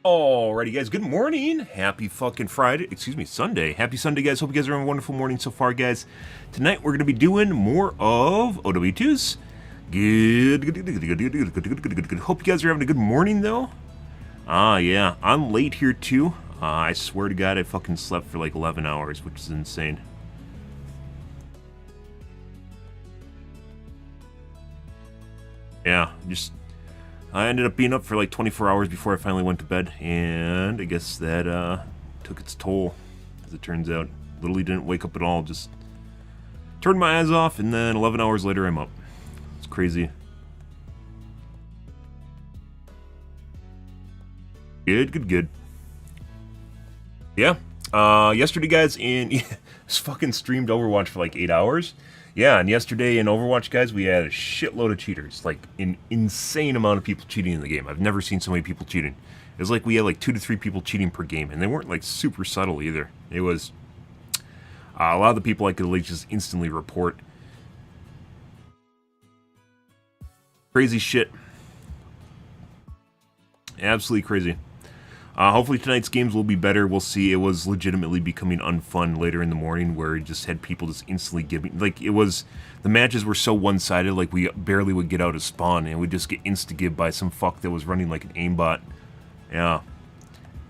Alrighty, guys. Good morning. Happy fucking Friday. Excuse me, Sunday. Happy Sunday, guys. Hope you guys are having a wonderful morning so far, guys. Tonight we're gonna be doing more of OW2s. Good. Hope you guys are having a good morning, though. Yeah. I'm late here too. I swear to God, I fucking slept for like 11 hours, which is insane. Yeah, I ended up being up for like 24 hours before I finally went to bed, and I guess that took its toll, as it turns out. Literally didn't wake up at all, just turned my eyes off, and then 11 hours later I'm up. It's crazy. Good. Yeah, yesterday, guys, just fucking streamed Overwatch for like 8 hours. Yeah, and yesterday in Overwatch, guys, we had a shitload of cheaters. Like, an insane amount of people cheating in the game. I've never seen so many people cheating. It was like we had like 2 to 3 people cheating per game, and they weren't like super subtle either. It was a lot of the people I could like just instantly report. Crazy shit. Absolutely crazy. Hopefully tonight's games will be better. We'll see. It was legitimately becoming unfun later in the morning, where it just had people just instantly giving... Like, it was... The matches were so one-sided, like, we barely would get out of spawn, and we'd just get insta-gibbed by some fuck that was running like an aimbot. Yeah.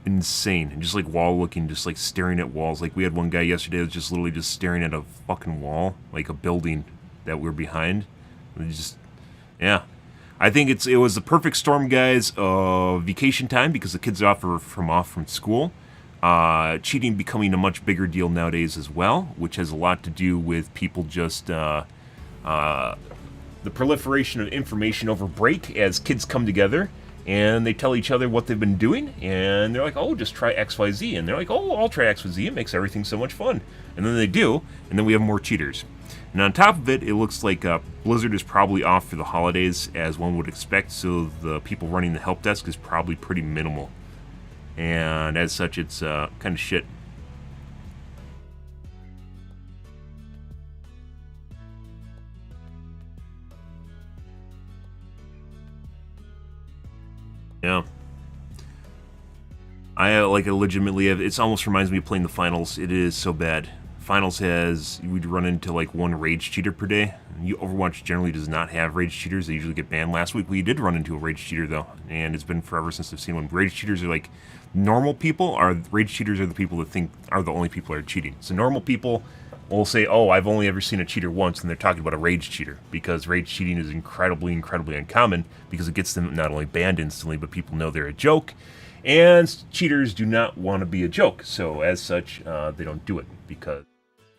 Insane. And just, like, wall-looking, just, like, staring at walls. Like, we had one guy yesterday that was just literally just staring at a fucking wall, like a building that we're behind. And just... Yeah. I think it was the perfect storm, guys, of vacation time, because the kids are off from school. Cheating becoming a much bigger deal nowadays as well, which has a lot to do with people just the proliferation of information over break as kids come together and they tell each other what they've been doing, and they're like, oh, just try XYZ, and they're like, oh, I'll try XYZ, it makes everything so much fun. And then they do, and then we have more cheaters. And on top of it, it looks like Blizzard is probably off for the holidays, as one would expect, so the people running the help desk is probably pretty minimal. And as such, it's kind of shit. Yeah. I legitimately have... It almost reminds me of playing the finals. It is so bad. Finals we'd run into like one rage cheater per day. Overwatch generally does not have rage cheaters. They usually get banned. Last week we did run into a rage cheater though, and it's been forever since I've seen one. Rage cheaters are like normal people. Rage cheaters are the people that think are the only people that are cheating. So normal people will say, oh, I've only ever seen a cheater once, and they're talking about a rage cheater, because rage cheating is incredibly uncommon, because it gets them not only banned instantly, but people know they're a joke. And cheaters do not want to be a joke, so as such, they don't do it, because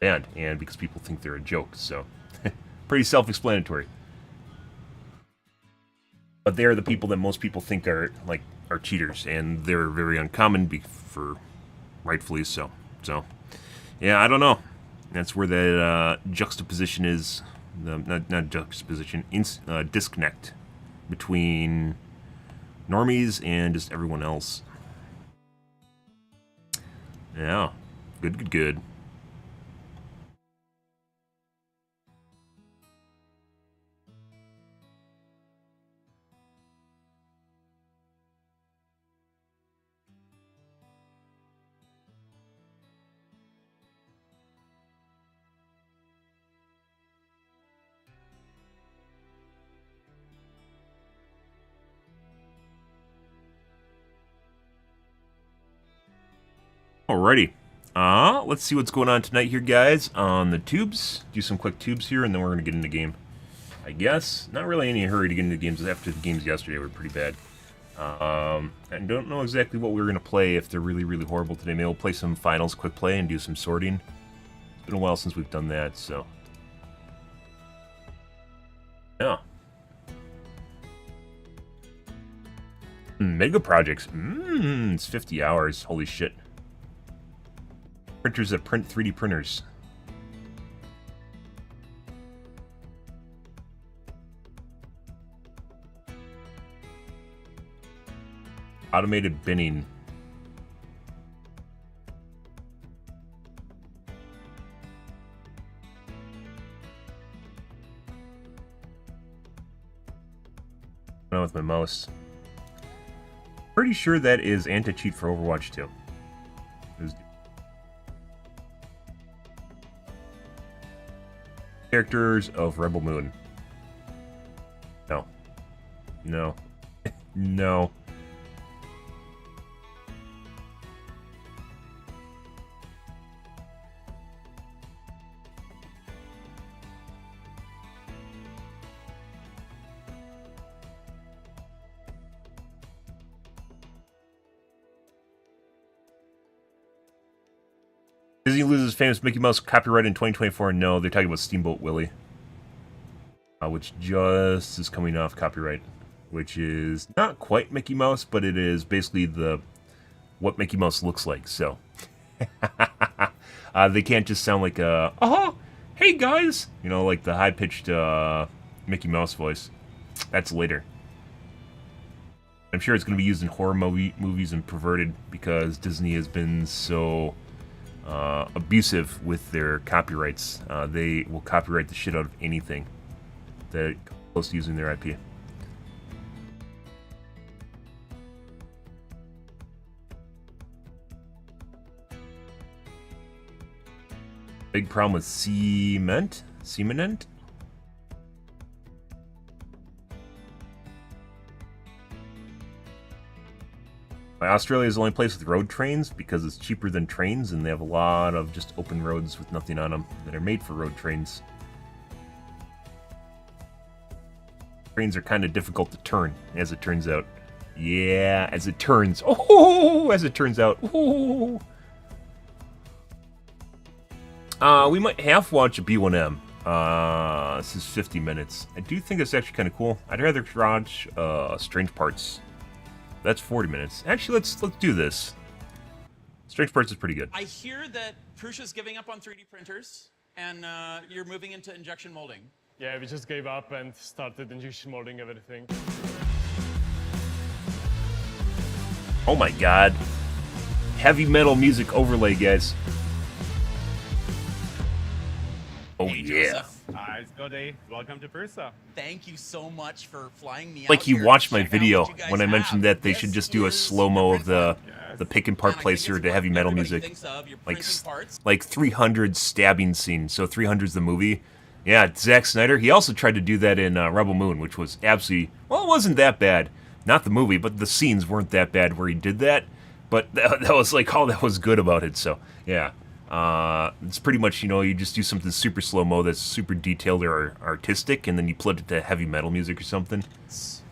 and because people think they're a joke. So pretty self-explanatory. But they're the people that most people think are cheaters, and they're very uncommon, for rightfully so. So yeah, I don't know. That's where that juxtaposition is. Not juxtaposition, disconnect between normies and just everyone else. Yeah, good. Alrighty. Let's see what's going on tonight here, guys, on the tubes. Do some quick tubes here, and then we're going to get into the game. I guess. Not really any hurry to get into the games. After the games yesterday were pretty bad. I don't know exactly what we're going to play if they're really horrible today. Maybe we'll play some finals quick play and do some sorting. It's been a while since we've done that, so... Yeah. Mega projects. It's 50 hours. Holy shit. Printers that print 3D printers. Automated binning. with my mouse. Pretty sure that is anti-cheat for Overwatch 2. Characters of Rebel Moon. No. No. No. Disney loses famous Mickey Mouse copyright in 2024. No, they're talking about Steamboat Willie, which just is coming off copyright, which is not quite Mickey Mouse, but it is basically what Mickey Mouse looks like. So they can't just sound like hey guys, you know, like the high-pitched Mickey Mouse voice. That's later. I'm sure it's going to be used in horror movies and perverted because Disney has been so abusive with their copyrights. They will copyright the shit out of anything that close to using their IP. Big problem with cement? Australia is the only place with road trains because it's cheaper than trains, and they have a lot of just open roads with nothing on them that are made for road trains. Trains are kind of difficult to turn, as it turns out. Yeah, as it turns. Oh, as it turns out. Oh. We might half watch a B1M. This is 50 minutes. I do think it's actually kind of cool. I'd rather watch Strange Parts. That's 40 minutes. Actually, let's do this. Strange Parts is pretty good. I hear that Prussia's giving up on 3D printers, and you're moving into injection molding. Yeah, we just gave up and started injection molding everything. Oh my god. Heavy metal music overlay, guys. Oh Hey, yeah. Joseph. Hi, it's Cody. Welcome to Pursa. Thank you so much for flying me out. Like you here watched to my check out video what you guys when I mentioned have. that they This should just do a is slow-mo of the Yes. pick and part and I think placer it's to what heavy metal everybody music. thinks of. You're Like, printing parts. like 300 stabbing scene. So 300's the movie. Yeah, Zack Snyder. He also tried to do that in Rebel Moon, which was absolutely... Well, it wasn't that bad. Not the movie, but the scenes weren't that bad where he did that. But that was like all that was good about it. So, yeah. It's pretty much, you know, you just do something super slow-mo that's super detailed or artistic, and then you put it to heavy metal music or something.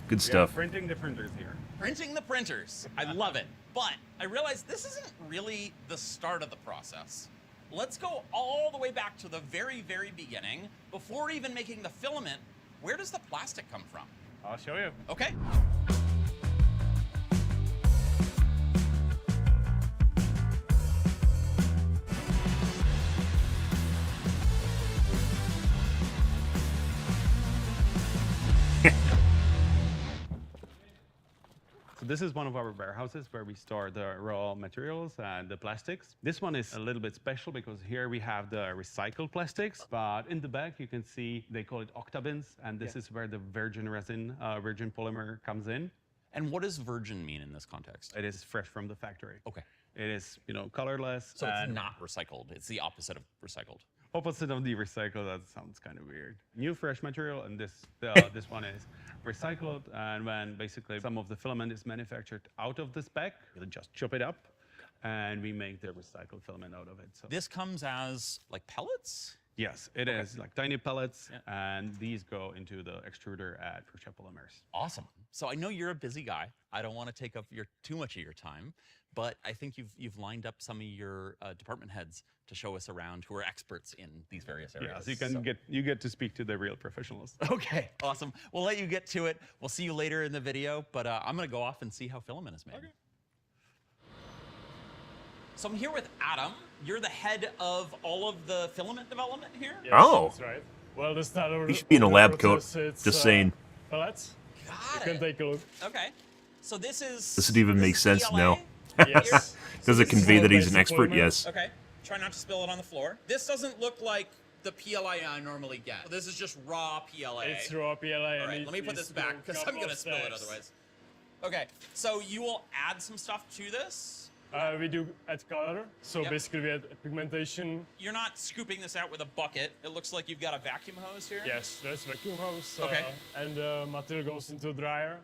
Good stuff. Yeah, printing the printers here. Printing the printers. I love it. But I realize this isn't really the start of the process. Let's go all the way back to the very, very beginning. Before even making the filament, where does the plastic come from? I'll show you. Okay. So this is one of our warehouses where we store the raw materials and the plastics. This one is a little bit special because here we have the recycled plastics, but in the back you can see they call it octabins, and this is where the virgin resin, virgin polymer comes in. And what does virgin mean in this context? It is fresh from the factory. Okay. It is, you know, colorless. So it's and not recycled. It's the opposite of recycled. opposite of the recycled. That sounds kind of weird. New fresh material, and this one is recycled. And when basically some of the filament is manufactured out of the spec, we just chop it up, and we make the recycled filament out of it. So This comes as like pellets? yes, it is like tiny pellets, and these go into the extruder at Prusa Polymers. Awesome. So I know you're a busy guy. I don't want to take up too much of your time, but I think you've lined up some of your department heads to show us around who are experts in these various areas. Yeah, so you get to speak to the real professionals. Okay, awesome. We'll let you get to it. We'll see you later in the video, but I'm going to go off and see how filament is made. Okay. So I'm here with Adam. You're the head of all of the filament development here? Yes, Oh. that's right. Well, the standard. You should be in a lab coat. process, it's, Just saying. Pellets. Got You can it. take a look. Okay. So this is... Does it even make is sense? PLA? No. Yes. Does it this is convey that he's an oil-based expert? polymer. Yes. Okay. Try not to spill it on the floor. This doesn't look like the PLA I normally get. This is just raw PLA. It's raw PLA. All right, let me put this back because I'm going to spill it otherwise. Okay, so you will add some stuff to this. We do add color, so Yep. basically we add pigmentation. You're not scooping this out with a bucket. It looks like you've got a vacuum hose here. Yes, there's vacuum hose. Okay. And the material goes into a dryer.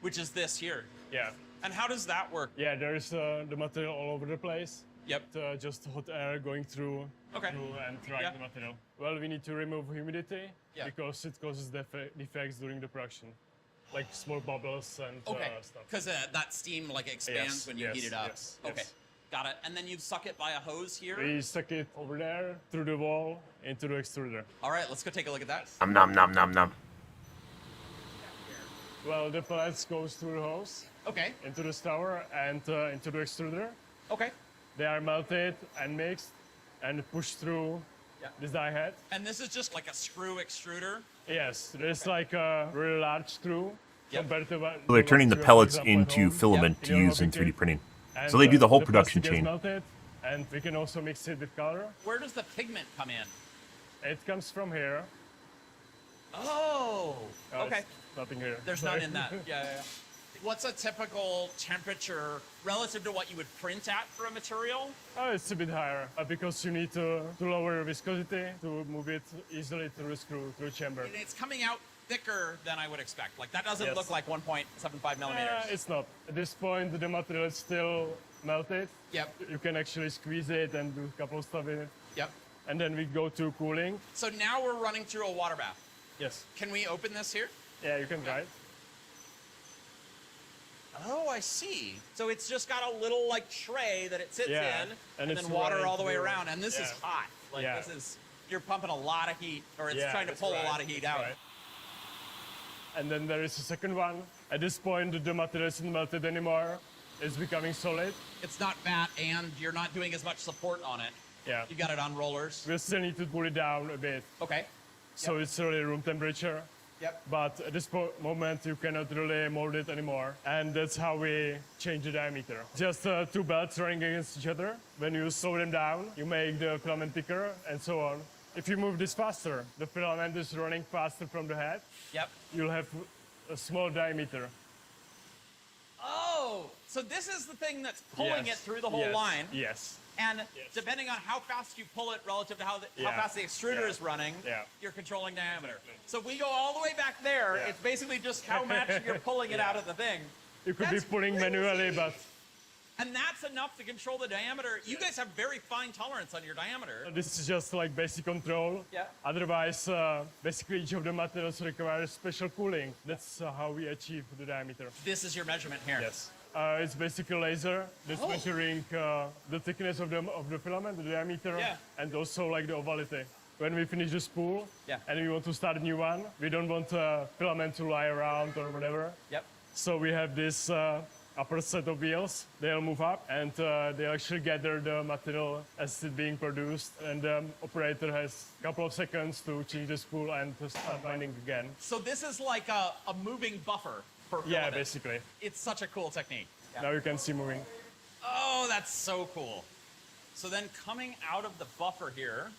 Which is this here. Yeah. And how does that work? Yeah, there's the material all over the place. Yep. Just hot air going through, Okay. through and drying Yeah. the material. Well, we need to remove humidity Yeah. because it causes defects during the production, like small bubbles and Okay. stuff. Because that steam like expands Yes, when you yes, heat it up. yes, Okay. yes. Got it. And then you suck it by a hose here. We suck it over there, through the wall, into the extruder. All right, let's go take a look at that. Nom nom nom nom. Well, the pellets goes through the hose, Okay. into the stour, and into the extruder. Okay. They are melted and mixed and pushed through Yeah. this die head. And this is just like a screw extruder. Yes, there's like a really large screw Yep. compared to what. So they're turning the what you pellets have at into home. filament Yeah. to You know, use in we 3D can- printing. And, So they do the whole plastic production gets chain. melted, and we can also mix it with color. Where does the pigment come in? It comes from here. Oh. Okay. It's nothing here. There's Sorry. none in that. Yeah. What's a typical temperature relative to what you would print at for a material? Oh, it's a bit higher because you need to lower viscosity to move it easily through the screw, through the chamber. And it's coming out thicker than I would expect. Like that doesn't Yes. look like 1.75 millimeters. It's not. At this point, the material is still melted. Yep. You can actually squeeze it and do a couple of stuff in it. Yep. And then we go to cooling. So now we're running through a water bath. Yes. Can we open this here? Yeah, you can try it. Oh, I see. So it's just got a little like tray that it sits Yeah, in, and and it's then water running all the way through. around. And this is Yeah. hot. Like Yeah. this is, you're pumping a lot of heat, or it's Yeah, trying to that's pull a right, lot of heat that's out. right. And then there is a second one. At this point, the material isn't melted anymore. It's becoming solid. It's not fat, and you're not doing as much support on it. Yeah. You got it on rollers. We still need to cool it down a bit. Okay. So it's really room temperature. Yep. But at this moment, you cannot really mold it anymore. And that's how we change the diameter. Just two belts running against each other. When you slow them down, you make the filament thicker and so on. If you move this faster, the filament is running faster from the head. Yep. You'll have a small diameter. Oh, so this is the thing that's pulling it through the whole Yes. line. Yes. And Yes. depending on how fast you pull it relative to how Yeah. fast the extruder Yeah. is running, Yeah. you're controlling diameter. So if we go all the way back there, Yeah. it's basically just how much you're pulling it Yeah. out of the thing. You could That's be pulling crazy. manually, but And that's enough to control the diameter. You guys have very fine tolerance on your diameter. this is just like basic control. Yeah. Otherwise, basically each of the materials requires special cooling. That's how we achieve the diameter. This is your measurement here. Yes. It's basically a laser that's Oh. measuring the thickness of the filament, the diameter, Yeah. and also like the ovality. When we finish the spool Yeah. and we want to start a new one, we don't want filament to lie around or whatever. Yep. So we have this upper set of wheels. They'll move up and they actually gather the material as it's being produced. And the operator has a couple of seconds to change the spool and to start binding again. So this is like a moving buffer for Yeah, filament. basically. It's such a cool technique. Now you can see moving. Oh, that's so cool. So then coming out of the buffer here,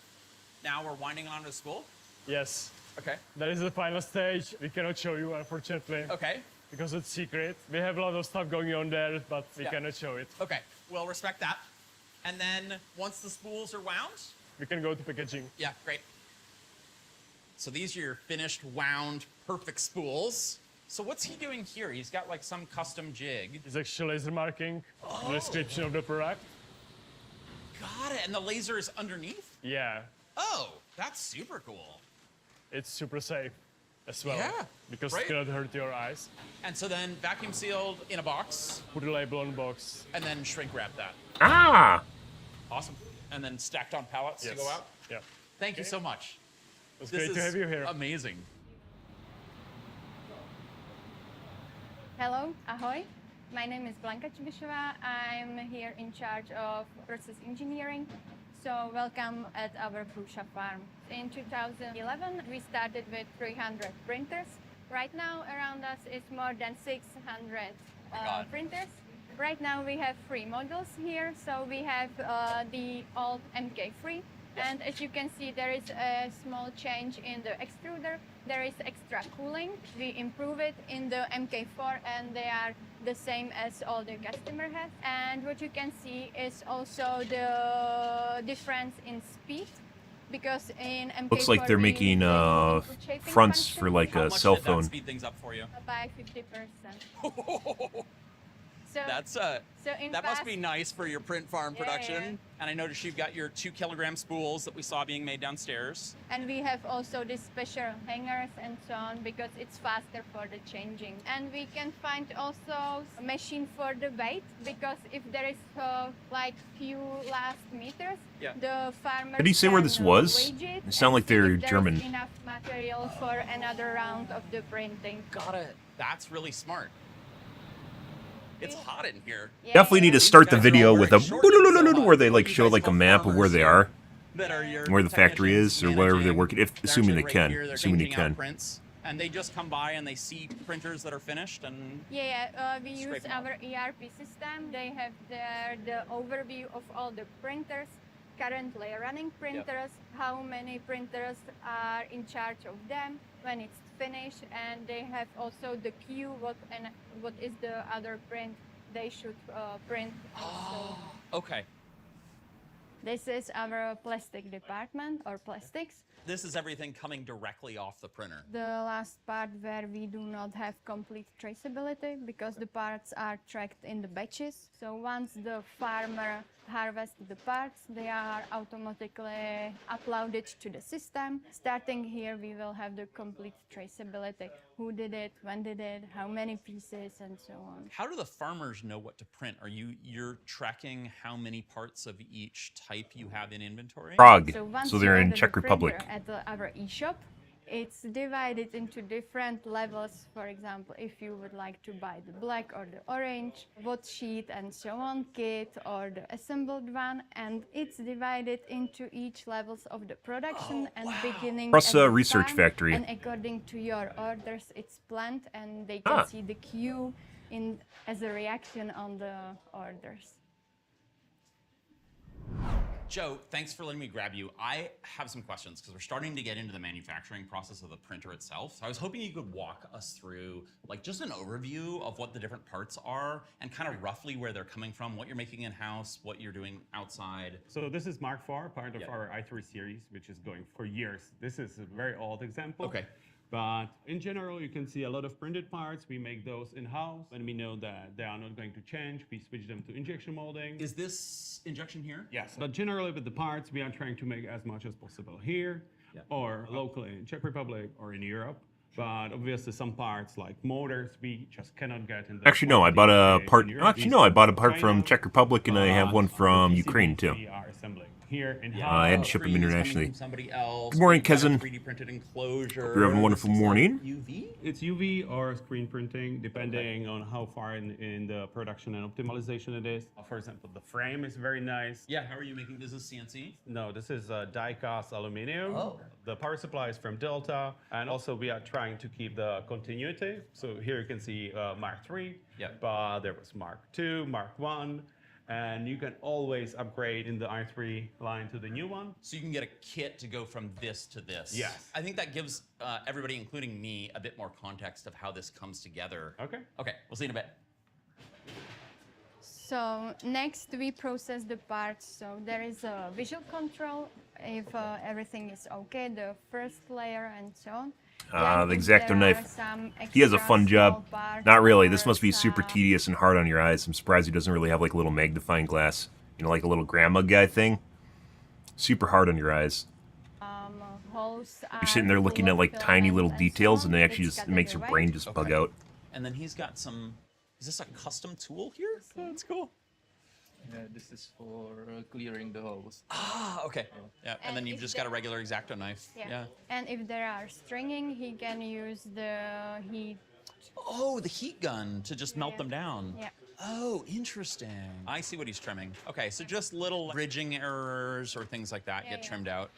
now we're winding it onto the spool. Yes. Okay. That is the final stage. We cannot show you, unfortunately, Okay. because it's secret. We have a lot of stuff going on there, but we Yeah. cannot show it. Okay. We'll respect that. And then once the spools are wound, We can go to packaging. yeah, great. So these are your finished, wound, perfect spools. So what's he doing here? He's got like some custom jig. It's actually laser marking, the description of the product. Got it. And the laser is underneath? Yeah, Oh, that's super cool. it's super safe as well. Yeah, Because great. it cannot hurt your eyes. And so then vacuum sealed in a box Put a label on the box. and then shrink wrap that. Ah! Awesome. And then stacked on pallets to go out. Yeah. Thank you Okay. so much. It's This great to is have you here. amazing. Hello, ahoy. My name is Blanka Čibishova. I'm here in charge of process engineering. So welcome at our Prusha farm. In 2011, we started with 300 printers. Right now, around us is more than 600 God. printers. Right now, we have 3 models here. So we have the old MK3. And as you can see, there is a small change in the extruder. There is extra cooling. We improve it in the MK4, and they are the same as all the customer has. And what you can see is also the difference in speed. Because in MK4 Looks like they're we making use the input shaping fronts function for like How a much cell did that phone. speed things up for you? by 50%. So, That's so in that must past- be nice for your print farm Yeah, production. yeah. And I noticed you've got your 2-kilogram spools that we saw being made downstairs. And we have also these special hangers and so on because it's faster for the changing. And we can find also a machine for the weight because if there is like few last meters, Yeah. the farmer Did he say where this was? Wage it It sound and like see they're if there is German. enough material for another round of the printing. Got it. That's really smart. It's hot in here. Yeah, Definitely need to yeah. start the Guys are video all with a wearing shorts, where they so like you show guys like a have map of where farmers they here are, that are your where the factory is, or wherever they're technicians working. If managing. assuming they They're can, actually right here, they're assuming they changing out can. prints, and they just come by and they see printers that are finished and We Scrape use them up. our ERP system. They have there the overview of all the printers, currently running printers, how many printers are in charge of them when it's finished, and they have also the queue, what is the other print they should print. And so okay. this is our plastic department or plastics. This is everything coming directly off the printer. The last part where we do not have complete traceability because the parts are tracked in the batches. So once the farmer harvests the parts, they are automatically uploaded to the system. Starting here, we will have the complete traceability. Who did it, when did it, how many pieces, and so on. How do the farmers know what to print? You're tracking how many parts of each type you have in inventory? Prague. once So you they're in order the Czech Republic. printer at our e-shop, it's divided into different levels. For example, if you would like to buy the black or the orange, what sheet and so on, kit or the assembled one, and it's divided into each levels of the production and beginning Plus, at the research farm, factory. And according to your orders, it's planned, and they can see the queue in as a reaction on the orders. Joe, thanks for letting me grab you. I have some questions because we're starting to get into the manufacturing process of the printer itself. So I was hoping you could walk us through like just an overview of what the different parts are and kind of roughly where they're coming from, what you're making in-house, what you're doing outside. So this is Mark IV, part of Yep. our i3 series, which is going for years. This is a very old example. Okay. But in general, you can see a lot of printed parts. We make those in-house. When we know that they are not going to change, we switch them to injection molding. Is this injection here? Yes, but generally with the parts, we are trying to make as much as possible here or locally in Czech Republic or in Europe. But obviously some parts like motors, we just cannot get in the Actually, no, I bought a part. in Europe. Actually, no, I bought a part from China, Czech Republic, and I have one but from the Ukraine PCBs too. We are assembling here in I had to ship them 3D is coming internationally. from somebody else. Good morning, We've got a cousin. 3D printed enclosure. You're having a wonderful This is like morning. UV? It's UV or screen printing, depending on how far in the production and optimization it is. For example, the frame is very nice. Yeah, how are you making this? Is CNC? No, this is die-cast aluminum. Oh. The power supply is from Delta, and also we are trying to keep the continuity. So here you can see Mark III, Yep. but there was Mark II, Mark I, and you can always upgrade in the i3 line to the new one. So you can get a kit to go from this to this. Yes. I think that gives everybody, including me, a bit more context of how this comes together. Okay. Okay, we'll see you in a bit. So next we process the parts. So there is a visual control if everything is okay, the first layer and so on. The Then if X-Acto there knife. are some He has a extra fun job. small parts Not really. or This must be super some, tedious and hard on your eyes. I'm surprised he doesn't really have like a little magnifying glass. You know, like a little grandma guy thing. Super hard on your eyes. holes You're sitting there looking at like tiny little details, and they actually just it makes your brain just bug Okay. out. And then he's got some. Is this a custom tool here? That's cool. Yeah, this is for clearing the holes. Ah, okay. Yeah, and then And you've if just got a there- regular X-Acto knife. Yeah. And if there are stringing, he can use the heat. Oh, the heat gun to just melt Yeah. them down. Yeah. Oh, interesting. I see what he's trimming. Okay, so just little bridging errors or things like that Yeah, get yeah. trimmed out.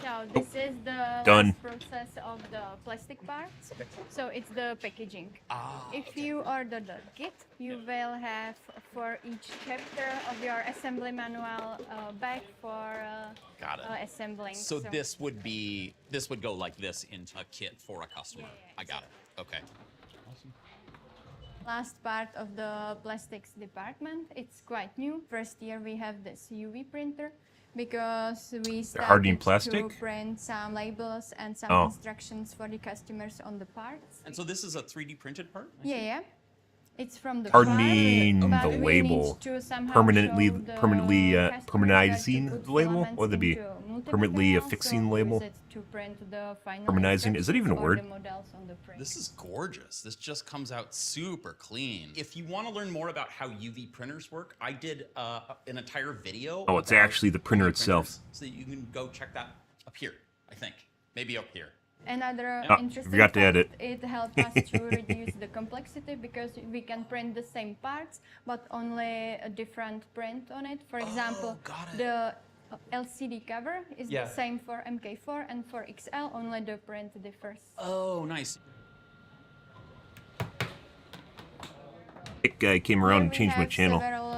So this is the Done. last process of the plastic parts. So it's the packaging. Ah, If you order the kit, you will have for each chapter of your assembly manual a bag for Got it. assembling. So this would go like this into a kit for a customer. Yeah, yeah, I got it. Okay. Last part of the plastics department, it's quite new. First year we have this UV printer because we hardening started plastic? to print some labels and some Oh. instructions for the customers on the parts. And so this is a 3D printed part? I see. Yeah. It's from the Hardening farm, the but we need label. to somehow Permanently, show the permanently, customers permanizing where to put the label? filaments What would that be? into Permanently multi-materials, affixing so the label? use it to print the final Permanizing? Is that even a instructions or word? the models on the print. This is gorgeous. This just comes out super clean. If you want to learn more about how UV printers work, I did an entire video. Oh, it's about actually the printer UV itself. printers, so you can go check that up here, I think. Maybe up here. Another Ah, interesting forgot to add fact, it helps us to reduce the complexity because we can print the same parts, but only a different print on it. For example, got it. the LCD cover is Yeah. the same for MK4 and for XL, only the print differs. Oh, nice. Kick guy came around and Here we changed my have channel. several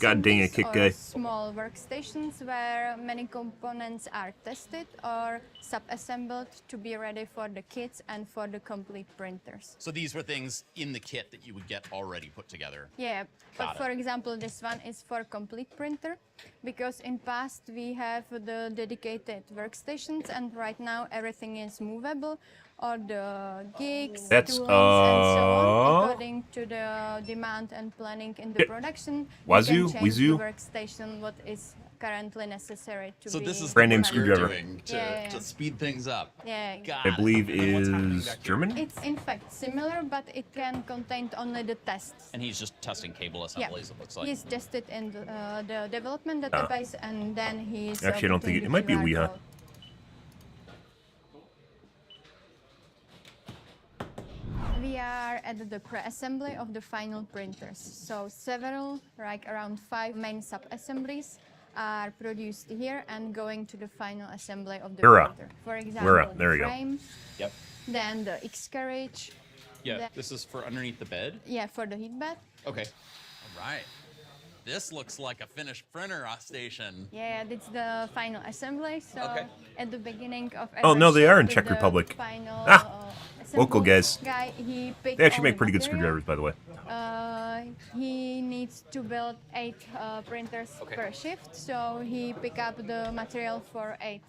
God dang it, sub-assemblies Kick or guy. small workstations where many components are tested or sub-assembled to be ready for the kits and for the complete printers. So these were things in the kit that you would get already put together. Yeah, Got but it. for example, this one is for complete printer because in past we have the dedicated workstations and right now everything is movable or the gigs, That's, toolings, and so on according to the demand and planning in the Yeah. production. Wazoo? We can change the Wazoo? workstation what is currently necessary to So be this is Brand name what you're screwdriver. doing to, Yeah. to speed things up. yeah. Got I it. believe And then what's happening is back here? German? It's in fact similar, but it can contain only the tests. And he's just testing cable Yeah, assemblies, it looks like. he's tested in the development database, and then he's. Actually, I don't think putting it might be a the Wii, QR huh? code. We are at the pre-assembly of the final printers. So several, like around 5 main sub-assemblies are produced here and going to the final assembly of the Where, printer. For example, there the we go. frame, Yep. then the X carriage, Yeah, That- this is for underneath the bed. yeah, for the heat bed. Okay. All right. This looks like a finished printer station. Yeah, it's the final assembly. So Okay. at the beginning of Oh, no, they are in every Czech shift, the Republic. Final, Ah, local assembly guys. Guy, he picked They actually all make the pretty good material. screwdrivers, by the way. He needs to build 8 printers Okay. per shift. So he picked up the material for 8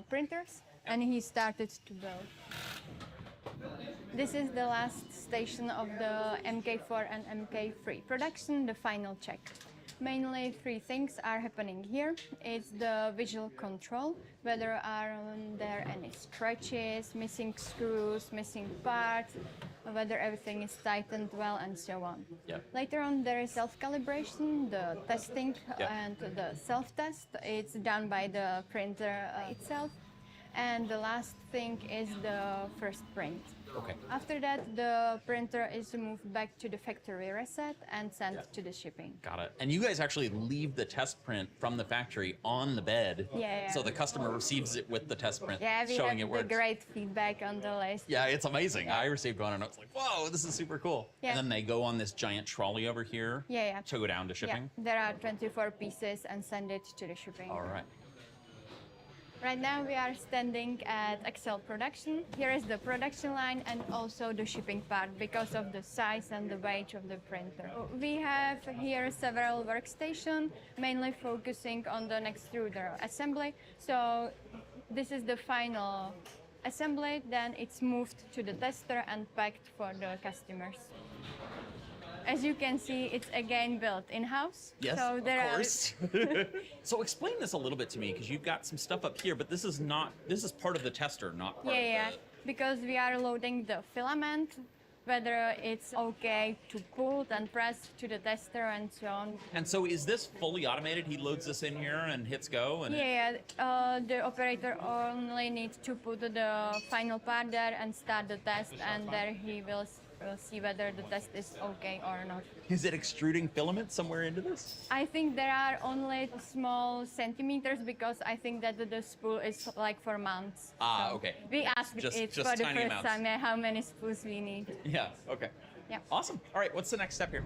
printers and he started to build. This is the last station of the MK4 and MK3 production, the final check. Mainly 3 things are happening here. It's the visual control, whether are there any scratches, missing screws, missing parts, whether everything is tightened well, and so on. Yep. Later on, there is self-calibration, the testing, Yep. and the self-test. It's done by the printer itself. And the last thing is the first print. Okay. After that, the printer is moved back to the factory reset and sent to the shipping. Got it. And you guys actually leave the test print from the factory on the bed. Yeah. So the customer receives it with the test print Yeah, we showing have it the works. great feedback on the list. Yeah, it's amazing. I received one and I was like, whoa, this is super cool. Yeah. And then they go on this giant trolley over here Yeah. to go down to Yeah, shipping. there are 24 pieces and send it to the shipping. All right. Right now we are standing at Excel production. Here is the production line and also the shipping part because of the size and the weight of the printer. We have here several workstations, mainly focusing on the extruder assembly. So this is the final assembly, then it's moved to the tester and packed for the customers. As you can see, it's again built in-house. Yes, so of there course. So explain this a little bit to me because you've got some stuff up here, but this is part of the tester, not part Yeah, of because we are loading the filament, whether it's okay to put and press to the tester and so on. And so is this fully automated? He loads this in here and hits go? And The operator only needs to put the final part there and start the test, and there he will see whether the test is okay or not. Is it extruding filament somewhere into this? I think there are only small centimeters because I think that the spool is like for months. Ah, So okay. We asked Just it for the tiny first amounts. time how many spools we need. Yeah, okay. Yeah. Awesome. All right, what's the next step here?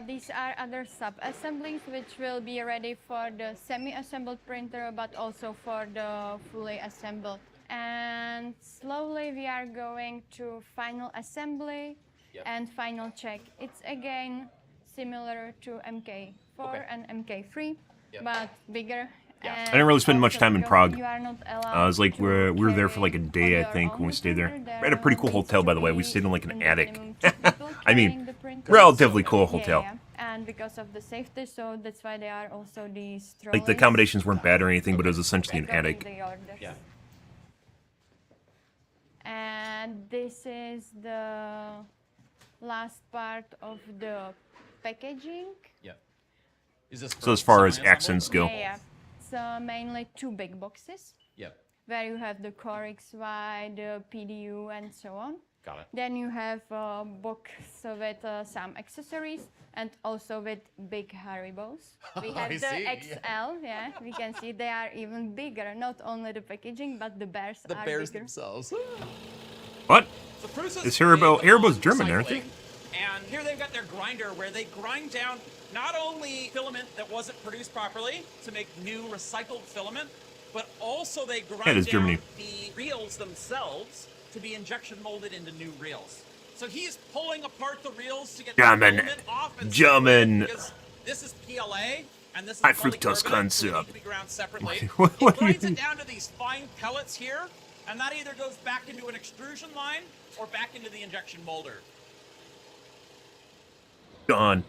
These are other sub-assemblies which will be ready for the semi-assembled printer, but also for the fully assembled. And slowly we are going to final assembly. Yep. And final check. It's again similar to MK4 and MK3, but bigger. Yeah. And I didn't really spend much also time in because Prague. you are not It allowed was like to we were there for carry like a on day, I your think, own when we stayed there. printer. We had a pretty cool There hotel, by the way. We needs to stayed in be like an in the attic. minimum 2 people I mean, carrying the printer. relatively cool hotel. Yeah. And because of the safety, so that's why there are also these trolleys. Like the accommodations weren't bad or anything, but it was essentially an according attic. the orders. Yeah. And this is the last part of the packaging. Yeah. Is this So as far as semi-assembled? accents go, Yeah. So mainly 2 big boxes Yep. where you have the Core XY, the PDU, and so on. Got it. Then you have a box with some accessories and also with big Haribos. We have I the see, XL, yeah. We can see they are even bigger. Not only the packaging, but the bears The are bears bigger. themselves. what? So Prusa's Is Haribo- big on Haribo's German, aren't they? recycling, And here they've got their grinder where they grind down not only filament that wasn't produced properly to make new recycled filament, but also they grind it is down Germany. the reels themselves to be injection molded into new reels. So he's pulling apart the reels to get the German. filament off and German. because this is PLA and this is High polycarbonate, fructose so corn they need syrup. to be ground separately. What He do you grinds it mean? down to these fine pellets here, and that either goes back into an extrusion line or back into the injection molder. Gone.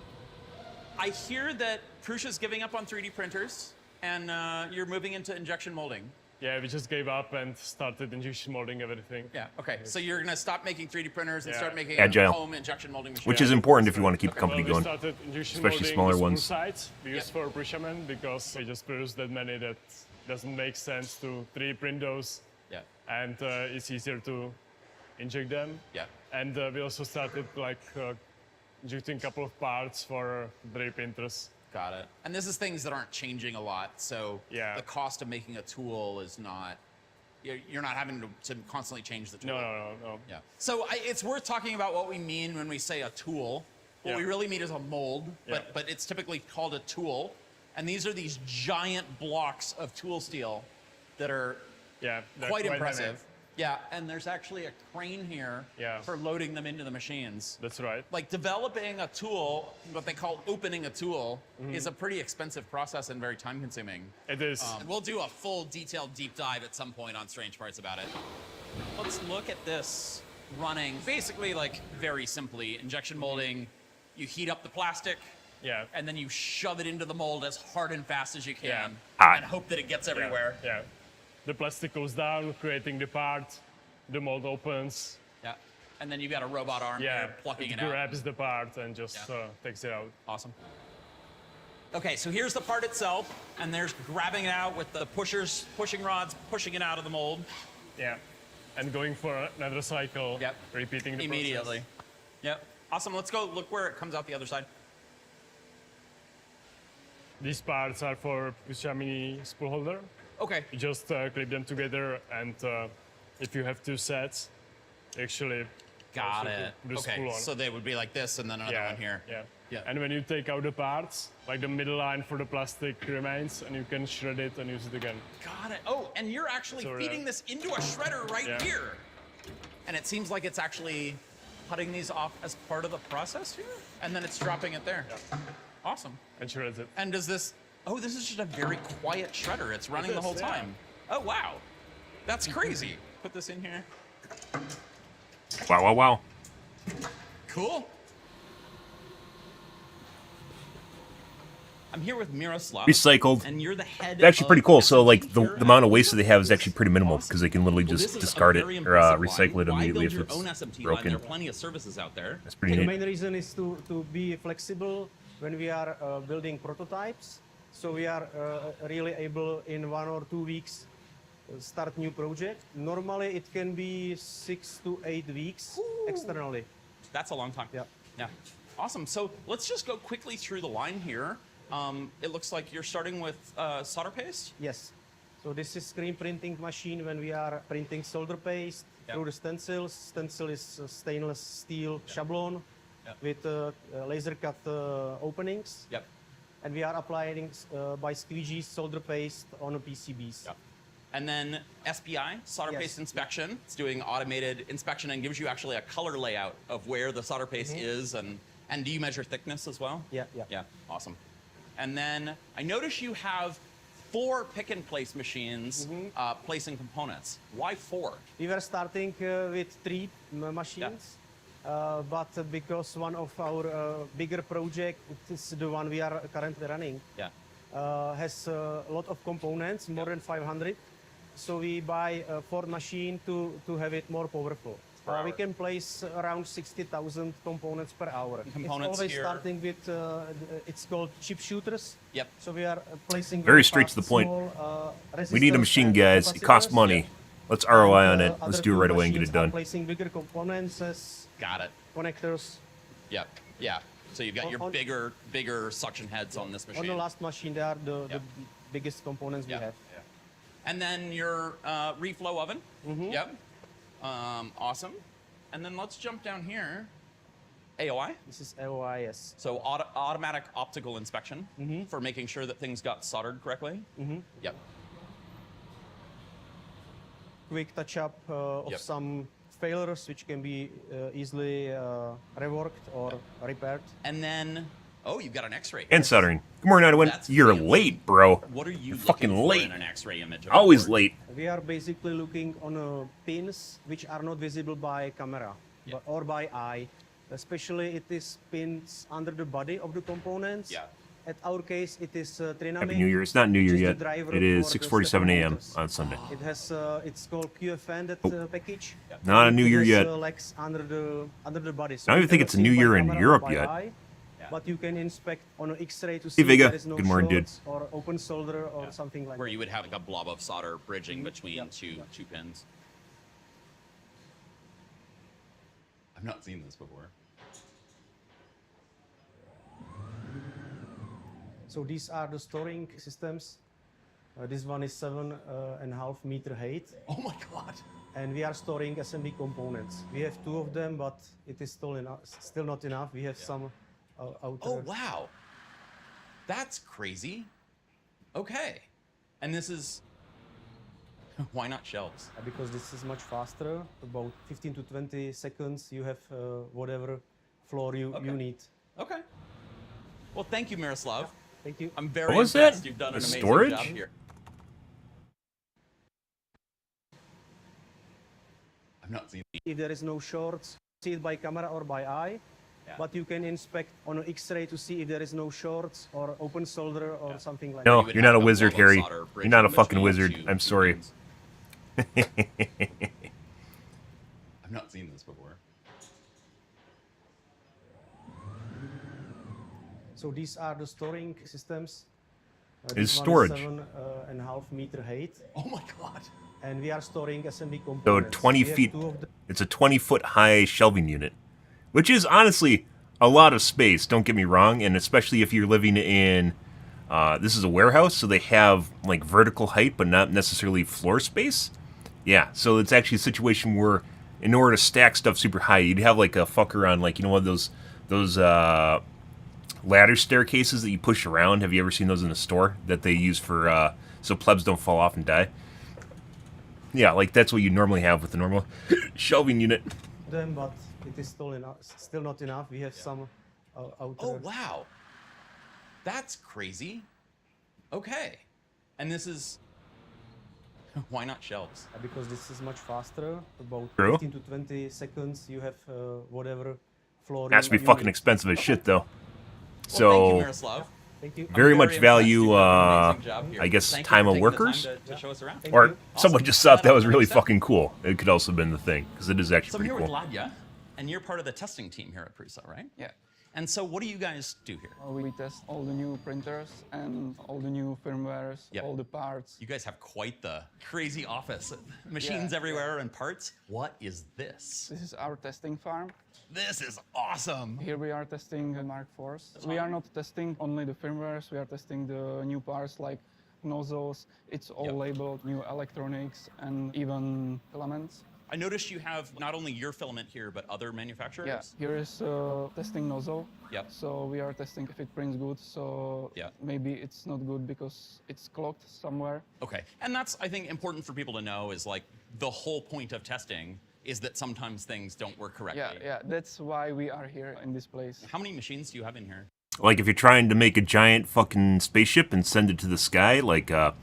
I hear that Prusa's giving up on 3D printers, and you're moving into injection molding. Yeah, we just gave up and started injection molding everything. Yeah, okay. So you're going to stop making 3D printers and Yeah. start making Agile. a home injection molding machine. Which is important if you want to keep the company Well, we going. started injection especially molding smaller the spool ones. sites we use Yep. for Prusamen because we just produce that many that doesn't make sense to 3D print those, Yeah, and it's easier to inject them. yeah. And we also started like injecting a couple of parts for 3D printers. Got it. And this is things that aren't changing a lot, so Yeah. the cost of making a tool is not, you're not having to constantly change the tool. No. Yeah. So it's worth talking about what we mean when we say a tool. What Yeah. we really mean is a mold, Yeah. but it's typically called a tool. And these are these giant blocks of tool steel that are Yeah, they're quite heavy. impressive. Yeah, and there's actually a crane here Yeah. for loading them into the machines. That's right. Like developing a tool, what they call opening a tool, is a pretty expensive process and very time consuming. It is. And we'll do a full detailed deep dive at some point on Strange Parts about it. Let's look at this running. Basically, like very simply, injection molding, you heat up the plastic, Yeah. and then you shove it into the mold as hard and fast as you can, Yeah. Hot. and hope that it gets everywhere. Yeah. The plastic goes down, creating the part. The mold opens. Yeah. And then you've got a robot arm Yeah. here plucking it out. grabs the part and just Yeah. takes it out. Awesome. Okay, so here's the part itself, and there's grabbing it out with the pushing rods, pushing it out of the mold. Yeah. And going for another cycle. Yep. Repeating the Immediately. process. Yep. Awesome. Let's go look where it comes out the other side. These parts are for Prusa Mini spool holder. Okay. You just clip them together, and if you have 2 sets, actually. Got also it. put the spool Okay. on. So they would be like this, and then another yeah, one here. Yeah. Yeah. And when you take out the parts, like the middle line for the plastic remains, and you can shred it and use it again. Got it. Oh, and you're actually So, feeding this into a shredder right yeah. here. And it seems like it's actually cutting these off as part of the process here, and then it's dropping it there. Yeah. Awesome. And shreds it. And does this? Oh, this is just a very quiet shredder. It's running the is, whole yeah. time. Oh wow, that's crazy. Put this in here. Wow, wow, wow. Cool. I'm here with Miroslav. Recycled. And you're the head. It's actually pretty of cool. So, like, SMT the here amount of at waste that they have is Overwatch2. actually pretty minimal because they can literally Well, just this is a discard it very or impressive recycle it line. Why immediately build if your it's own SMT line? broken. There are plenty of services out there. That's pretty The neat. main reason is to be flexible when we are building prototypes. So we are really able in 1 or 2 weeks start new project. Normally it can be 6 to 8 weeks externally. That's a long time. Yeah. Yeah. Awesome. So let's just go quickly through the line here. It looks like you're starting with solder paste. Yes. So this is screen printing machine when we are printing solder paste Yep. through the stencils. Stencil is stainless steel shablon Yep. with laser cut openings. Yep. And we are applying by squeegee solder paste on the PCBs. Yep. And then SPI, solder Yes. paste inspection. It's doing automated inspection and gives you actually a color layout of where the solder paste is. And do you measure thickness as well? Yeah, yeah. Yeah, awesome. And then I notice you have 4 pick and place machines placing components. Why 4? We were starting with 3 machines, but because one of our bigger project, it is the one we are currently running, has a lot of components, more than 500. So we buy a 4th machine to have it more powerful. We can place around 60,000 components per hour. Components it's always here. starting with, it's called chip shooters. Yep. So we are placing Very straight to the point. We need a machine, guys. It costs money. Let's ROI on it. Let's do it right away and get it done. Placing bigger components as Got it. connectors. Yep. Yeah. So you've got your bigger suction heads on this machine. On the last machine, they are the biggest components we have. And then your reflow oven. Yep. Awesome. And then let's jump down here. AOI. This is AOI, yes. So automatic optical inspection for making sure that things got soldered correctly. Yep. Quick touch-up of some failures, which can be easily reworked or repaired. And then, oh, you've got an X-ray. And soldering. Good morning, Edwin. That's You're fancy. late, bro. What are you You're looking fucking for late. in an X-ray image? of Always board? late. We are basically looking on pins which are not visible by camera or by eye. Especially it is pins under the body of the components. Yeah. At our case, it is trinaming. Happy New Year. It's not New Year which is the yet. driver It is for the 6:47 a.m. motors. on Sunday. It has, it's called QFN, that package. Not a New It Year has, yet. legs under the body. I So don't you even think cannot it's a see New by Year in camera or Europe by yet. eye, but you can inspect on an X-ray to Hey, see Vega. if there is no Good morning, dude. shorts or open solder or something like Where that. you would have like a blob of solder bridging between two pins. I've not seen this before. So these are the storing systems. This one is 7.5 meter height, Oh my god. and we are storing assembly components. We have 2 of them, but it is still not enough. We have some outer. Oh wow. That's crazy. Okay. And this is why not shelves? Because this is much faster. About 15 to 20 seconds, you have whatever floor you need. Okay. Well, thank you, Miroslav. Thank you. I'm very What was impressed. that? You've done an The amazing storage? job here. I've not seen. If there is no shorts, see it by camera or by eye. But you can inspect on an X-ray to see if there is no shorts or open solder or something like No, that. you're not a wizard, Harry. You're not a fucking wizard. I'm sorry. I've not seen this before. So these are the storing systems. It's This storage. one is 7.5 meter height, Oh my god. and we are storing assembly So components. 20 We have feet. 2 of them. It's a 20-foot high shelving unit, which is honestly a lot of space. Don't get me wrong, and especially if you're living in. This is a warehouse, so they have like vertical height, but not necessarily floor space. Yeah, so it's actually a situation where, in order to stack stuff super high, you'd have like a fucker on like one of those ladder staircases that you push around. Have you ever seen those in the store that they use for so plebs don't fall off and die? Yeah, like that's what you normally have with the normal shelving unit. Them, but it is still not enough. We have some outer. Oh wow. That's crazy. Okay. And this is why not shelves? Because this is much faster. About True. 15 to 20 seconds, you have whatever floor. Has to be you fucking need. expensive as shit though. Well, thank you, So Miroslav. Thank you. very I'm much impressed. value, You've done an amazing job here. I guess, Thank you time for of taking the workers? time to show us around. Thank or you. someone Awesome. just thought that was Glad I really understand. fucking cool. It could also have been the thing because it is actually So I'm pretty here with cool. Ladya, and you're part of the testing team here at Prusa, right? Yeah. And so what do you guys do here? We test all the new printers and all the new firmwares, Yep. all the parts. You guys have quite the crazy office. Machines Yeah. everywhere and parts. What is this? This is our testing farm. This is awesome. Here we are testing the Mark IVs. We are not testing only the firmwares, we are testing the new parts like nozzles. It's all Yep. labeled, new electronics and even filaments. I noticed you have not only your filament here, but other manufacturers. Yeah, here is testing nozzle. Yep. So we are testing if it prints good. So Yeah. maybe it's not good because it's clogged somewhere. Okay. And that's, I think, important for people to know is like the whole point of testing is that sometimes things don't work correctly. Yeah, that's why we are here in this place. How many machines do you have in here? Like if you're trying to make a giant fucking spaceship and send it to the sky, like a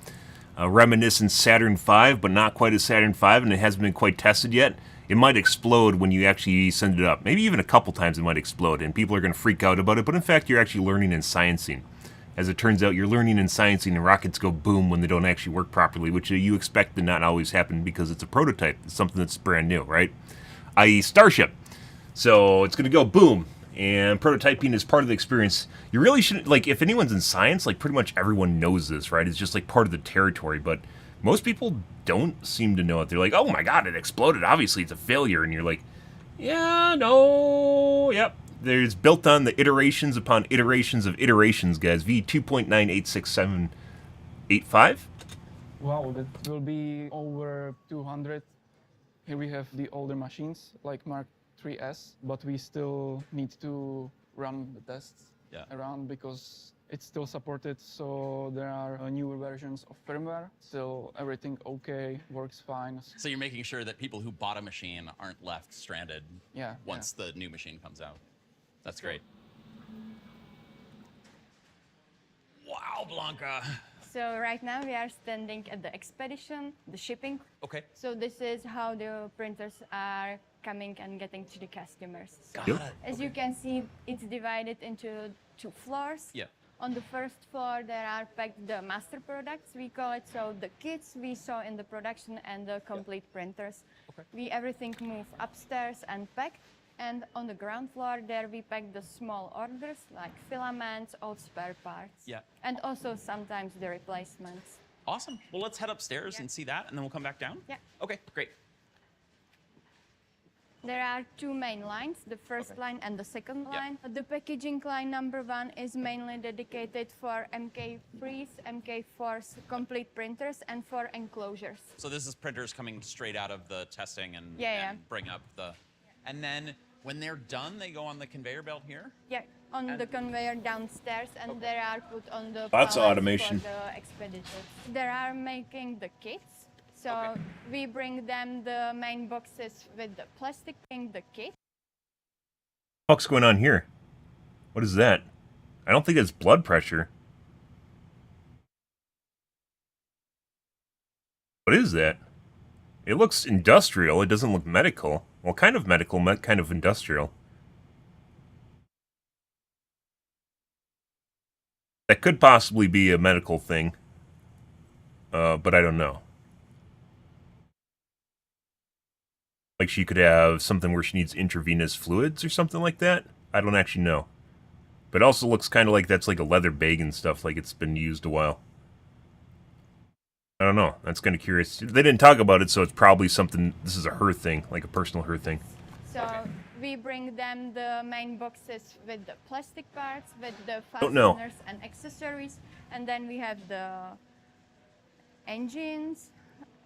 reminiscent Saturn V, but not quite a Saturn V, and it hasn't been quite tested yet, it might explode when you actually send it up. Maybe even a couple times it might explode, and people are going to freak out about it, but in fact you're actually learning and sciencing. As it turns out, you're learning and sciencing, and rockets go boom when they don't actually work properly, which you expect to not always happen because it's a prototype. It's something that's brand new, right? I.e. Starship. So it's going to go boom. And prototyping is part of the experience. You really shouldn't, like, if anyone's in science, like, pretty much everyone knows this, right? It's just, like, part of the territory, but most people don't seem to know it. They're like, oh my god, it exploded, obviously it's a failure, and you're like, yeah, no, yep. There's built on the iterations upon iterations of iterations, guys. V2.9867885? Wow, that will be over 200. Here we have the older machines, like Mark 3S, but we still need to run the tests around because it's still supported, so there are newer versions of firmware. Still everything okay, works fine. So you're making sure that people who bought a machine aren't left stranded once the new machine comes out. That's great. Wow, Blanca. So right now we are standing at the expedition, the shipping. Okay. So this is how the printers are coming and getting to the customers. So Got it. as you can see, it's divided into 2 floors. Yeah. On the first floor, there are packed the master products, we call it. So the kits we saw in the production and the complete printers. Okay. We everything move upstairs and packed. And on the ground floor, there we pack the small orders like filaments, old spare parts. Yeah. And also sometimes the replacements. Awesome. Well, let's head upstairs and see that, and then we'll come back down. Yeah. Okay, great. There are 2 main lines, the first line and the second line. The packaging line number 1 is mainly dedicated for MK3s, MK4s, complete printers, and for enclosures. So this is printers coming straight out of the testing and, Yeah. and bring up the... And then when they're done, they go on the conveyor belt here? Yeah, on the conveyor downstairs, and they are put on the Lots of pallets automation. for the expeditors. They are making the kits, so we bring them the main boxes with the plastic in the kit. What's going on here? What is that? I don't think it's blood pressure. What is that? It looks industrial. It doesn't look medical. Well, kind of medical, kind of industrial. That could possibly be a medical thing. But I don't know. Like she could have something where she needs intravenous fluids or something like that. I don't actually know. But it also looks kind of like that's like a leather bag and stuff, like it's been used a while. I don't know. That's kind of curious. They didn't talk about it, so it's probably something, this is a her thing, like a personal her thing. So we bring them the main boxes with the plastic parts, with the Don't know. fasteners and accessories, and then we have the engines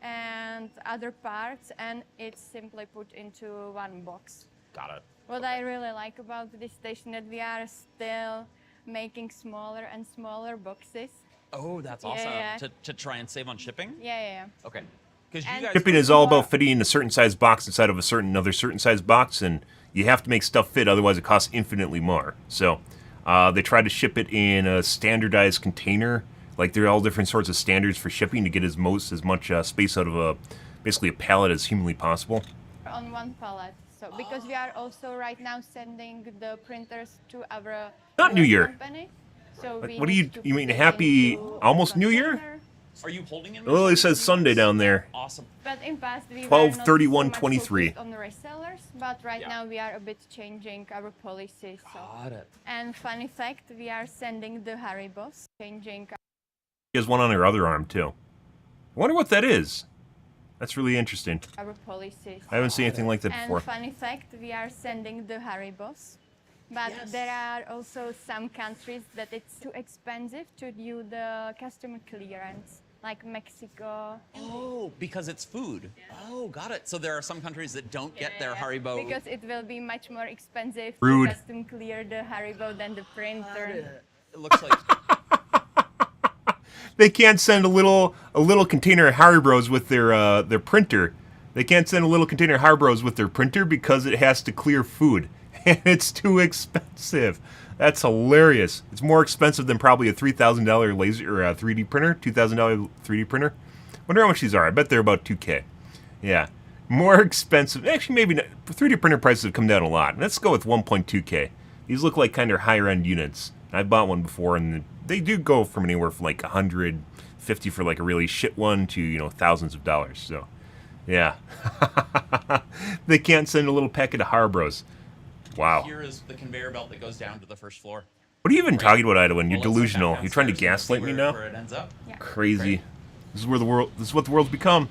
and other parts, and it's simply put into one box. Got it. What I really like about this station that we are still making smaller and smaller boxes. Oh, that's awesome. Yeah. To try and save on shipping? Yeah. Okay. Because you And guys... Shipping is all about fitting in a certain size box inside of another certain size box, and you have to make stuff fit, otherwise it costs infinitely more. So they try to ship it in a standardized container. Like there are all different sorts of standards for shipping to get as much space out of basically a pallet as humanly possible. On one pallet. So because we are also right now sending the printers to our Not New Year. company. So we What do you need to mean put it happy into almost a New Year? container. Are you holding in? Well, it says Sunday down there. Awesome. But in past we 12/31/23. on the resellers, but right now we are a bit changing our policies. So. Got it. And funny fact, we are sending the Haribos, changing She has one on her other arm too. I wonder what that is. That's really interesting. our policies. I haven't seen anything like that And before. funny fact, we are sending the Haribos. But there are also some countries that it's too expensive to do the customer clearance. like Mexico. Oh, because it's food. Oh, got it. So there are some countries that don't get their Yeah, Haribo. because it will be much more expensive Rude. to custom clear the Haribo than the printer. It looks like They can't send a little container of Haribros with their printer. They can't send a little container of Haribros with their printer because it has to clear food, and it's too expensive. That's hilarious. It's more expensive than probably a $3,000 laser or a 3D printer, $2,000 3D printer. Wonder how much these are. I bet they're about $2K. Yeah, more expensive. Actually, maybe not. 3D printer prices have come down a lot. Let's go with 1.2K. These look like kind of higher end units. I bought one before, and they do go from anywhere from like 150 for like a really shit one to thousands of dollars. So, yeah, they can't send a little packet of Harbros. Wow. here is the conveyor belt that goes down to the first floor. What are you even talking about, Idawan? You're Well, let's head delusional. back You're trying to downstairs and gaslight me see now? where it ends up. Yeah. Crazy. This is what the world's become.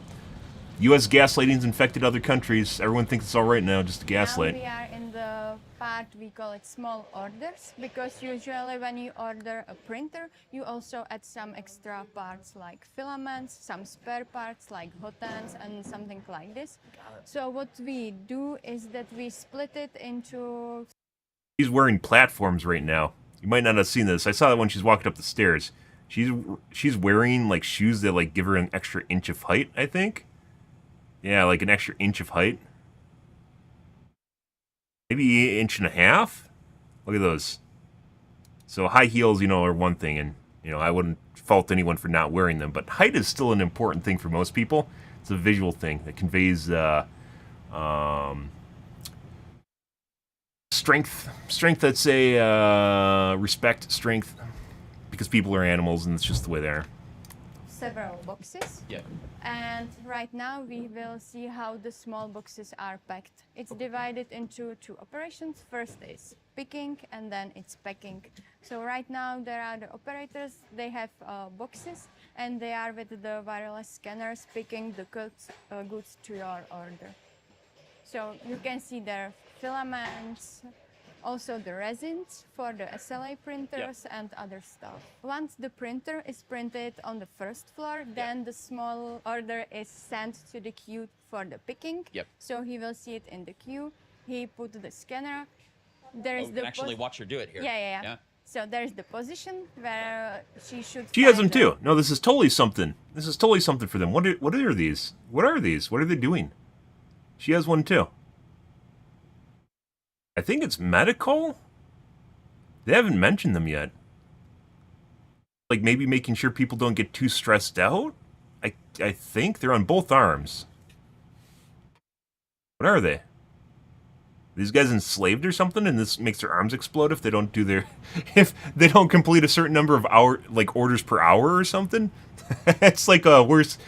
U.S. gaslighting's infected other countries. Everyone thinks it's all right now, just to Now gaslight. we are in the part we call it small orders, because usually when you order a printer, you also add some extra parts like filaments, some spare parts like hot ends and something like this. So what we do is that we split it into She's wearing platforms right now. You might not have seen this. I saw that when she's walking up the stairs. She's wearing like shoes that like give her an extra inch of height, I think. Yeah, like an extra inch of height. Maybe an inch and a half. Look at those. So high heels, are one thing, and I wouldn't fault anyone for not wearing them. But height is still an important thing for most people. It's a visual thing that conveys strength. I'd say respect, strength, because people are animals, and it's just the way they are. several boxes. Yeah. And right now we will see how the small boxes are packed. It's divided into two operations. First is picking and then it's packing. So right now there are the operators, they have boxes and they are with the wireless scanners picking the goods to your order. So you can see their filaments, also the resins for the SLA printers and other stuff. Once the printer is printed on the first floor, then the small order is sent to the queue for the picking. Yep. So he will see it in the queue. He put the scanner. There is We can actually watch her do it here. Yeah. So there's the position where she should. She has them find too. No, this is totally something. This is totally something for them. What are these? What are these? What are they doing? She has one too. I think it's medical? They haven't mentioned them yet. Like maybe making sure people don't get too stressed out? I think they're on both arms. What are they? These guys enslaved or something, and this makes their arms explode if they don't do their if they don't complete a certain number of orders per hour or something. It's like a worse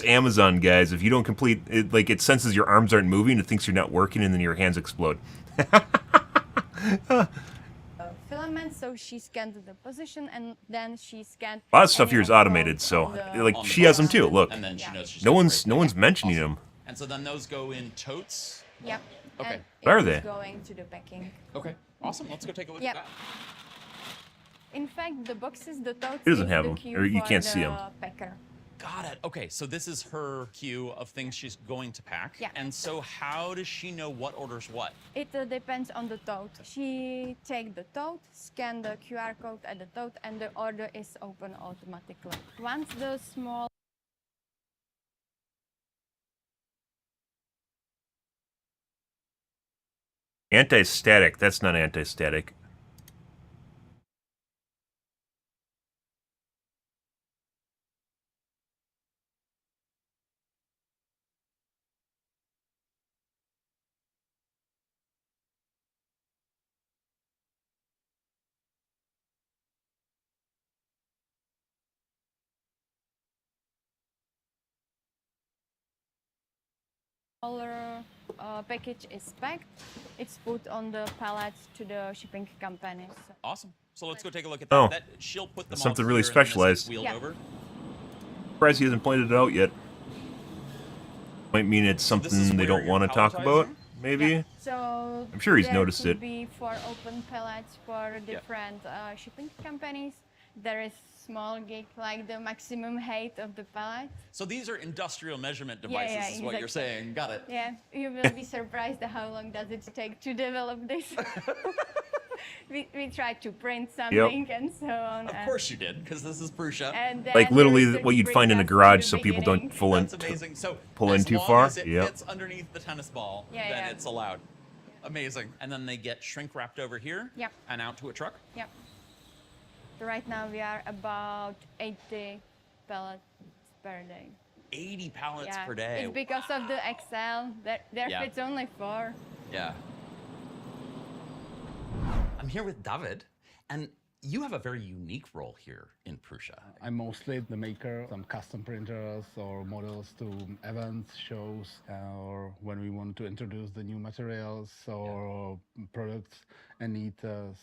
Amazon, guys. If you don't complete it, like it senses your arms aren't moving, it thinks you're not working, and then your hands explode. filament, so she scanned the position and then she scanned. A lot of stuff any here is of the automated, codes so on the- like on the she has them box. too. Look, And then she knows she's no doing one's great. mentioning Awesome. them. And so then those go in totes. Yep. Okay. And What are it is they? going to the packing. Okay. Awesome. Let's go take a look Yep. at that. In fact, the boxes, the totes. He doesn't is have the 'em, queue or you for can't see 'em. the Packer. Got it. Okay, so this is her queue of things she's going to pack. Yeah. And so how does she know what orders what? It depends on the tote. She take the tote, scan the QR code at the tote, and the order is open automatically. Once the small Anti-static. That's not anti-static. smaller package is packed, it's put on the pallets to the shipping companies. Awesome. So let's go take a look at that. Oh. She'll put them That's all something really here and then this gets specialized. Wheeled Yeah. over. Surprised he hasn't pointed it out yet. Might mean it's So this is something they where don't you're want to talk about. palletizing? Maybe. Yeah. So I'm sure he's there noticed could it. be 4 open pallets for different shipping companies, there is small geek, like the maximum height of the pallet. So these are industrial measurement devices, yeah, is what you're exactly. saying. Got it. Yeah, you will be surprised at how long does it take to develop this. we tried to print something and so on. Of course you did, because this is Prusa. And then Like the literally research what you'd brings find in a us to garage the so people beginning. don't pull in, That's amazing. So pull in as too long far. as it Yep. fits underneath the tennis ball, Yeah, then yeah. it's allowed. Amazing. And then they get shrink wrapped over here Yep. and out to a truck. Yep. So right now we are about 80 pallets per day. 80 pallets Yeah, per day. it's because of the XL. There Yeah. fits only 4. Yeah. I'm here with David, and you have a very unique role here in Prusa. I'm mostly the maker, some custom printers or models to events, shows, or when we want to introduce the new materials or products and need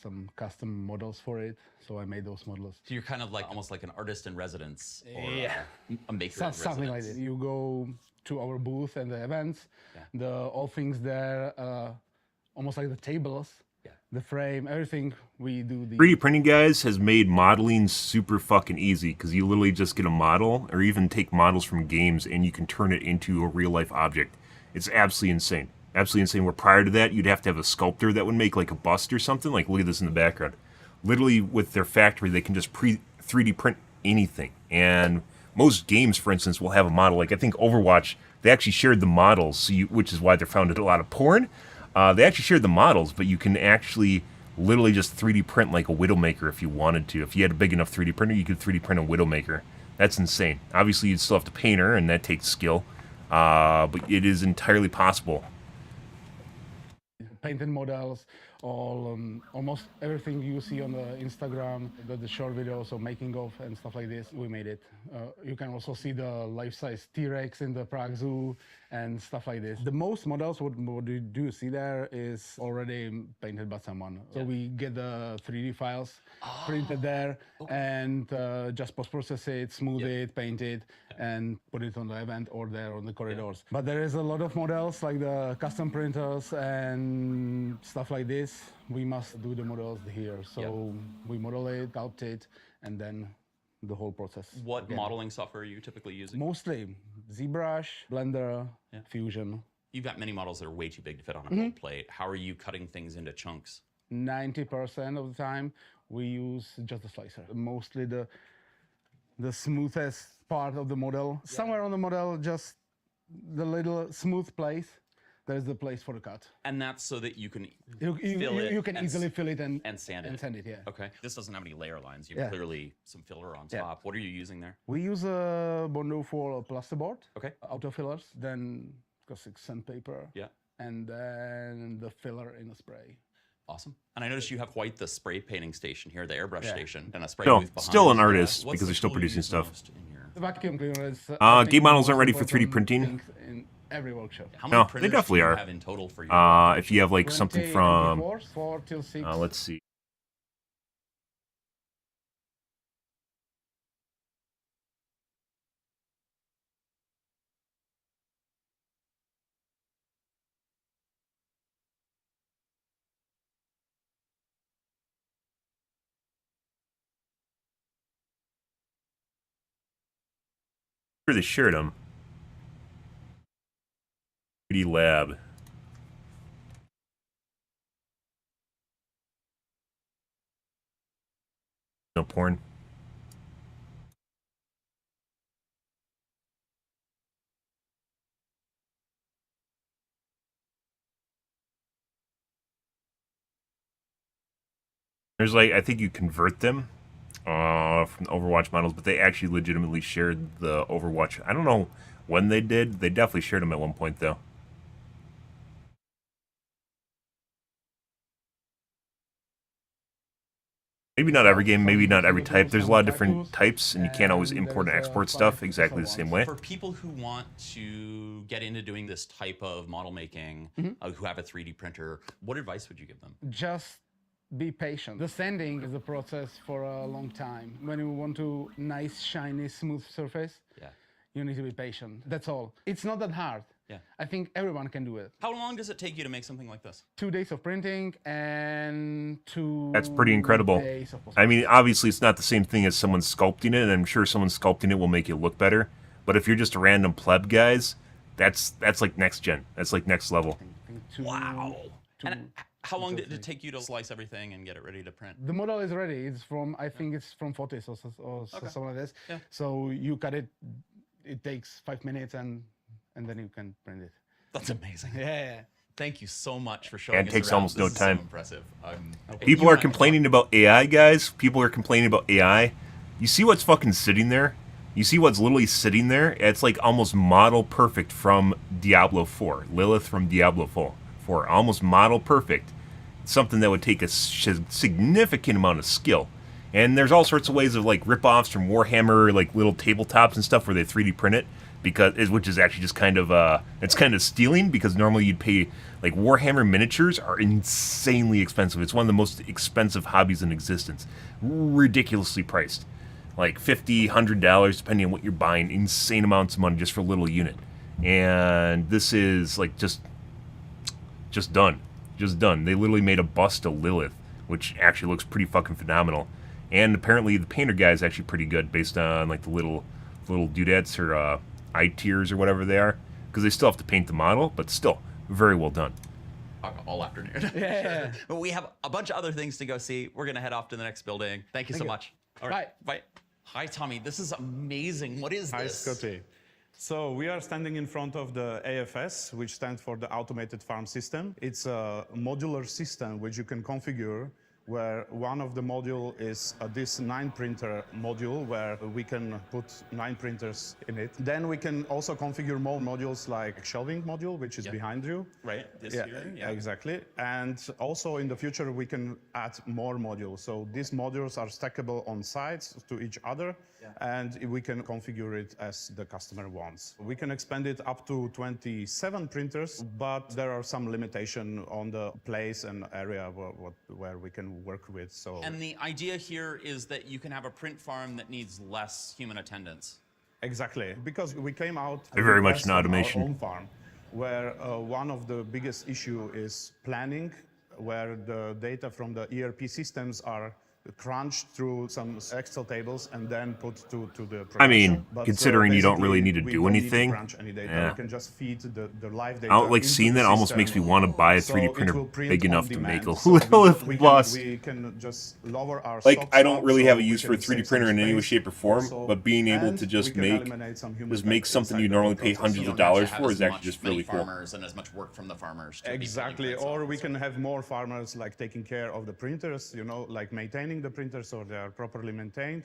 some custom models for it. So I made those models. So you're kind of like almost like an artist in residence or Yeah. a maker in Something like residence. that. You go to our booth and the events, all things there, almost like the tables, the frame, everything we do. 3D printing, guys, has made modeling super fucking easy because you literally just get a model or even take models from games and you can turn it into a real life object. It's absolutely insane. Absolutely insane. Where prior to that, you'd have to have a sculptor that would make like a bust or something. Like, look at this in the background. Literally, with their factory, they can just 3D print anything. And most games, for instance, will have a model. Like, I think Overwatch, they actually shared the models, so which is why they found a lot of porn. They actually shared the models, but you can actually literally just 3D print like a Widowmaker if you wanted to. If you had a big enough 3D printer, you could 3D print a Widowmaker. That's insane. Obviously, you'd still have to paint her, and that takes skill. But it is entirely possible. Painted models, almost everything you see on the Instagram, the short videos of making of and stuff like this, we made it. You can also see the life-size T-Rex in the Prague Zoo and stuff like this. The most models, what you do see there is already painted by someone. So we get the 3D files printed there and just post-process it, smooth it, paint it, and put it on the event or there on the corridors. But there is a lot of models like the custom printers and stuff like this. We must do the models here. So we model it, sculpt it, and then the whole process. What modeling software are you typically using? Mostly ZBrush, Blender, Fusion. You've got many models that are way too big to fit on a gold plate. How are you cutting things into chunks? 90% of the time, we use just a slicer. Mostly the smoothest part of the model. Somewhere on the model, just the little smooth place, there's the place for the cut. And that's so that you can You can easily fill it and sand it. And sand it, yeah. Okay. This doesn't have any layer lines. You have clearly some filler on top. What are you using there? We use a Bondo for plasterboard. Okay. Auto fillers, then caustic sandpaper. Yeah. And then the filler in the spray. Awesome. And I noticed you have quite the spray painting station here, the airbrush station, and a spray No, booth behind. still an us. artist What's because the they're still tool you producing use stuff. most in here? The vacuum cleaner is. Game models aren't ready for 3D printing. In every workshop. How many No, they printers definitely do you are. have in total for you? If you have like something from, 4 till 6. let's see. Sure, they shared them. 3D Lab. No porn. There's like, I think you convert them from the Overwatch models, but they actually legitimately shared the Overwatch. I don't know when they did. They definitely shared them at one point, though. Maybe not every game, maybe not every type. There's a lot of different types, and you can't always import and export stuff exactly the same way. For people who want to get into doing this type of model making, who have a 3D printer, what advice would you give them? Just be patient. The sanding is a process for a long time. When you want to nice, shiny, smooth surface, you need to be patient. That's all. It's not that hard. I think everyone can do it. How long does it take you to make something like this? 2 days of printing and 2 That's pretty incredible. days of I mean, obviously, it's not the same thing as someone sculpting it, and I'm sure someone sculpting it will make it look better. But if you're just a random pleb, guys, that's like next gen. That's like next level. Wow. And how long did it take you to slice everything and get it ready to print? The model is ready. It's from, I think it's from Fotis or something like this. Yeah. So you cut it, it takes 5 minutes and then you can print it. That's amazing. Yeah. Thank you so much for showing And us it takes around. almost no This is time. So impressive. People You are and I complaining about AI, guys. People are complaining about AI. You see what's fucking sitting there? You see what's literally sitting there? It's like almost model perfect from Diablo 4. Lilith from Diablo 4. Almost model perfect. Something that would take a significant amount of skill. And there's all sorts of ways of like rip-offs from Warhammer, like little tabletops and stuff where they 3D print it. Which is actually just kind of it's kind of stealing, because normally you'd pay, like, Warhammer miniatures are insanely expensive. It's one of the most expensive hobbies in existence, ridiculously priced, like $50, $100 depending on what you're buying. Insane amounts of money just for a little unit, and this is like just done. They literally made a bust of Lilith, which actually looks pretty fucking phenomenal, and apparently the painter guy is actually pretty good based on like the little doodads or eye tears or whatever they are, because they still have to paint the model, but still very well done. all afternoon. Yeah. But we have a bunch of other things to go see. We're going to head off to the next building. Thank you so much. All right. Bye. Hi, Tommy. This is amazing. What is Hi, this? Scotty. So we are standing in front of the AFS, which stands for the Automated Farm System. It's a modular system which you can configure, where one of the module is this 9 printer module, where we can put 9 printers in it. Then we can also configure more modules, like shelving module, which is behind you. Right, this here. Yeah, exactly. And also in the future, we can add more modules. So these modules are stackable on sides to each other, and we can configure it as the customer wants. We can expand it up to 27 printers, but there are some limitation on the place and area where we can work with. So. And the idea here is that you can have a print farm that needs less human attendance. Exactly, because we came out very much in on automation. our own farm, where one of the biggest issue is planning, where the data from the ERP systems are crunched through some Excel tables and then put to the production. I mean, considering you don't really need to we do don't anything, need to crunch any data. yeah. We can just feed the live data. I don't like into seeing the that. Almost system. makes me want to buy a So 3D it printer will print big on enough to demand. make a So Lilith we bus. can just lower our Like, stocks I don't out, really so have a we use for a can 3D save printer some in any way, space shape, or form, also, but being able and to just we can make eliminate some human make effect something inside you the normally pay process. hundreds You of don't have to dollars have for as is actually much just many really cool. farmers and as much work from the farmers. To Exactly, be or we can have more farmers like taking care of the printers, you know, like maintaining the printers so they are properly maintained,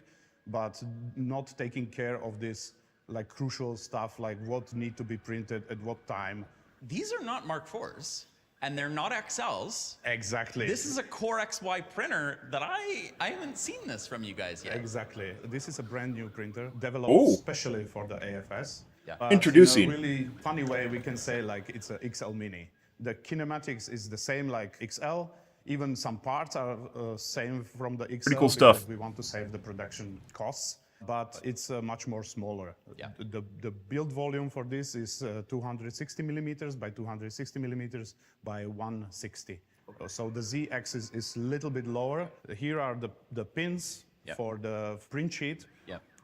but not taking care of this like crucial stuff like what need to be printed at what time. These are not Mark IVs, and they're not XLs. Exactly. This is a Core XY printer that I haven't seen this from you guys yet. Exactly. This is a brand new printer developed Ooh. specially for the AFS. Yeah. But Introducing. in a really funny way, we can say like it's a XL Mini. The kinematics is the same like XL. Even some parts are same from the XL. Pretty cool because stuff. We want to save the production costs, but it's much more smaller. Yeah. The build volume for this is 260 millimeters by 260 millimeters by 160. So the Z-axis is a little bit lower. Here are the pins for the print sheet,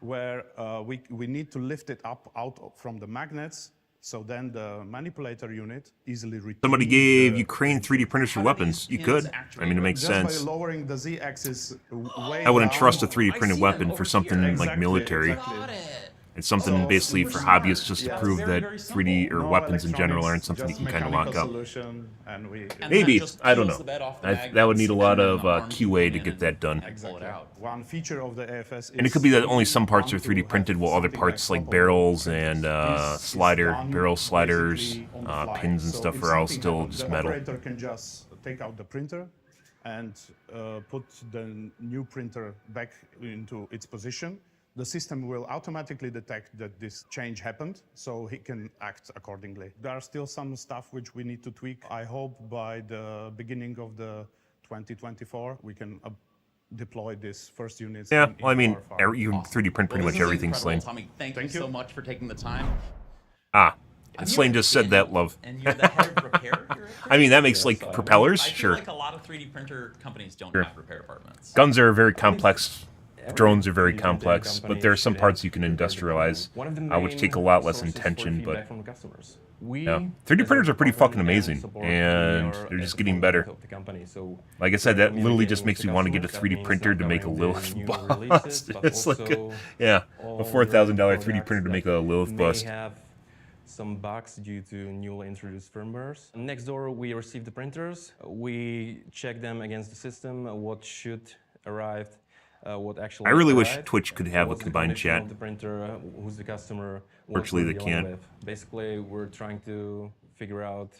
where we need to lift it up out from the magnets. So then the manipulator unit easily retrieves. Somebody gave Ukraine 3D printers for How do weapons. these You pins could. actually I mean, it makes Just sense. by lowering the Z-axis way I wouldn't down. trust a 3D I printed see weapon them for over something here. like Exactly, military. exactly. Got it. It's something Oh, basically super for smart. hobbyists just to Yeah. prove Very, that very 3D or No weapons in general aren't electronics, something you just can kind of mechanical lock up. solution, and we And Maybe. that just I don't peels know. the bed off the That would need a magnets, lot and then of the arm QA can to go get in that done. and pull it out. One feature of the AFS is And it could be that only some parts are want to 3D have printed, while other something parts like swappable barrels printers. and This is done barrel sliders, basically on the fly. pins and So stuff if are all something still happens, just the metal. operator can just take out the printer and put the new printer back into its position. The system will automatically detect that this change happened, so he can act accordingly. There are still some stuff which we need to tweak. I hope by the beginning of the 2024 we can deploy this first units. Yeah, in well, I mean, our farm. you can 3D print pretty Well, much this is everything, incredible, Sling. Tommy, thank you Thank so you. much for taking the time. Have Slane you just said been- that, love. And you're the head of repair here at I mean, that makes, Chris? like, So propellers? I feel Sure. like a lot of 3D printer companies don't Sure. have repair departments. Guns are very complex. Drones are very complex, but there are some parts you can industrialize, which take a lot less intention, but yeah. 3D printers are pretty fucking amazing, and they're just getting better. Like I said, that literally just makes me want to get a 3D printer to make a Lilith bust. It's like, yeah, a $4,000 3D printer to make a Lilith bust. Some bugs due to newly introduced firmwares. Next door, we receive the printers. We check them against the system, what should arrive, what actually I really wish arrived, Twitch could have a what's the combined condition chat. of the printer, who's the customer, what Virtually we're they dealing can't. with. Basically, we're trying to figure out,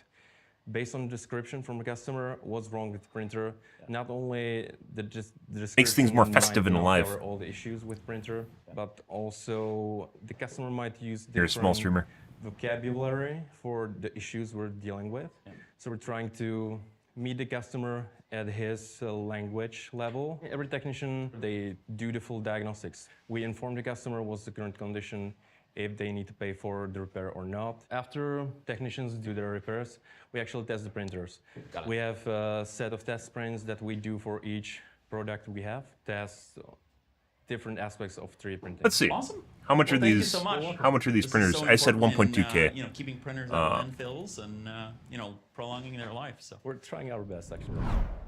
based on the description from the customer, what's wrong with the printer. Not only the description Makes things more might festive and not alive. cover all the issues with printer, but also the customer might use You're a small different streamer. vocabulary for the issues we're dealing with. So we're trying to meet the customer at his language level. Every technician, they do the full diagnostics. We inform the customer what's the current condition, if they need to pay for the repair or not. After technicians do their repairs, we actually test the printers. We have a set of test prints that we do for each product we have, test different aspects of 3D printing. Let's see. Awesome. How much Well, are thank you these? so much. How much are these This is printers? so I said important 1.2K. in, keeping printers out of landfills and prolonging their life. So We're trying our best, actually.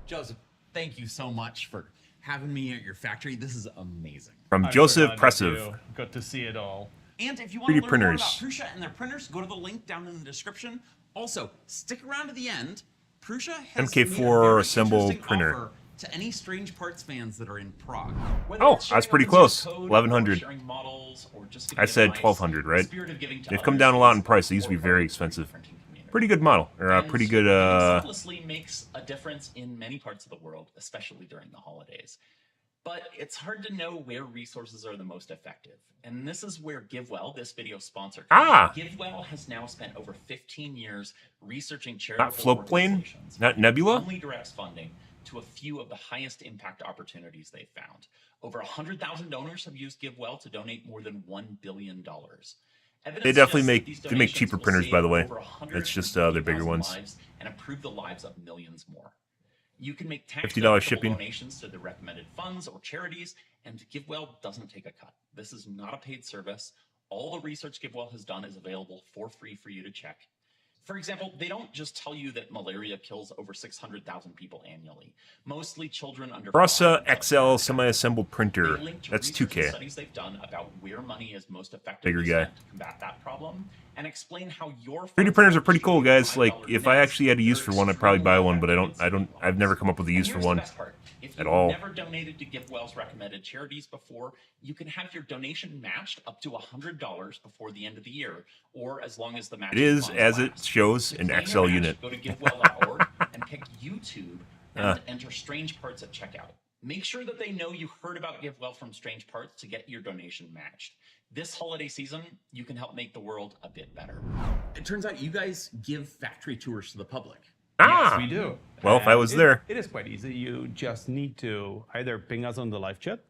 Joseph, thank you so much for having me at your factory. This is amazing. From I'm Joseph so glad you Pressive. got to see it all. And if you want 3D to learn more printers. about Prusa and their printers, go to the link down in the description. Also, stick around to the end. Prusa has MK4 made a very assembled interesting printer. offer to any Strange Parts fans that are in Prague. Oh, that's pretty close. 1100. I said 1200, right? They've come down a lot in price. They used to be very expensive. Pretty good model, or a pretty good. Selflessly makes a difference in many parts of the world, especially during the holidays. But it's hard to know where resources are the most effective. And this is where GiveWell, this video sponsor, GiveWell has now spent over 15 years researching charitable Not float plane, organizations. not Nebula. Only directs funding to a few of the highest impact opportunities they've found. Over 100,000 donors have used GiveWell to donate more than $1 billion. They definitely make cheaper printers, by the way. It's just their bigger ones. And improve the lives of millions more. You can make $50 shipping. donations to the recommended funds or charities, and GiveWell doesn't take a cut. This is not a paid service. All the research GiveWell has done is available for free for you to check. For example, they don't just tell you that malaria kills over 600,000 people annually, mostly children under Brussa XL semi-assembled printer. That's 2K. Studies they've done about where money is most Bigger effectively guy. spent to combat that problem, and explain how your 3D printers are pretty cool, guys. Like, if I actually had a use for one, I'd probably buy one, but I've never come up with a use for one at all. If you've never donated to GiveWell's recommended charities before, you can have your donation matched up to $100 before the end of the year, or as long as the match It is, as it shows, an XL unit. Go to givewell.org and pick YouTube and enter Strange Parts at checkout. Make sure that they know you heard about GiveWell from Strange Parts to get your donation matched. This holiday season, you can help make the world a bit better. It turns out you guys give factory tours to the public. Yes, we do. Well, if I was there. It is quite easy. You just need to either ping us on the live chat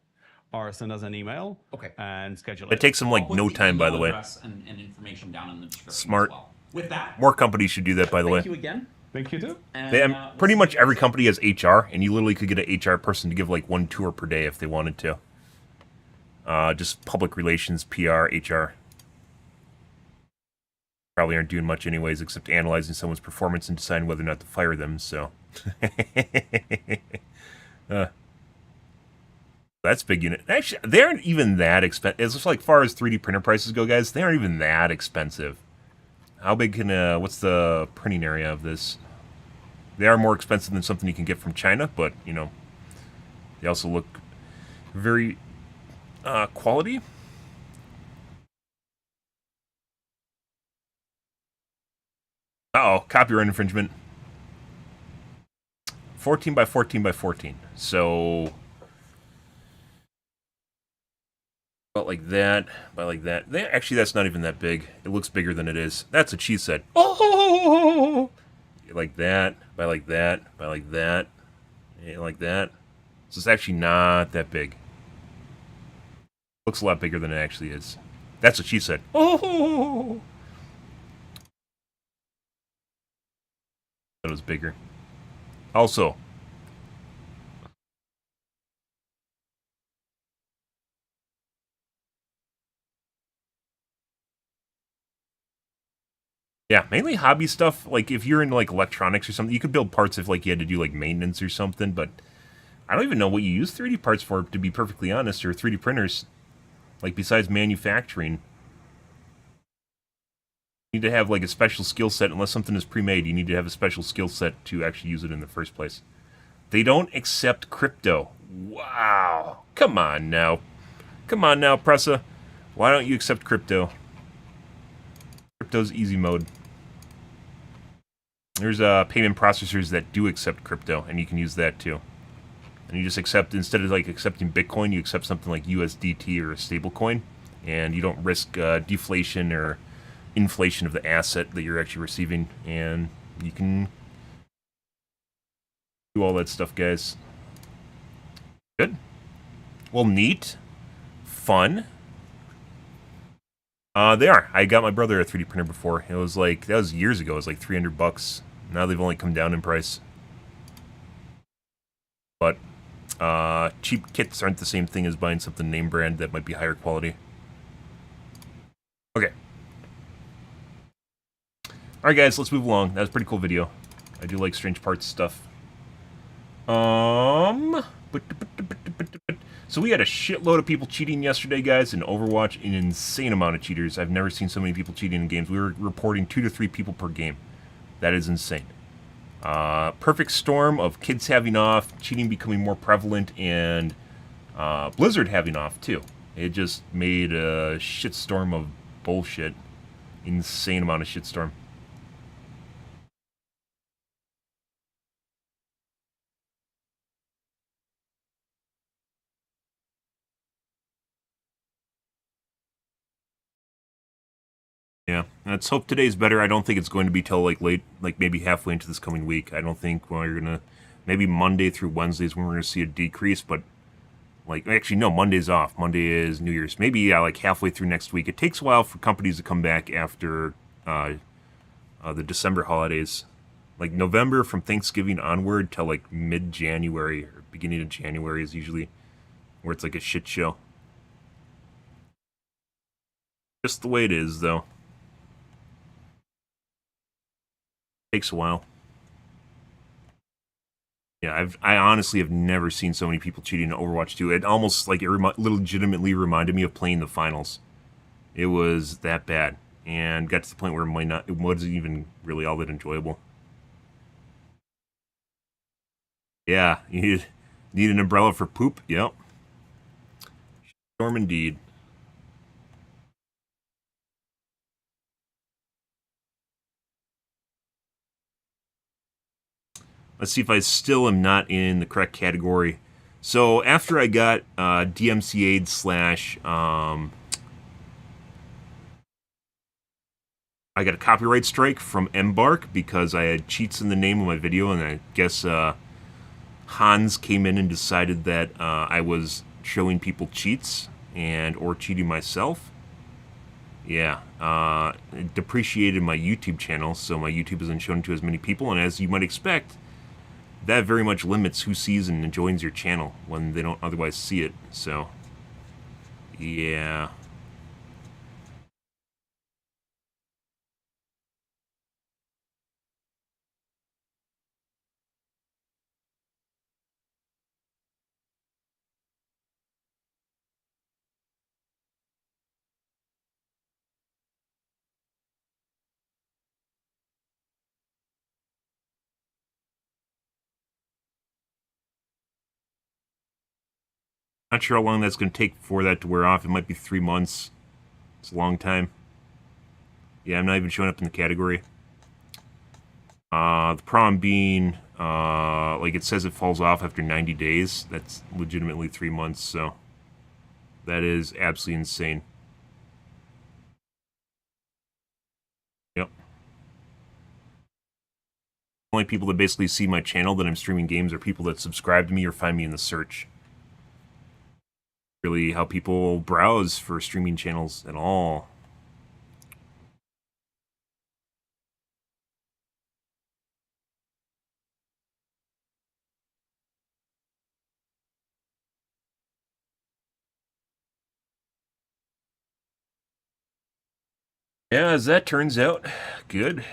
or send us an email and schedule it. It takes them like no time, by the way. And information down in the description Smart. as well. With that, More companies should do that, by the way. thank you again. Thank you too. And, Pretty much every company has HR, and you literally could get an HR person to give like one tour per day if they wanted to. Just public relations, PR, HR. Probably aren't doing much anyways, except analyzing someone's performance and deciding whether or not to fire them, so. That's a big unit. Actually, they aren't even that expensive. As like far as 3D printer prices go, guys, they aren't even that expensive. How big can, what's the printing area of this? They are more expensive than something you can get from China, but, you know, they also look very quality. Uh-oh, copyright infringement. 14 by 14 by 14. So, about like that, by like that. Actually, that's not even that big. It looks bigger than it is. That's what she said. Oh, like that, by like that, by like that, like that. So it's actually not that big. Looks a lot bigger than it actually is. That's what she said. Oh. That was bigger. Also, yeah, mainly hobby stuff. Like, if you're in, like, electronics or something, you could build parts if, like, you had to do, like, maintenance or something, but I don't even know what you use 3D parts for, to be perfectly honest, or 3D printers. Like, besides manufacturing. You need to have, like, a special skill set. Unless something is pre-made, you need to have a special skill set to actually use it in the first place. They don't accept crypto. Wow. Come on now. Come on now, Pressa. Why don't you accept crypto? Crypto's easy mode. There's payment processors that do accept crypto, and you can use that too. And you just accept, instead of like accepting Bitcoin, you accept something like USDT or a stablecoin, and you don't risk deflation or inflation of the asset that you're actually receiving, and you can do all that stuff, guys. Good. Well, neat. Fun. They are. I got my brother a 3D printer before. It was like, that was years ago. It was like $300. Now they've only come down in price. But cheap kits aren't the same thing as buying something name brand that might be higher quality. Okay. Alright guys, let's move along. That was a pretty cool video. I do like strange parts stuff. So we had a shitload of people cheating yesterday, guys, in Overwatch. An insane amount of cheaters. I've never seen so many people cheating in games. We were reporting 2 to 3 people per game. That is insane. Perfect storm of kids having off, cheating becoming more prevalent, and Blizzard having off, too. It just made a shitstorm of bullshit. Insane amount of shitstorm. Yeah, let's hope today's better. I don't think it's going to be till like late, like maybe halfway into this coming week. I don't think we're gonna, maybe Monday through Wednesdays when we're gonna see a decrease, but like, actually no, Monday's off. Monday is New Year's. Maybe yeah, like halfway through next week. It takes a while for companies to come back after the December holidays. Like November from Thanksgiving onward till like mid-January or beginning of January is usually where it's like a shit show. Just the way it is, though. Takes a while. Yeah, I honestly have never seen so many people cheating in Overwatch 2. It almost, like, it legitimately reminded me of playing the finals. It was that bad. And got to the point where it wasn't even really all that enjoyable. Yeah, you need an umbrella for poop? Yep. Storm indeed. Let's see if I still am not in the correct category. So after I got DMCA'd slash... I got a copyright strike from Embark because I had cheats in the name of my video, and I guess Hans came in and decided that I was showing people cheats and or cheating myself. Yeah, it depreciated my YouTube channel, so my YouTube isn't shown to as many people, and as you might expect, that very much limits who sees and joins your channel when they don't otherwise see it, so yeah. Not sure how long that's going to take for that to wear off. It might be 3 months. It's a long time. Yeah, I'm not even showing up in the category. The problem being, like it says it falls off after 90 days. That's legitimately 3 months, so that is absolutely insane. Yep. Only people that basically see my channel that I'm streaming games are people that subscribe to me or find me in the search. Really how people browse for streaming channels at all. Yeah, as that turns out, good.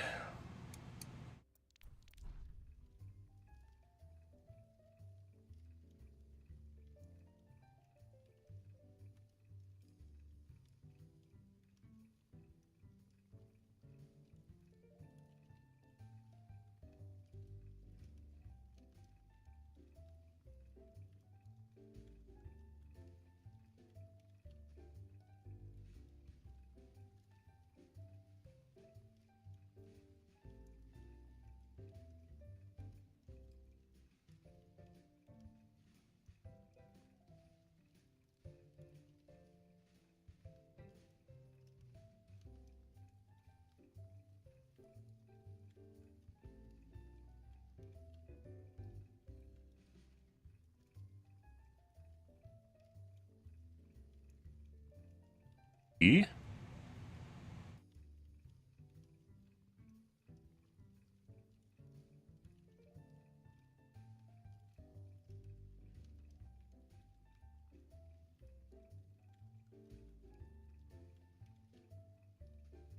E?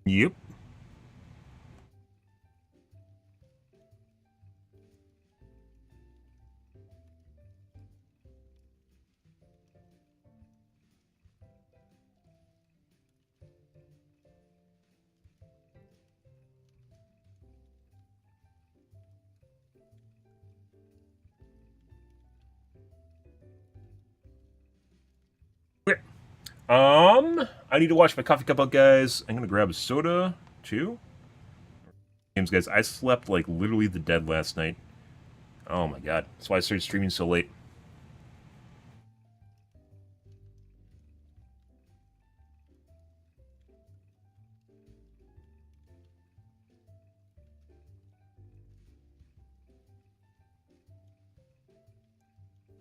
Yep. Okay. I need to wash my coffee cup out, guys. I'm gonna grab a soda, too. Games, guys, I slept like literally the dead last night. Oh my god. That's why I started streaming so late.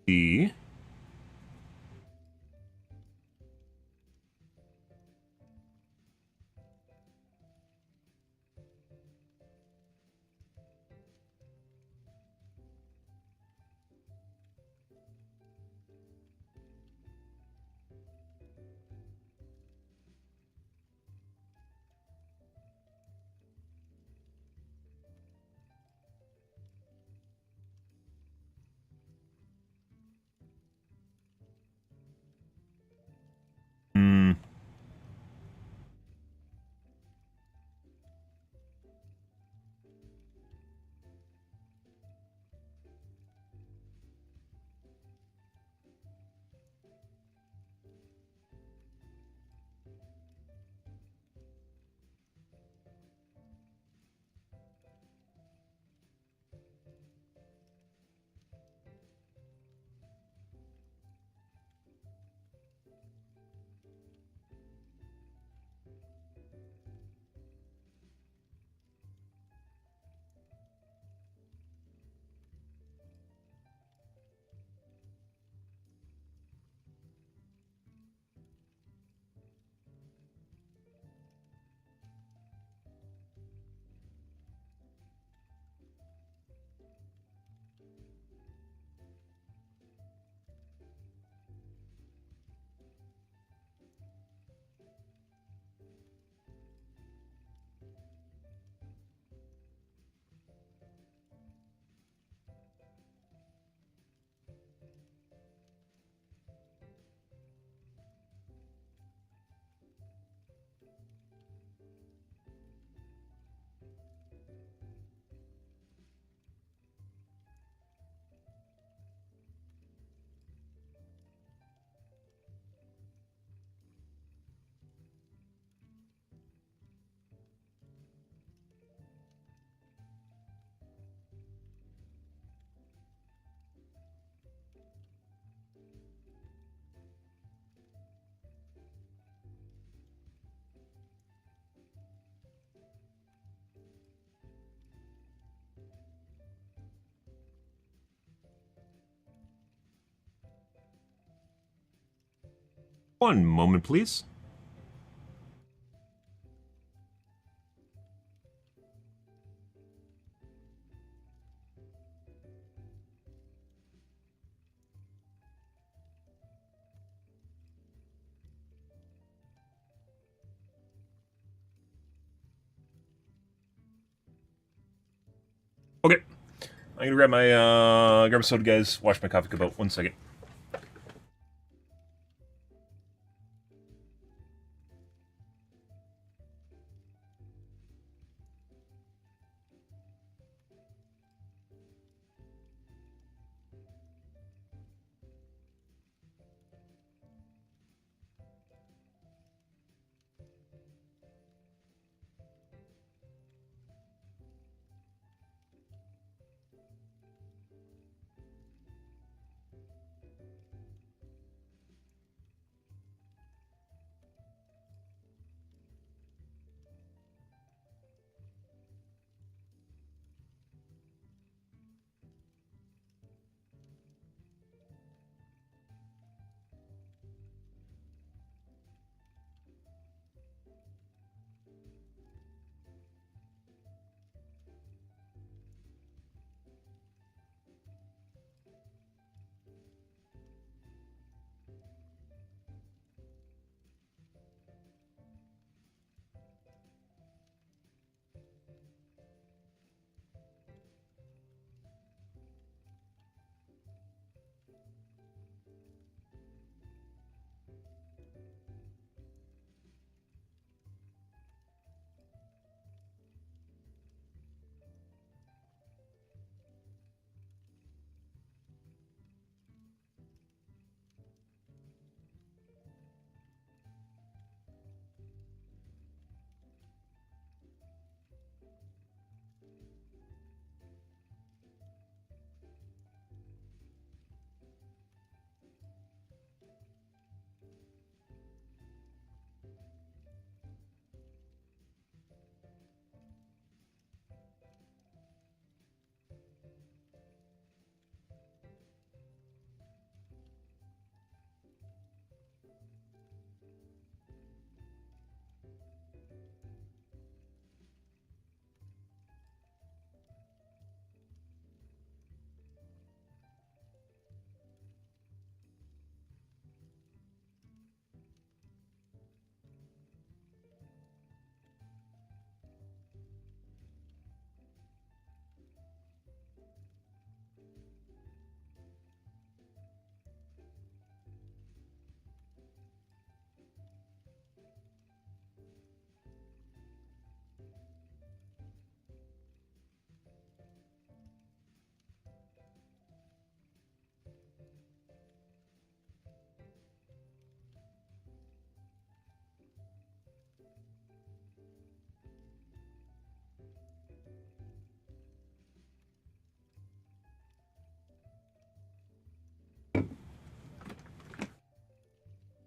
E. Hmm. One moment, please. Okay. I'm gonna grab my grab a soda, guys. Wash my coffee cup out. 1 second.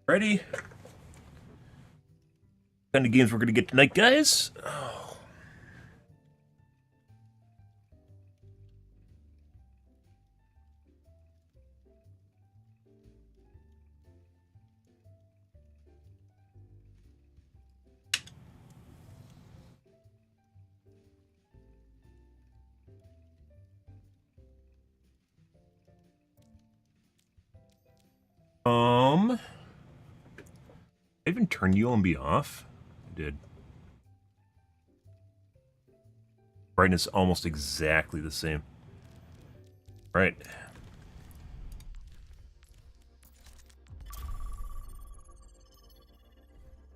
Ready? Kind of games we're gonna get tonight, guys. I even turned UMB off? I did. Brightness almost exactly the same. Right.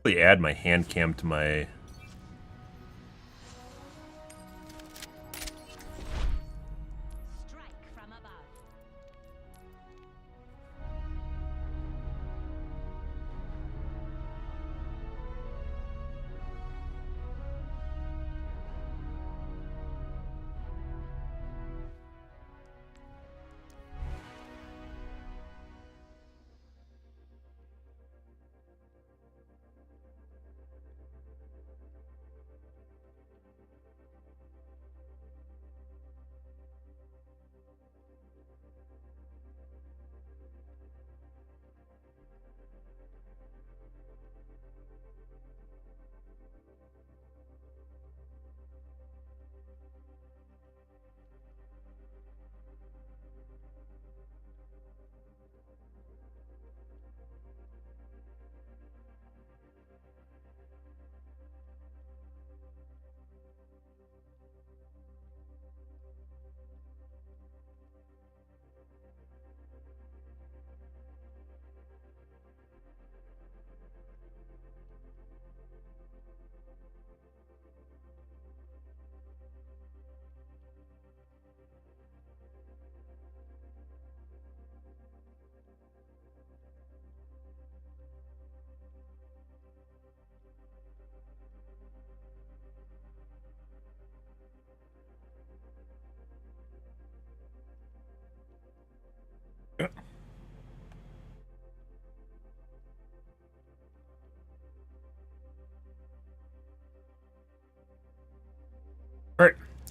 Really add my hand cam to my...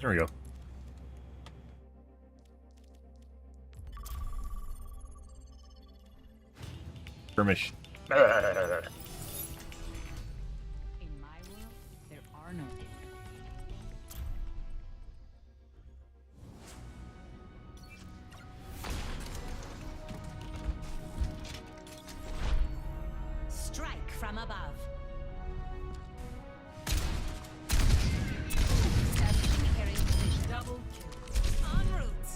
There we go. Skirmish. In my world, there are no Strike from above. Establishing carrying position. Double kill. En route.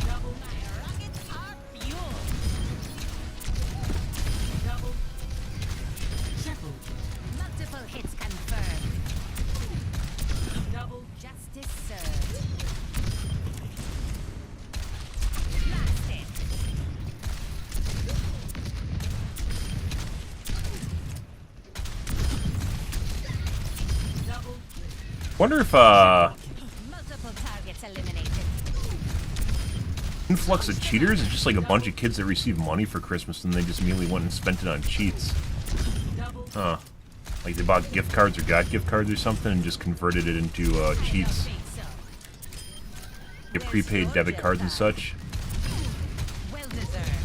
Double my rockets are fuel. Double. Triple. Multiple hits confirmed. Double justice served. Blasted. Double. Wonder if Multiple targets eliminated. influx of cheaters is just like a bunch of kids that receive money for Christmas and they just immediately went and spent it on cheats. Huh. Like they bought gift cards or got gift cards or something and just converted it into cheats. Get prepaid debit cards and such. Well deserved.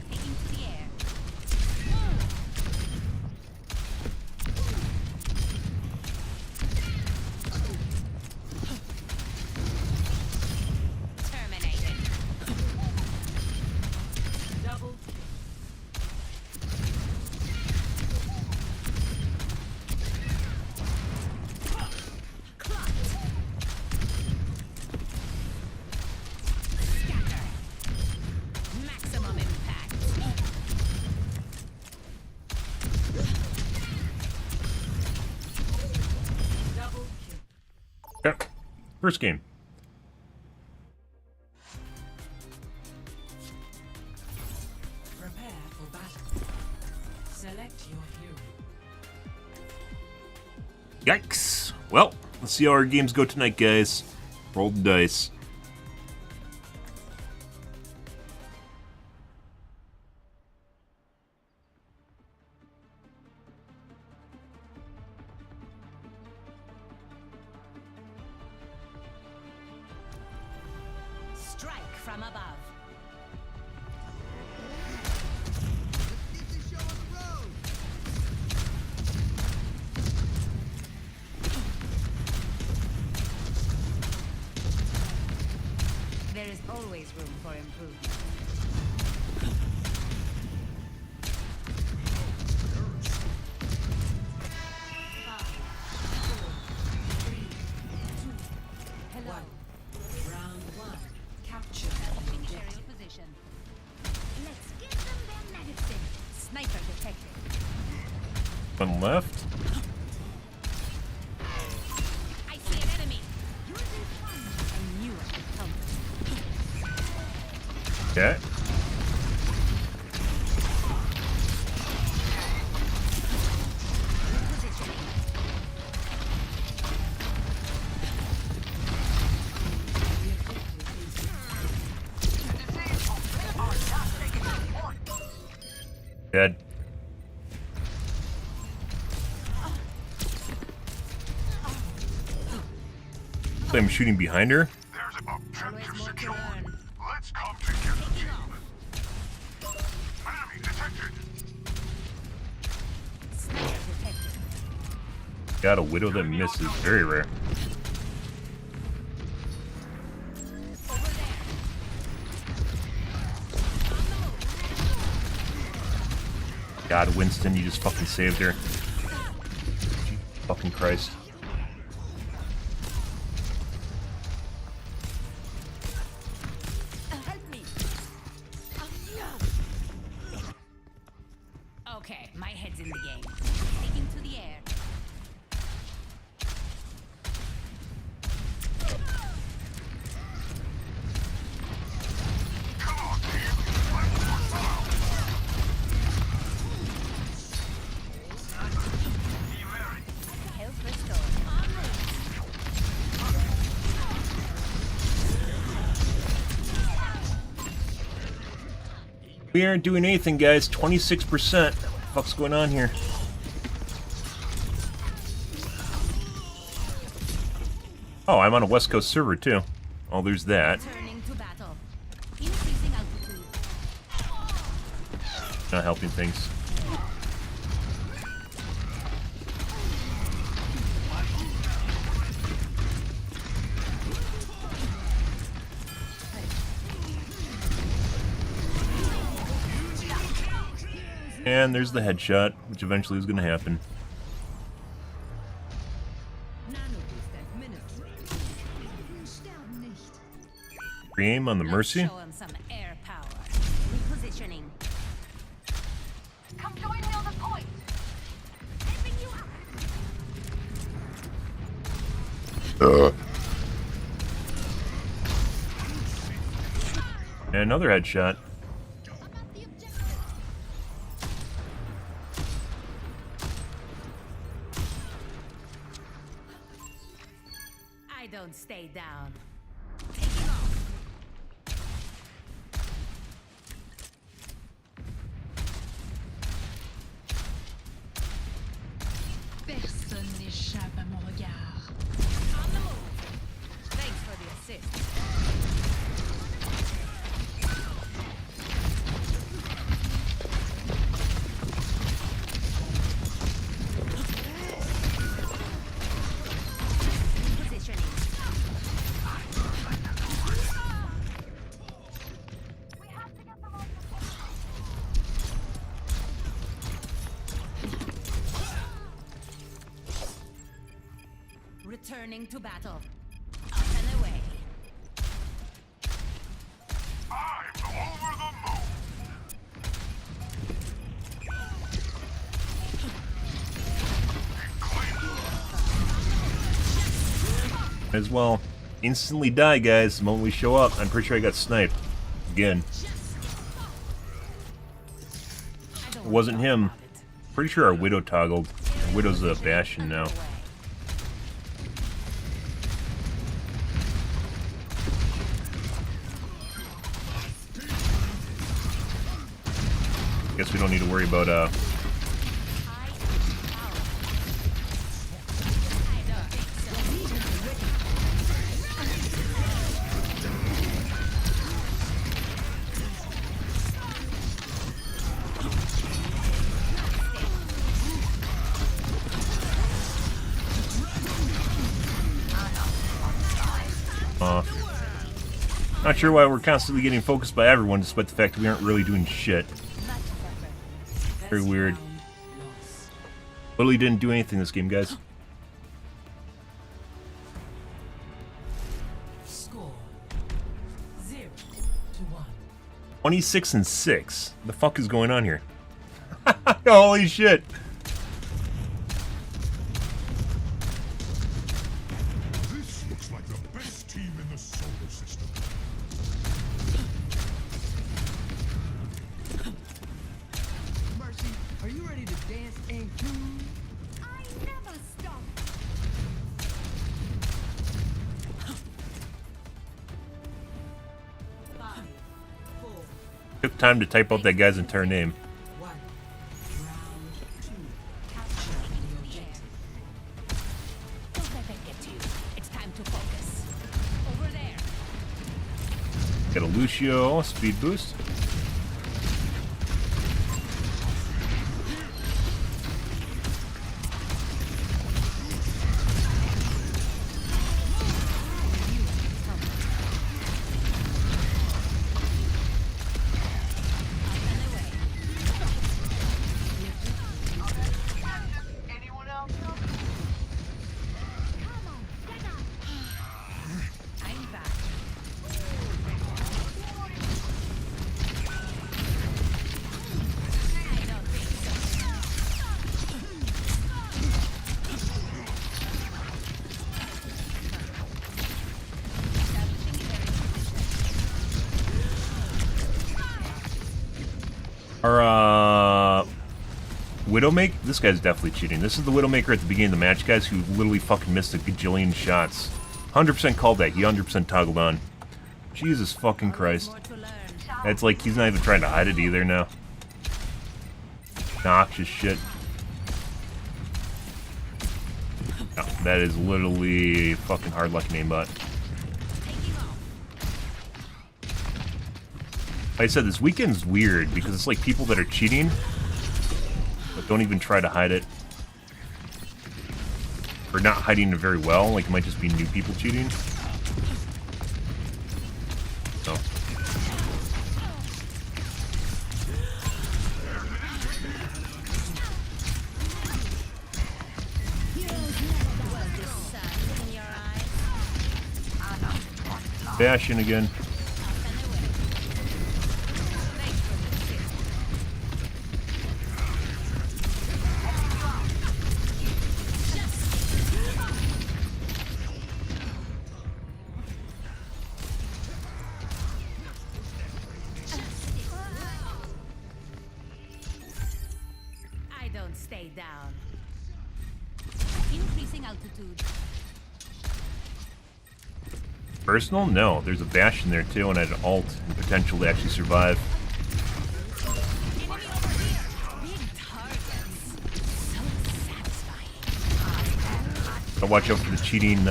Taking to the air. Terminated. Double. Scatter. Maximum impact. Double kill. Okay. First game. Prepare for battle. Select your hero. Yikes. Well, let's see how our games go tonight, guys. Roll the dice. Strike from above. There is always room for improvement. Hello. Round one. Capture Aerial position. Let's give them their medicine. Sniper detected. One left. I see an enemy. Using fun. I knew I could help. Okay. Positioning. Dead. I'm shooting behind her. Always more to learn. Let's come together, Taking team. off. Enemy detected. Sniper detected. Got a widow that misses. Very rare. Over there. On the move. God, Winston, you just fucking saved her. Fucking Christ. Help me. Okay, my head's in the game. Taking to the air. Come on, team. Let's push out. Health restored. En route. We aren't doing anything, guys. 26%. What the fuck's going on here? Oh, I'm on a West Coast server, too. Oh, there's that. Turning to battle. Increasing altitude. Not helping things. And there's the headshot, which eventually is going to happen. Aim on the Mercy. Show 'em some air power. Repositioning. Come join me on the point. Tipping you up. And another headshot. I don't stay down. Taking off. Personne n'échappe à mon regard. On the move. Thanks for the assist. Positioning. Returning to battle. Up and away. I'm over the moon. Might as well instantly die, guys, the moment we show up. I'm pretty sure I got sniped. Again. It wasn't him. Pretty sure our Widow toggled. Our Widow's a Bastion now. Guess we don't need to worry about not sure why we're constantly getting focused by everyone despite the fact that we aren't really doing shit. Very weird. Literally didn't do anything this game, guys. Score 0-1. 26 and 6. The fuck is going on here? Holy shit. This looks like the best team in the solar system. Mercy, are you ready to dance and groove? I never stop. Took time to type out that guy's entire name. Don't let that get to you. It's time to focus. Over there. Got a Lucio speed boost. Anyone else? I'm back. I don't think so. Our Widowmaker? This guy's definitely cheating. This is the Widowmaker at the beginning of the match, guys, who literally fucking missed a gajillion shots. 100% called that. He 100% toggled on. Jesus fucking Christ. More to learn. It's like he's not even trying to hide it either now. Noxious shit. No, that is literally fucking hard luck aimbot. Like I said, this weekend's weird because it's like people that are cheating, but don't even try to hide it. Or not hiding it very well, like it might just be new people cheating. So. Bastion again. I don't stay down. Increasing altitude. Personal? No. There's a Bastion there too, and I had an ult and potential to actually survive. Gotta watch out for the cheating,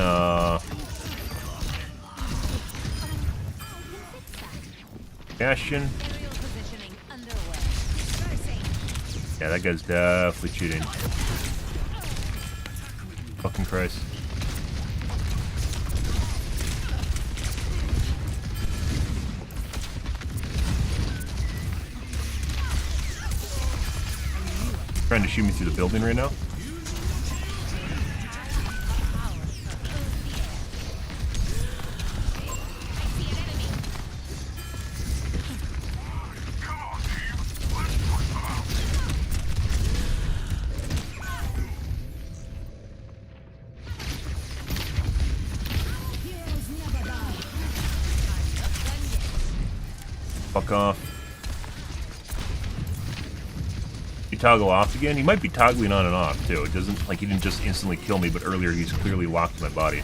Bastion. Yeah, that guy's definitely cheating. Fucking Christ. Trying to shoot me through the building right now. Fuck off. You toggle off again? He might be toggling on and off too. It doesn't, like, he didn't just instantly kill me, but earlier he's clearly locked my body.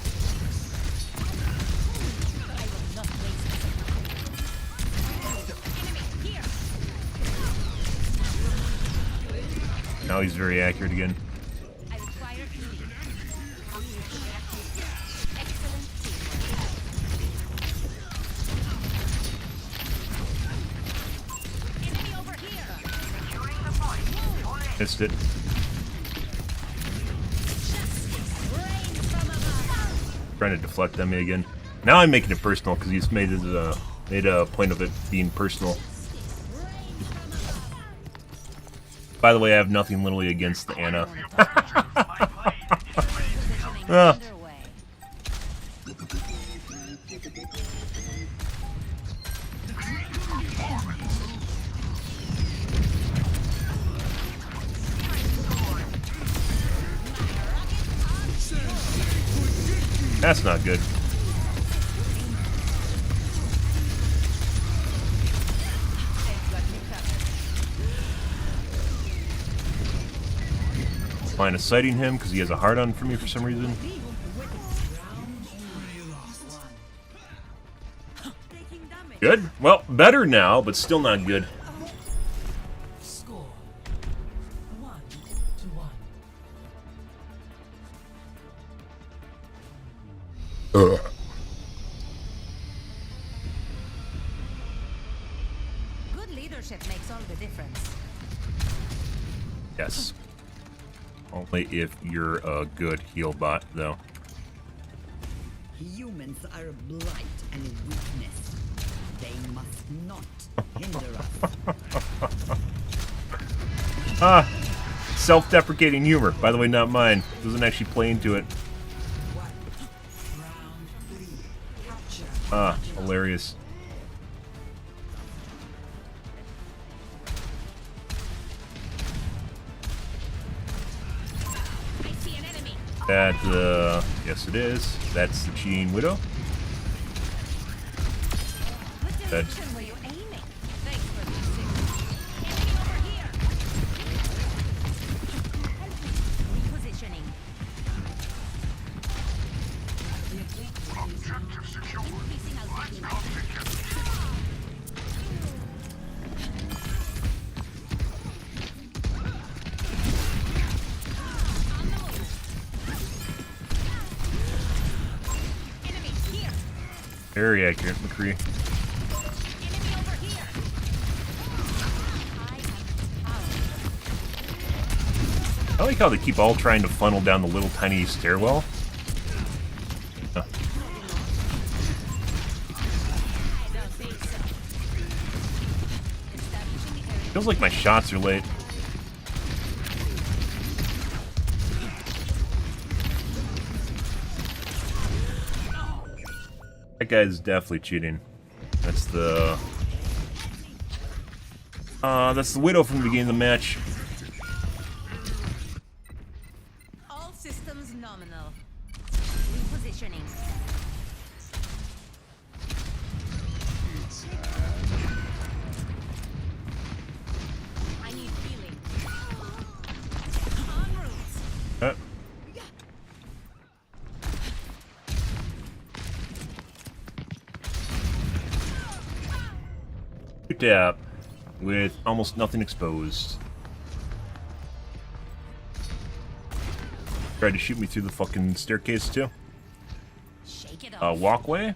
Now he's very accurate again. Missed it. Trying to deflect on me again. Now I'm making it personal because he's made it made a point of it being personal. By the way, I have nothing literally against the Anna. That's not good. Line of sighting him because he has a hard on for me for some reason. Good. Well, better now, but still not good. Good leadership makes all the difference. Yes. Only if you're a good heal bot, though. Humans are a blight and a weakness. They must not hinder us. Ah! Self-deprecating humor. By the way, not mine. Doesn't actually play into it. Ah, hilarious. That, yes it is. That's the cheating widow. That. Very accurate, McCree. I like how they keep all trying to funnel down the little tiny stairwell. Huh. Feels like my shots are late. That guy's definitely cheating. That's the Widow from the beginning of the match. All systems nominal. Repositioning. I need healing. En route. Good tap with almost nothing exposed. Tried to shoot me through the fucking staircase too. Shake it off. Walkway.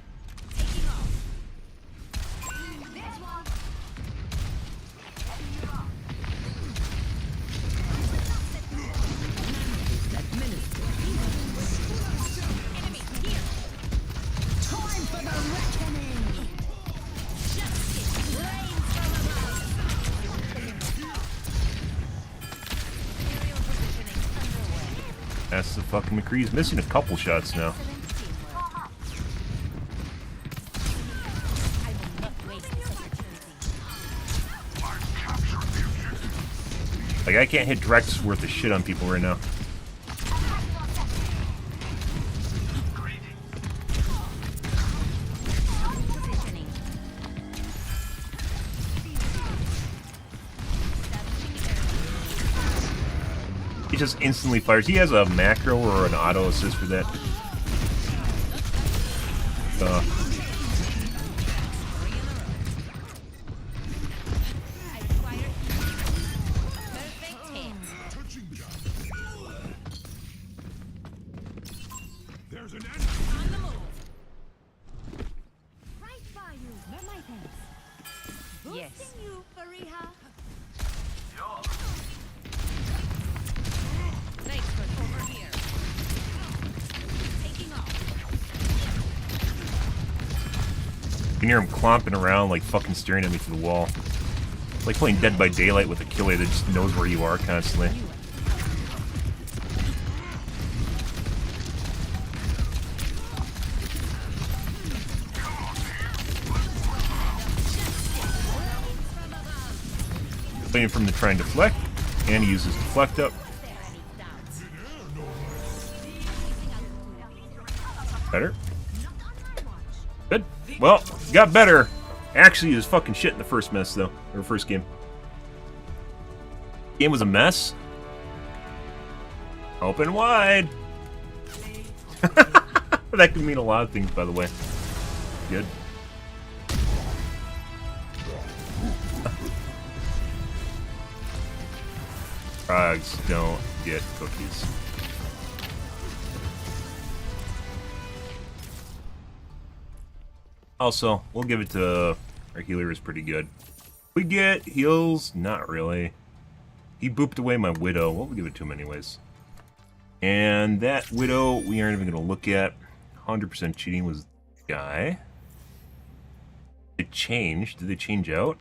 That's the fucking McCree's missing a couple shots now. Like, I can't hit directs worth of shit on people right now. He just instantly fires. He has a macro or an auto assist for that. There's an On the move. Right by you. Where my thanks? Yes. Boosting you, Fariha. Over here. Taking off. You can hear him clomping around, like fucking staring at me through the wall. It's like playing Dead by Daylight with a killer that just knows where you are constantly. Waiting for him to try and deflect, and he uses deflect up. Better. Good. Well, got better. Actually, it was fucking shit in the first mess, though. Or first game. Game was a mess. Open wide. That could mean a lot of things, by the way. Good. Frogs don't get cookies. Also, we'll give it to our healer is pretty good. We get heals? Not really. He booped away my Widow. We'll give it to him anyways. And that Widow we aren't even going to look at. 100% cheating was the guy. It changed. Did they change out?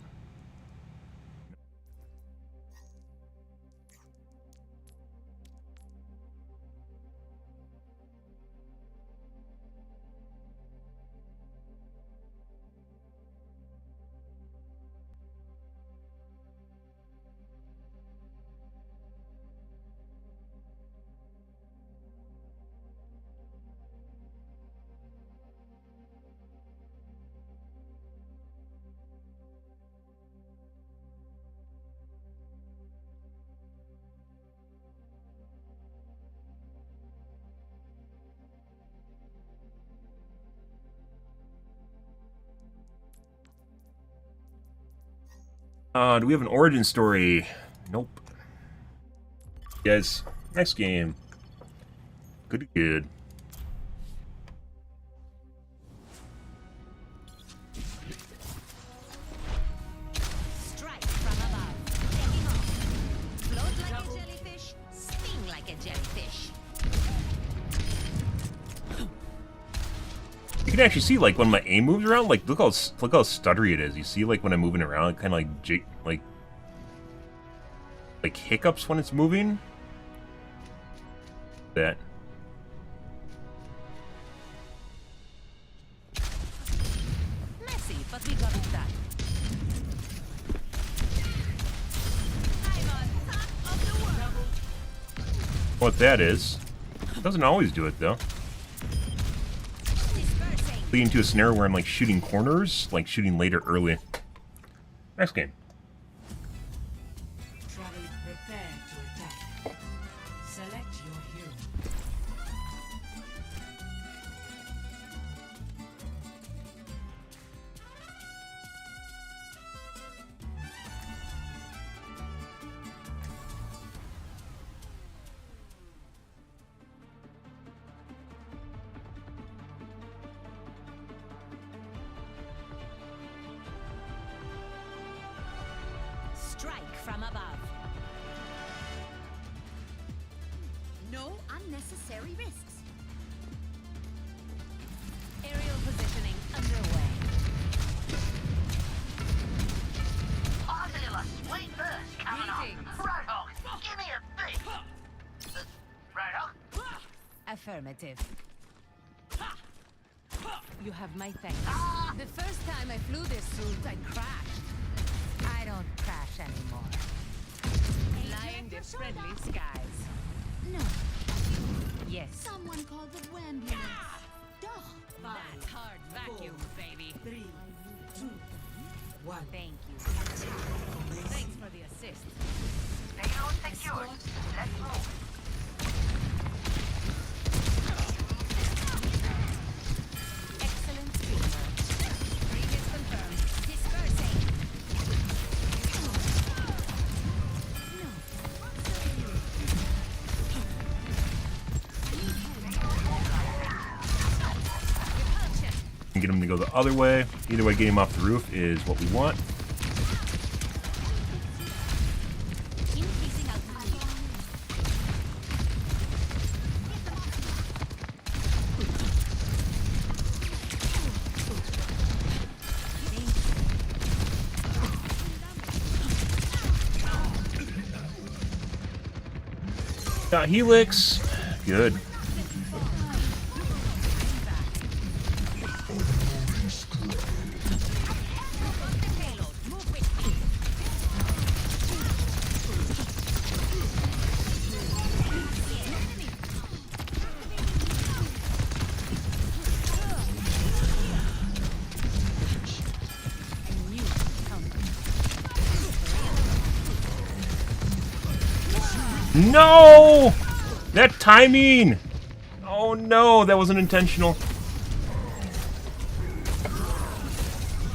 Do we have an origin story? Nope. Guys, next game. Good. You can actually see, like, when my aim moves around, like, look how stuttery it is. You see, like, when I'm moving around, it kind of like hiccups when it's moving. That. Messy, but we got it done. I'm on top of the world. What that is. Doesn't always do it, though. Leading to a scenario where I'm, like, shooting corners, like shooting late or early. Next game. Travel, prepare to attack. Select your hero. Strike from above. No unnecessary risks. Aerial positioning underway. I feel a sweet burst coming on. Roadhog, give me a beat. Roadhog? Affirmative. You have my thanks. The first time I flew this suit, I crashed. I don't crash anymore. Flying the friendly skies. No. Yes. Someone called the ambulance. That's hard vacuum, baby. 3, 2, 1. Thank you. Thanks for the assist. Payload secured. Let's move. Excellent streamer. Previous confirmed. Dispersing. Get him to go the other way. Either way, getting him off the roof is what we want. Increasing altitude. Got Helix. Good. No! That timing! Oh no, that wasn't intentional.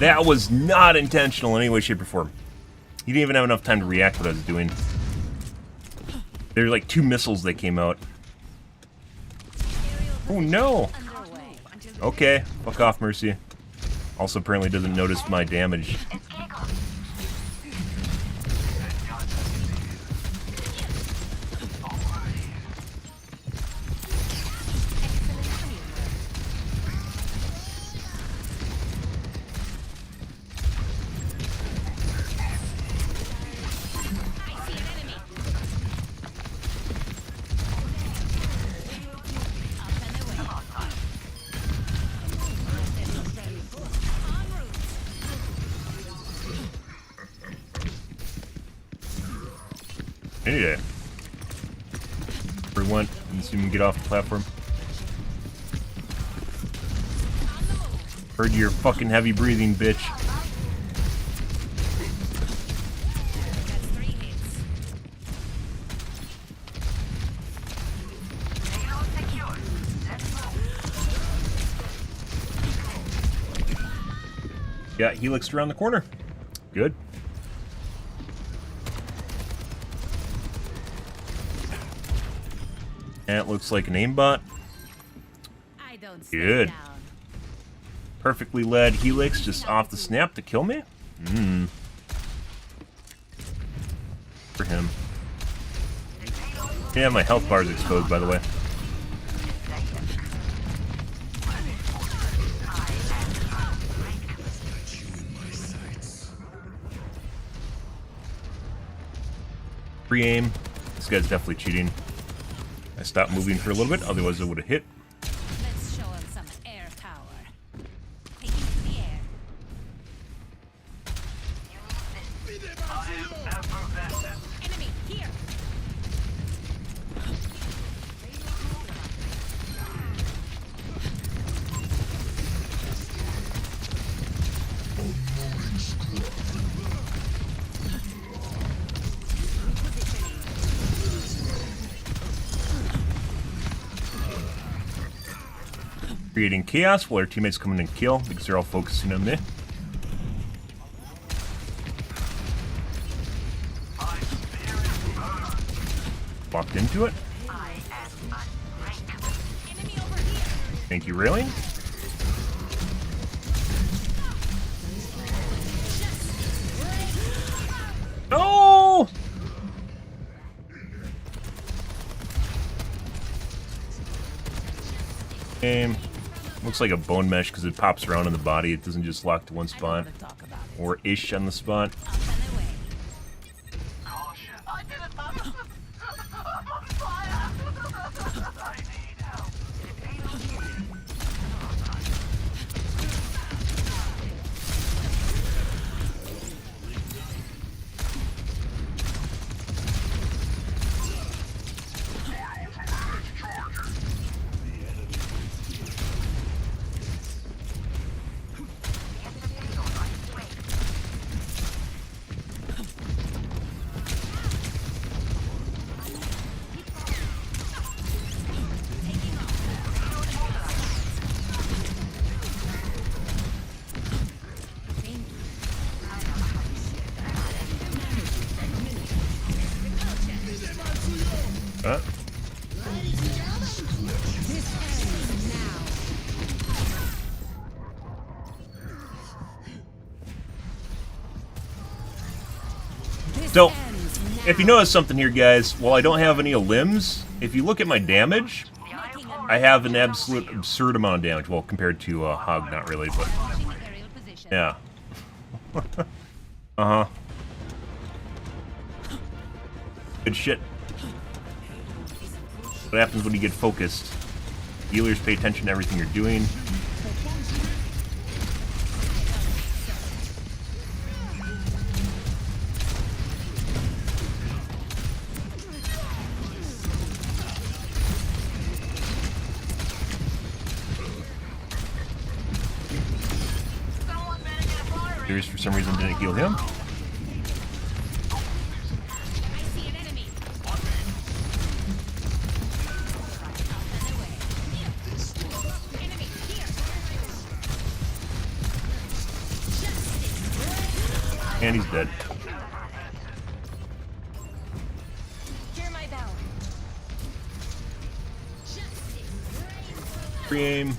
That was not intentional in any way, shape, or form. He didn't even have enough time to react to what I was doing. There were like 2 missiles that came out. Oh no! Okay, fuck off, Mercy. Also apparently doesn't notice my damage. Any day. Everyone, let's see him get off the platform. Heard your fucking heavy breathing, bitch. Got Helix around the corner. Good. And it looks like an aimbot. Good. Perfectly led Helix just off the snap to kill me. For him. Yeah, my health bar is exposed, by the way. Pre-aim. This guy's definitely cheating. I stopped moving for a little bit, otherwise I would have hit. Let's show him some air power. Taking to the air. Enemy here. Creating chaos while our teammates come in and kill because they're all focusing on me. Walked into it. Thank you, railing. No! Game. Looks like a bone mesh because it pops around in the body. It doesn't just lock to one spot. Or ish on the spot. So, if you notice something here, guys, while I don't have any limbs, if you look at my damage, I have an absolute absurd amount of damage. Well, compared to Hog, not really, but yeah. Uh-huh. Good shit. What happens when you get focused? Healers pay attention to everything you're doing. Healers, for some reason, didn't heal him. And he's dead. Pre-aim.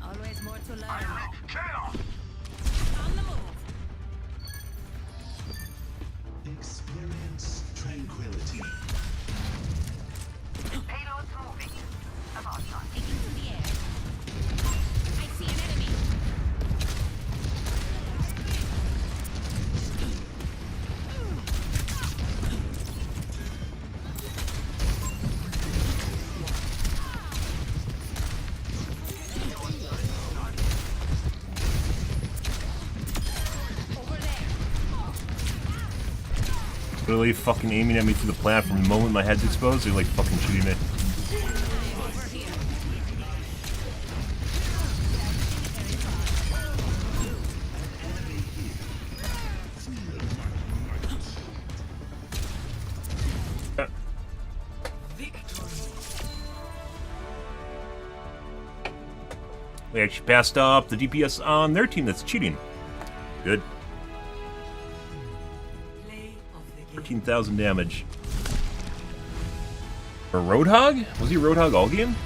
Always more to learn. On the move. Experience tranquility. Payload's moving. About time. Taking to the air. I see an enemy. Literally fucking aiming at me through the platform. The moment my head's exposed, they're like fucking shooting me. They actually passed up the DPS on their team that's cheating. Good. 13,000 damage. For Roadhog? Was he Roadhog all game?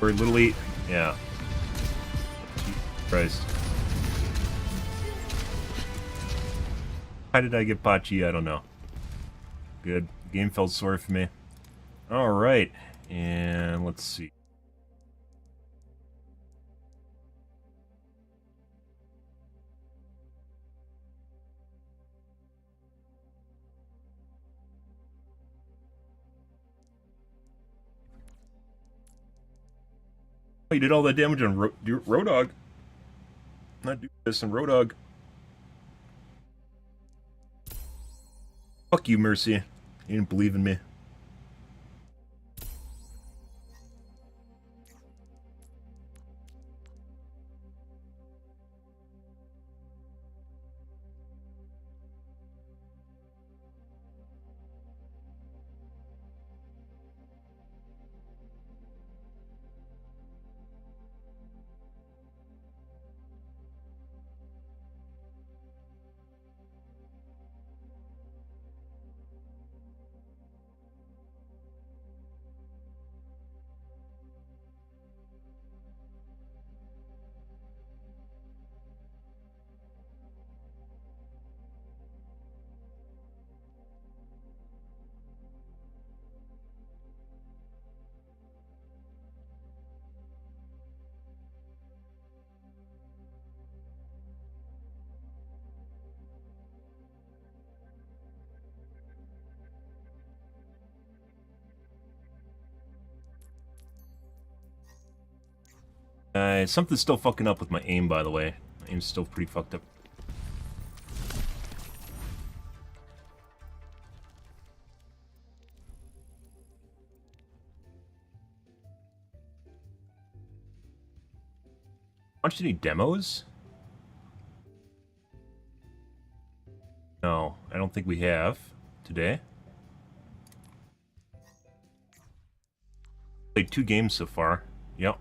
Or literally, yeah. Jesus Christ. Why did I get Pachi? I don't know. Good. Game felt sorry for me. Alright. And let's see. Oh, you did all that damage on Roadhog. Not do this on Roadhog. Fuck you, Mercy. You didn't believe in me. Something's still fucking up with my aim, by the way. My aim's still pretty fucked up. Watched any demos? No, I don't think we have today. Played 2 games so far. Yep.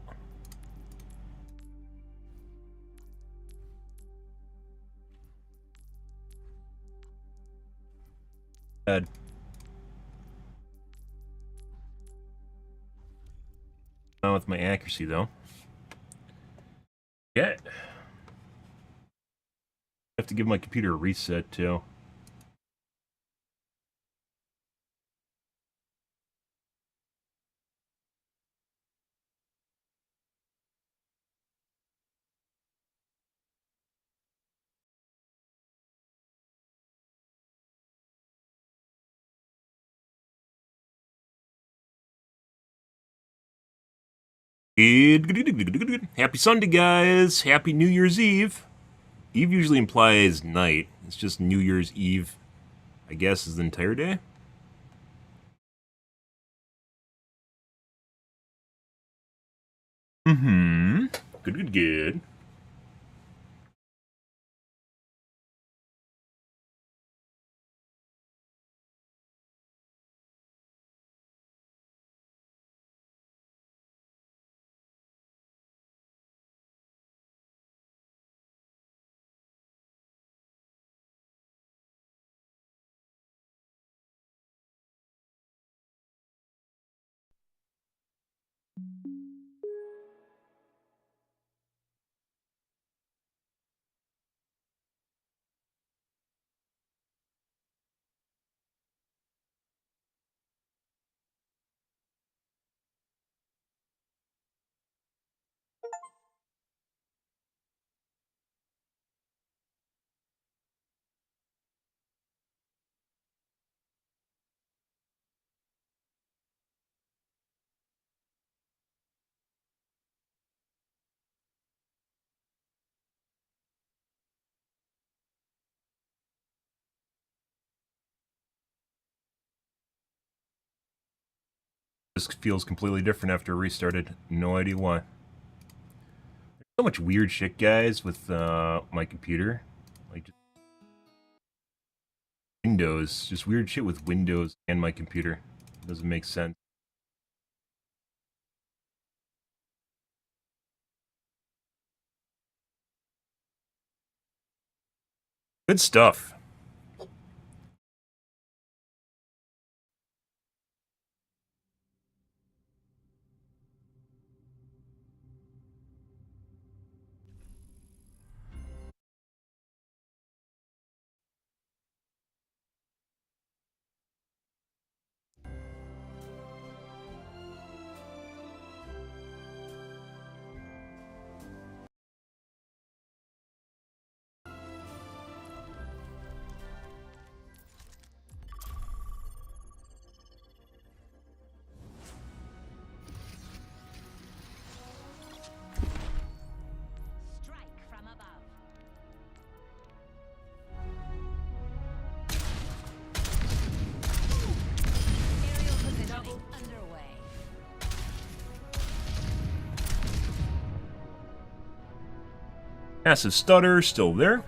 Bad. Not with my accuracy though. Yeah. I have to give my computer a reset too. Happy Sunday, guys! Happy New Year's Eve! Eve usually implies night. It's just New Year's Eve, I guess, is the entire day. Mm-hmm. Good. This feels completely different after it restarted. No idea why. There's so much weird shit, guys, with my computer. Like, just Windows. Just weird shit with Windows and my computer. Doesn't make sense. Good stuff. Massive stutter, still there.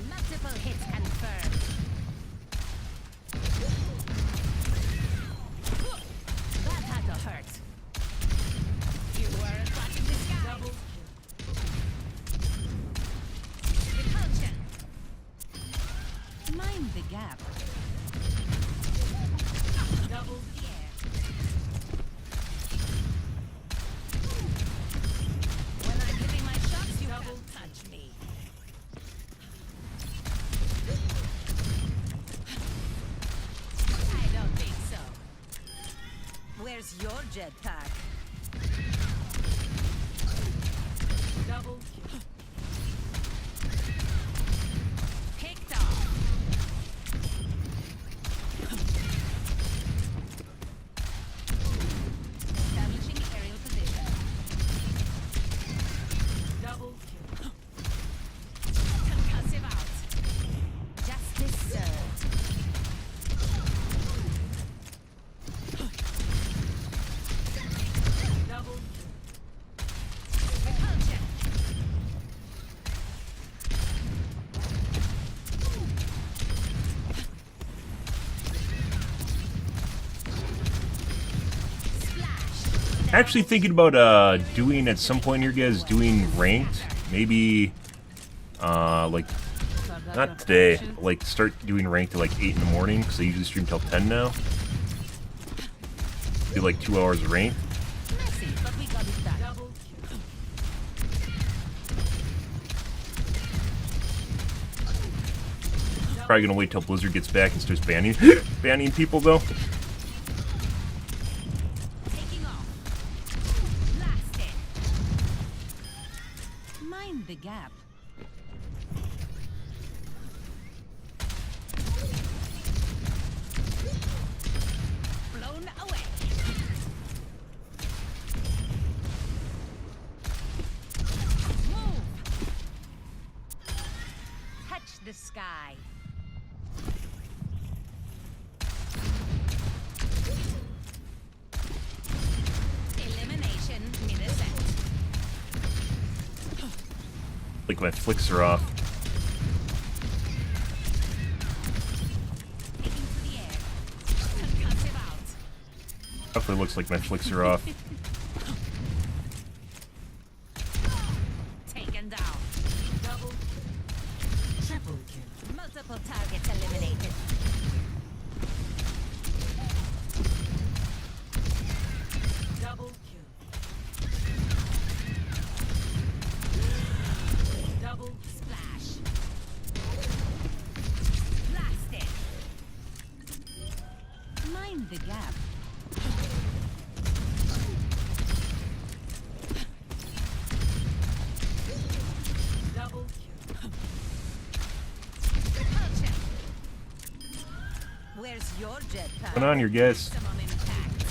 Multiple hits confirmed. That had to hurt. You weren't watching the sky. Repulsion. Mind the gap. Double the air. When I'm giving my shots, you can't touch me. I don't think so. Where's your jetpack? Double kill. Picked off. Establishing aerial position. Double kill. Concussive out. Justice served. Double kill. Repulsion. Actually thinking about doing at some point here, guys, doing ranked. Maybe like not today, like start doing ranked at like 8 in the morning because I usually stream till 10 now. Do like 2 hours of ranked. Probably gonna wait till Blizzard gets back and starts banning banning people though. Taking off. Blasted. Mind the gap. Blown away. Move. Touch the sky. Elimination mid-ascent. Like my flicks are off. Taking to the air. Concussive out. Definitely looks like my flicks are off. Taken down. Double kill. Triple kill. Multiple targets eliminated. Double kill. Double splash. Blasted. Mind the gap. Double kill. Repulsion. Where's your jetpack? What's going on here, guys? Maximum impact.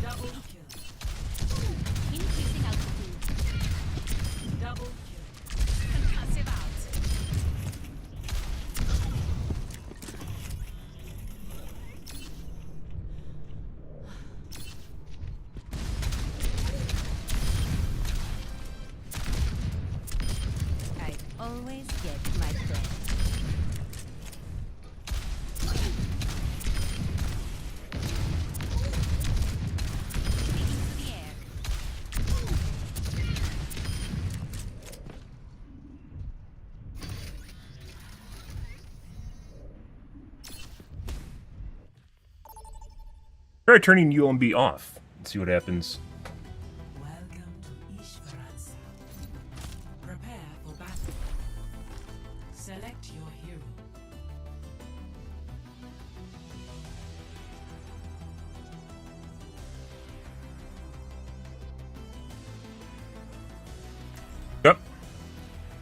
Double kill. Increasing altitude. Double kill. Concussive out. I always get my breath. Taking to the air. Try turning UMB off and see what happens. Welcome to Ishvaransa. Prepare for battle. Select your hero.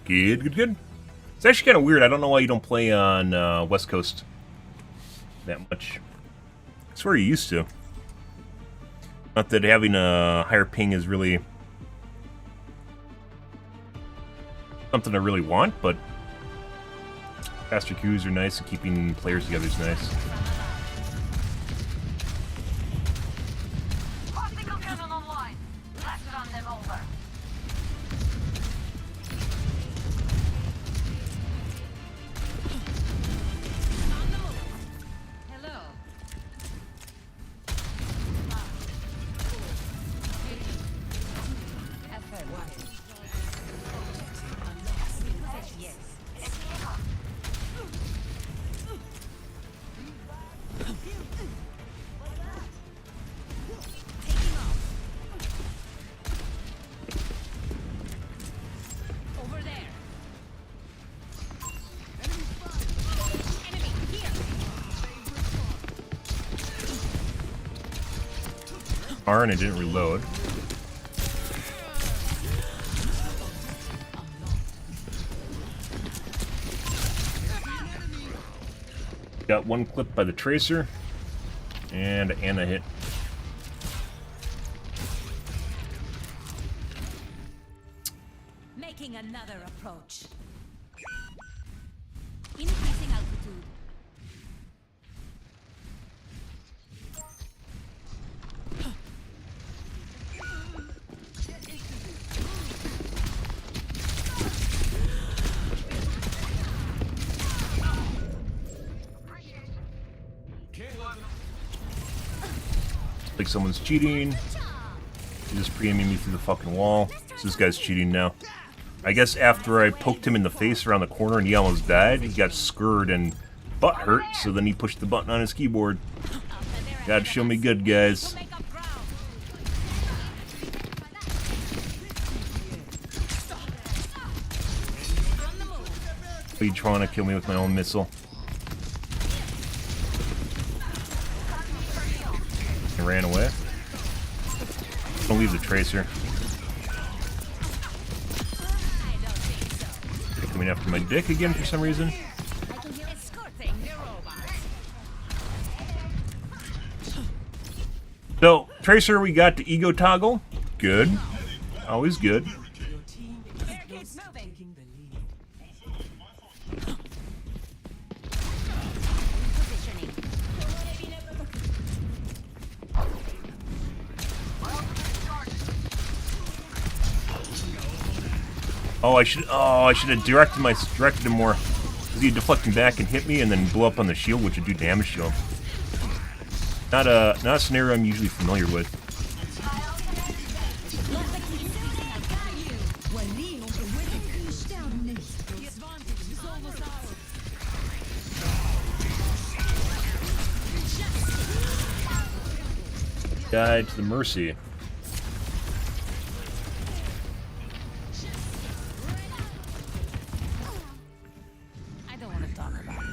Good, good, good. It's actually kind of weird. I don't know why you don't play on West Coast that much. I swear you used to. Not that having a higher ping is really something I really want, but faster queues are nice and keeping players together is nice. Optical cannon online. Let's run them over. Hello. Yes. Over there. Enemy here. R and I didn't reload. Got one clip by the tracer, and a hit. Making another approach. Increasing altitude. Like someone's cheating. He's just pre-aiming me through the fucking wall. So this guy's cheating now. I guess after I poked him in the face around the corner and he almost died, he got scared and butt hurt, so then he pushed the button on his keyboard. God, show me good, guys. Are you trying to kill me with my own missile? I ran away. Don't leave the tracer. They're coming after my dick again for some reason. So, tracer, we got the ego toggle. Good. Always good. Oh, I should have directed him more. Because he'd deflect him back and hit me, and then blow up on the shield, which would do damage to him. Not a scenario I'm usually familiar with. Guide to the mercy. I don't want to talk about it.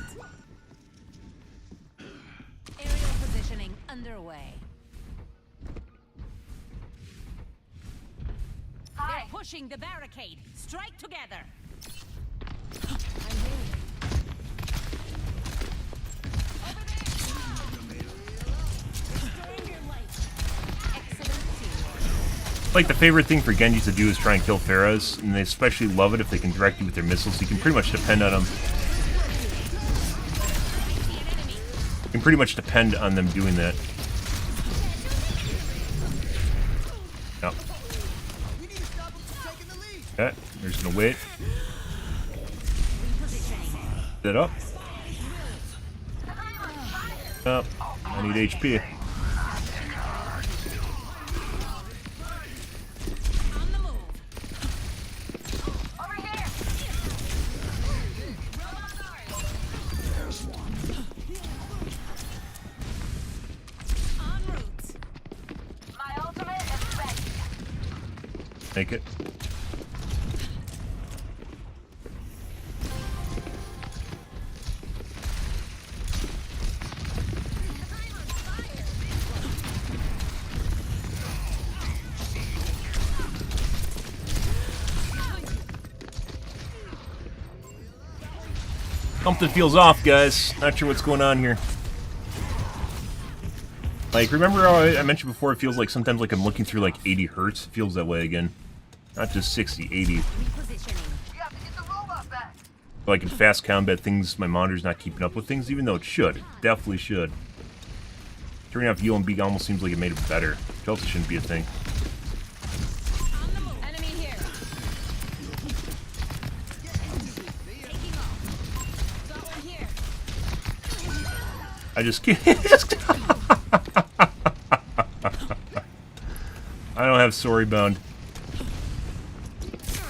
Aerial positioning underway. They're pushing the barricade. Strike together. Like, the favorite thing for Genji to do is try and kill Pharahs, and they especially love it if they can direct you with their missiles. You can pretty much depend on them. You can pretty much depend on them doing that. Yep. Okay, they're just gonna wait. Set up. Up. I need HP. Make it. Something feels off, guys. Not sure what's going on here. Like, remember how I mentioned before, it feels like sometimes like I'm looking through like 80 hertz? It feels that way again. Not just 60, 80. Like in fast combat, my monitor's not keeping up with things, even though it should. It definitely should. Turning off UMB almost seems like it made it better, which also shouldn't be a thing. I just can't. I don't have sorry bound.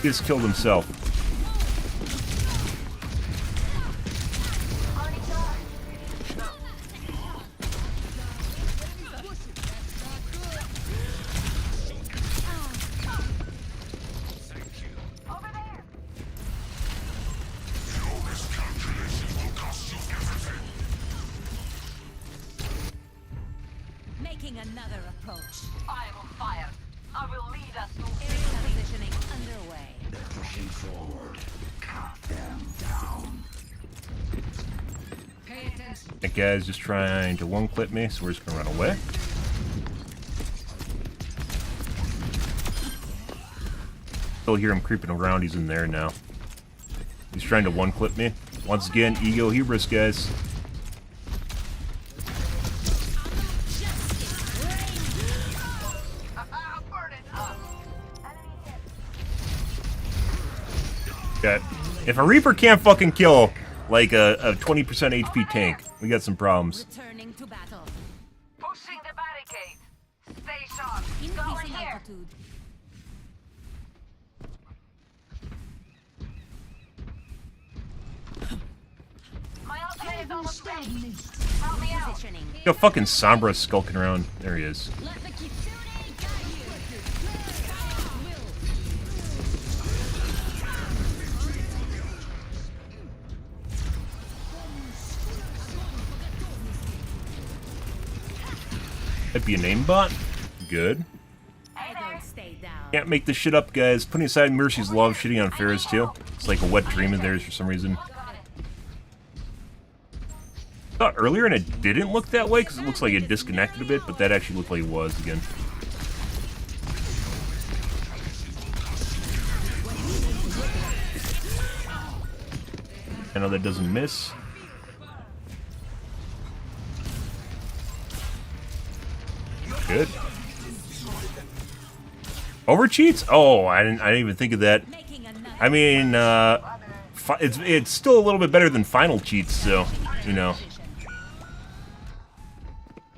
He just killed himself. Another approach. I will fire. I will lead us to area positioning underway. They're pushing forward. Cut them down. Pay attention. That guy's just trying to one-clip me, so we're just gonna run away. Still hear him creeping around. He's in there now. He's trying to one-clip me. Once again, ego hubris, guys. Okay. If a Reaper can't fucking kill like a 20% HP tank, we got some problems. Returning to battle. pushing the barricade. Stay sharp. Going Increasing here. altitude. My ultimate is almost ready. Help me out. Positioning. Yo, fucking Sombra skulking around. There he is. Let the Kitsune guide you. That'd be a name bot. Good. I don't stay down. Can't make this shit up, guys. Putting aside Mercy's love shitting on Ferris too. It's like a wet dream of theirs for some reason. I thought earlier and it didn't look that way because it looks like it disconnected a bit, but that actually looked like it was again. I know that doesn't miss. Good. Overcheats? Oh, I didn't even think of that. I mean, it's still a little bit better than final cheats, so you know,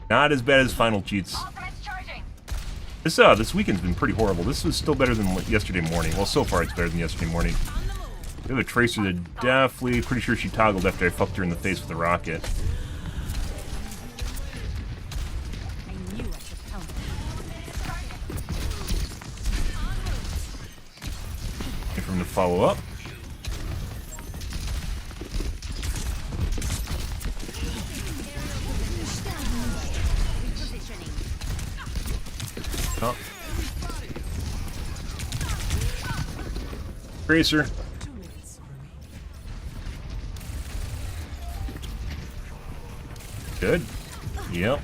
not as bad as final cheats. This weekend's been pretty horrible. This was still better than yesterday morning. Well, so far it's better than yesterday morning. We have a Tracer that definitely, pretty sure she toggled after I fucked her in the face with a rocket. Wait for him to follow up. Oh. Tracer. Good. Yep.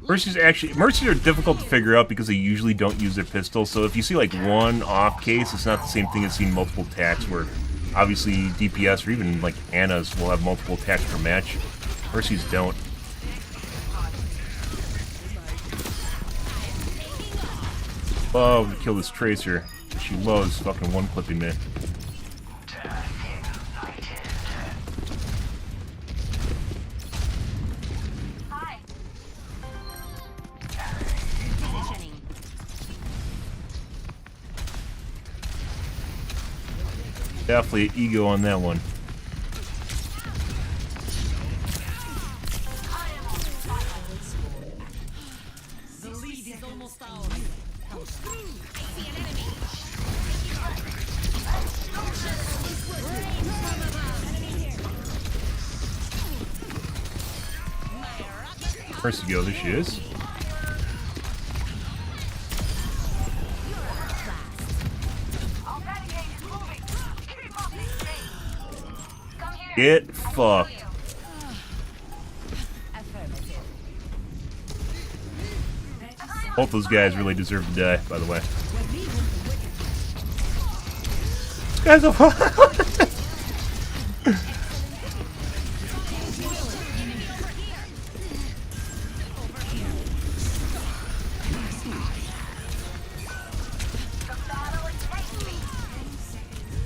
Mercy's are difficult to figure out because they usually don't use their pistol. So if you see like one off case, it's not the same thing as seeing multiple attacks where obviously DPS or even like Anna's will have multiple attacks per match. Mercy's don't. Love to kill this Tracer. She loves fucking one-clipping me. Definitely ego on that one. The lead is almost ours. Push through. I see an enemy. First to go, there she is. Get fucked. Both those guys really deserve to die, by the way. These guys are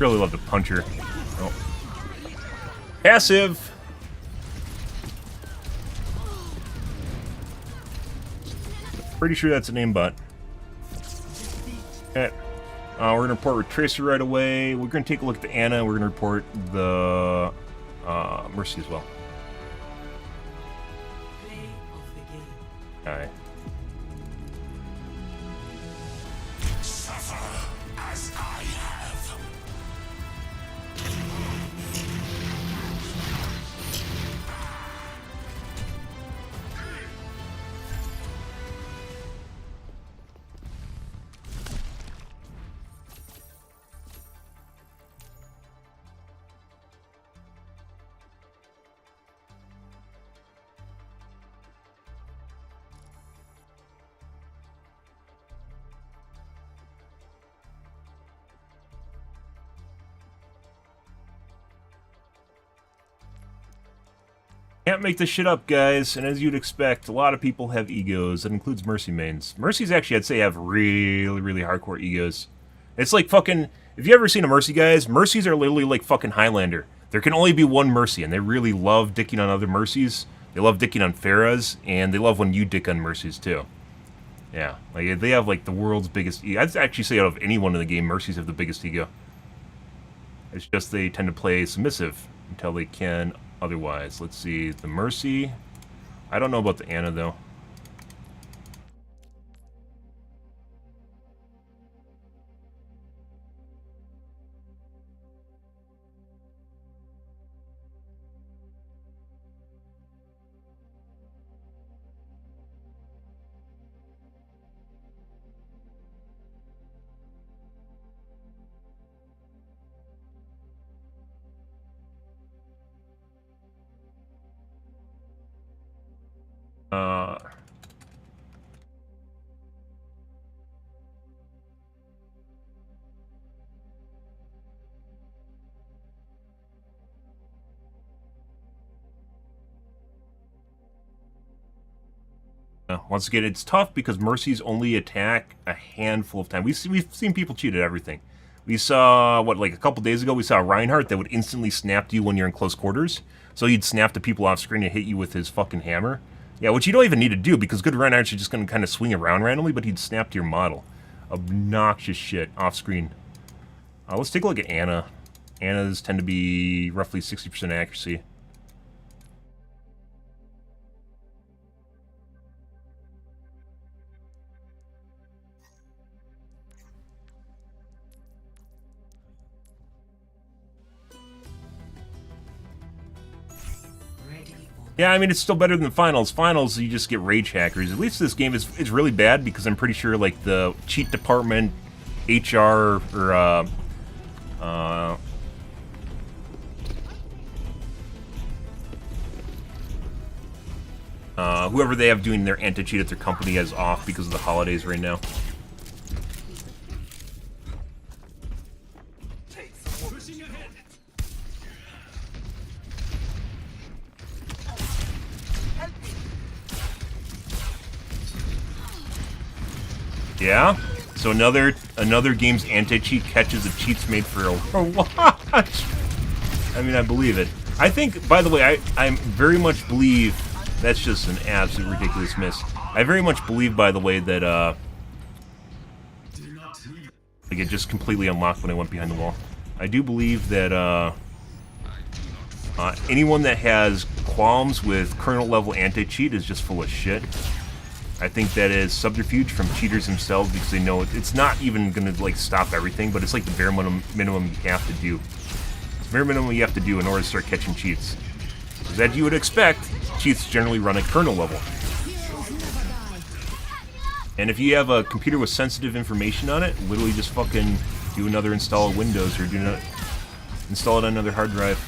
really love the puncher. Oh. Passive. Pretty sure that's an aimbot. Okay. We're gonna report with Tracer right away. We're gonna take a look at the Ana. We're gonna report the Mercy as well. Alright. Suffer as I have. Can't make this shit up, guys, and as you'd expect, a lot of people have egos. That includes Mercy mains. Mercy's actually, I'd say, have really, really hardcore egos. It's like fucking... If you ever seen a Mercy, guys, Mercies are literally like fucking Highlander. There can only be one Mercy, and they really love dicking on other Mercies. They love dicking on Pharahs, and they love when you dick on Mercies, too. Yeah, like, they have, like, the world's biggest ego. I'd actually say out of anyone in the game, Mercies have the biggest ego. It's just they tend to play submissive until they can... Otherwise, let's see, the Mercy. I don't know about the Ana, though. Once again, it's tough because Mercies only attack a handful of times. We've seen people cheat at everything. We saw, what, like a couple days ago, we saw Reinhardt that would instantly snap to you when you're in close quarters. So he'd snap to people off screen and hit you with his fucking hammer. Yeah, which you don't even need to do because good Reinhardt's just going to kind of swing around randomly, but he'd snap to your model. Obnoxious shit off screen. Let's take a look at Ana. Ana's tend to be roughly 60% accuracy. Yeah, I mean, it's still better than the finals. Finals, you just get rage hackers. At least this game is really bad because I'm pretty sure, like, the cheat department, HR, or, whoever they have doing their anti-cheat at their company is off because of the holidays right now. Yeah? So another game's anti-cheat catches the cheats made for Overwatch. I mean, I believe it. I think, by the way, I very much believe that's just an absolute ridiculous miss. I very much believe, by the way, that like it just completely unlocked when I went behind the wall. I do believe that anyone that has qualms with kernel level anti-cheat is just full of shit. I think that is subterfuge from cheaters themselves because they know it's not even going to like stop everything, but it's like the bare minimum you have to do. It's the bare minimum you have to do in order to start catching cheats. Because as you would expect, cheats generally run at kernel level. And if you have a computer with sensitive information on it, literally just fucking do another install of Windows or do not install it on another hard drive.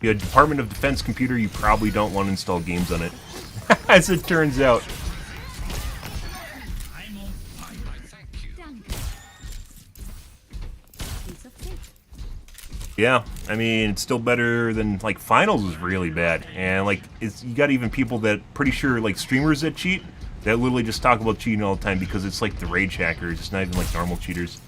You have a Department of Defense computer, you probably don't want to install games on it. As it turns out. Yeah, I mean, it's still better than, like, Finals was really bad. And, like, you got even people that, pretty sure, like, streamers that cheat, that literally just talk about cheating all the time because it's like the rage hackers. It's not even like normal cheaters.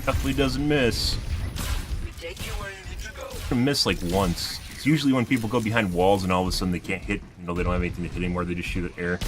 Definitely doesn't miss. Miss like once. It's usually when people go behind walls and all of a sudden they can't hit, you know, they don't have anything to hit anymore, they just shoot at air.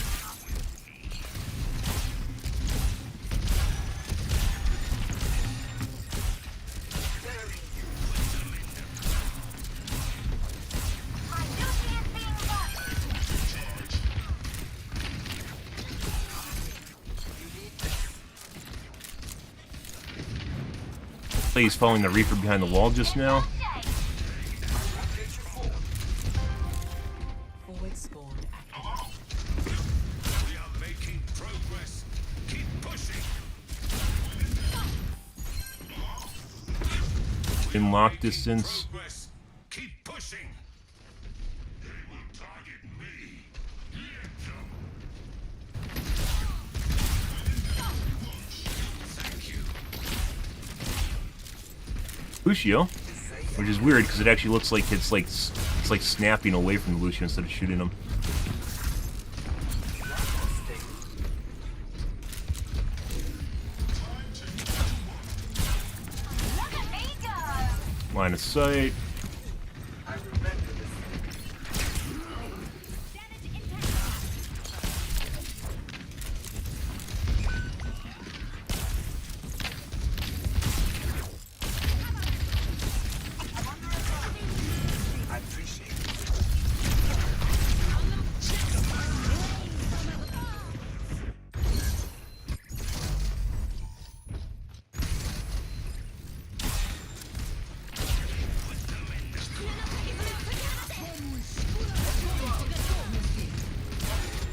He's following the Reaper behind the wall just now. Forward spawn We are making progress. Keep pushing. In lock distance. Keep pushing. They will target me. Thank you. Lucio, which is weird because it actually looks like it's like snapping away from the Lucio instead of shooting him. Line of sight.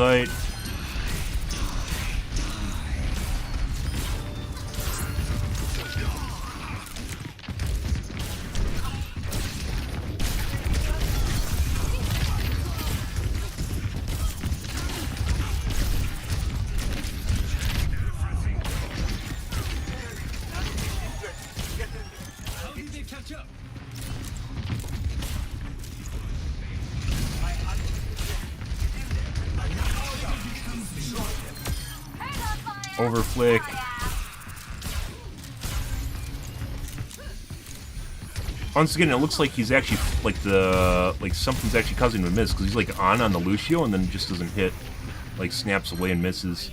Sight. How did they catch up? Overflick. Once again, it looks like he's actually like something's actually causing him to miss because he's like on the Lucio and then just doesn't hit, like snaps away and misses.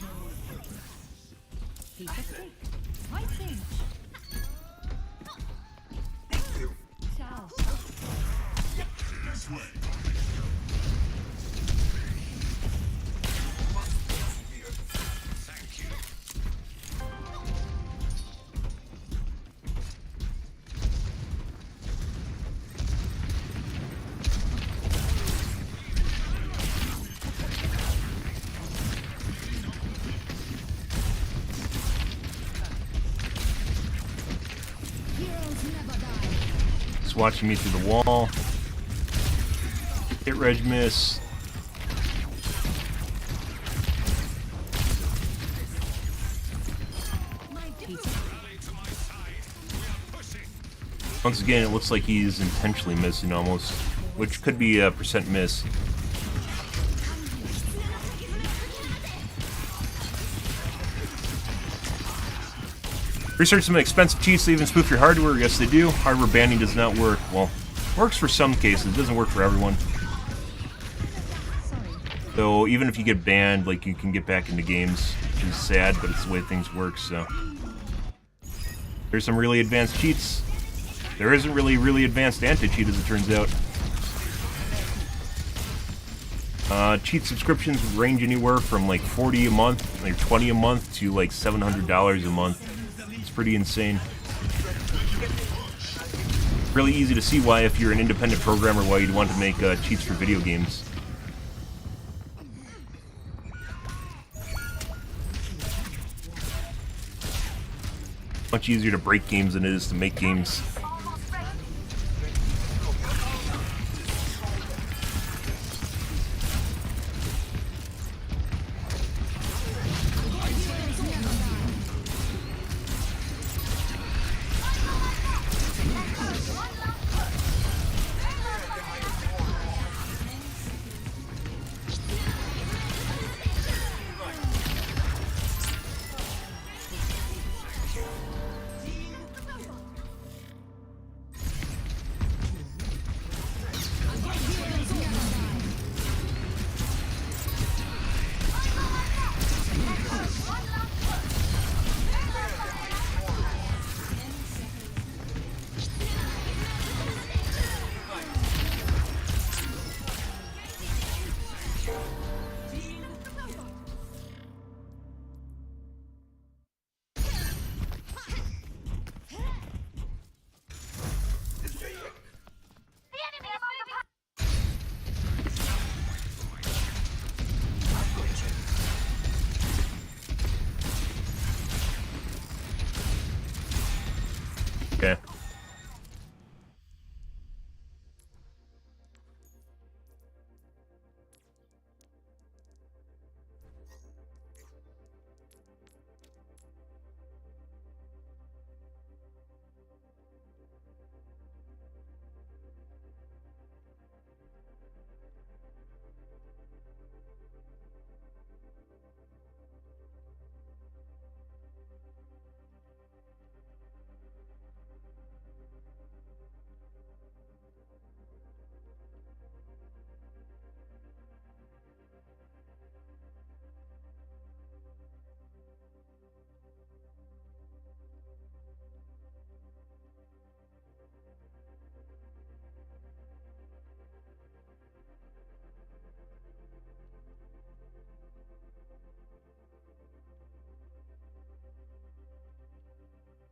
Watching me through the wall. Hit reg miss. Once again, it looks like he's intentionally missing almost, which could be a percent miss. Research some expensive cheats to even spoof your hardware. Yes, they do. Hardware banning does not work. Well, works for some cases. It doesn't work for everyone. So even if you get banned, like, you can get back into games, which is sad, but it's the way things work, so. There's some really advanced cheats. There isn't really advanced anti-cheat, as it turns out. Cheat subscriptions range anywhere from like $40 a month, like $20 a month, to like $700 a month. It's pretty insane. Really easy to see why, if you're an independent programmer, why you'd want to make cheats for video games. Much easier to break games than it is to make games. Okay.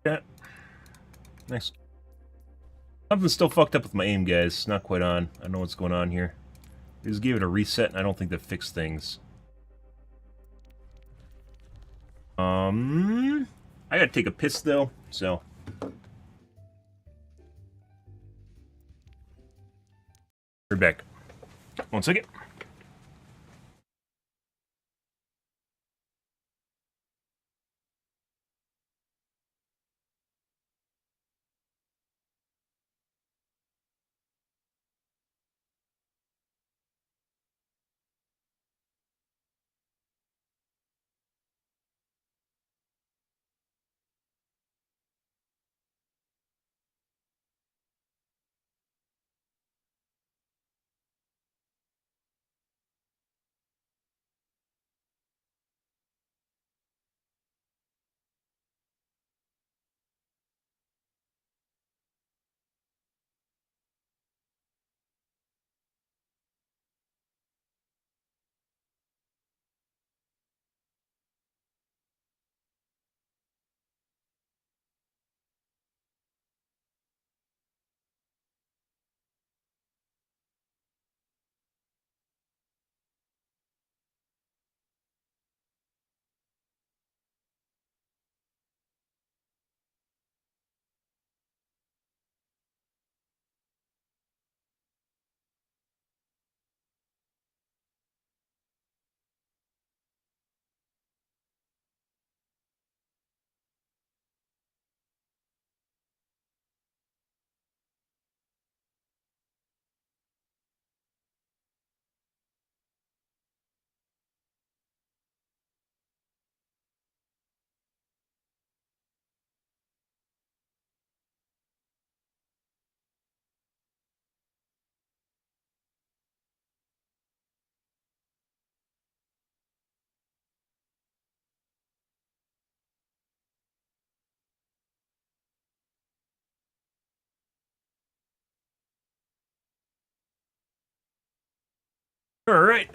Yeah. Next. Something's still fucked up with my aim, guys. Not quite on. I don't know what's going on here. They just gave it a reset, and I don't think that fixed things. I gotta take a piss, though, so... We're back. 1 second. All right.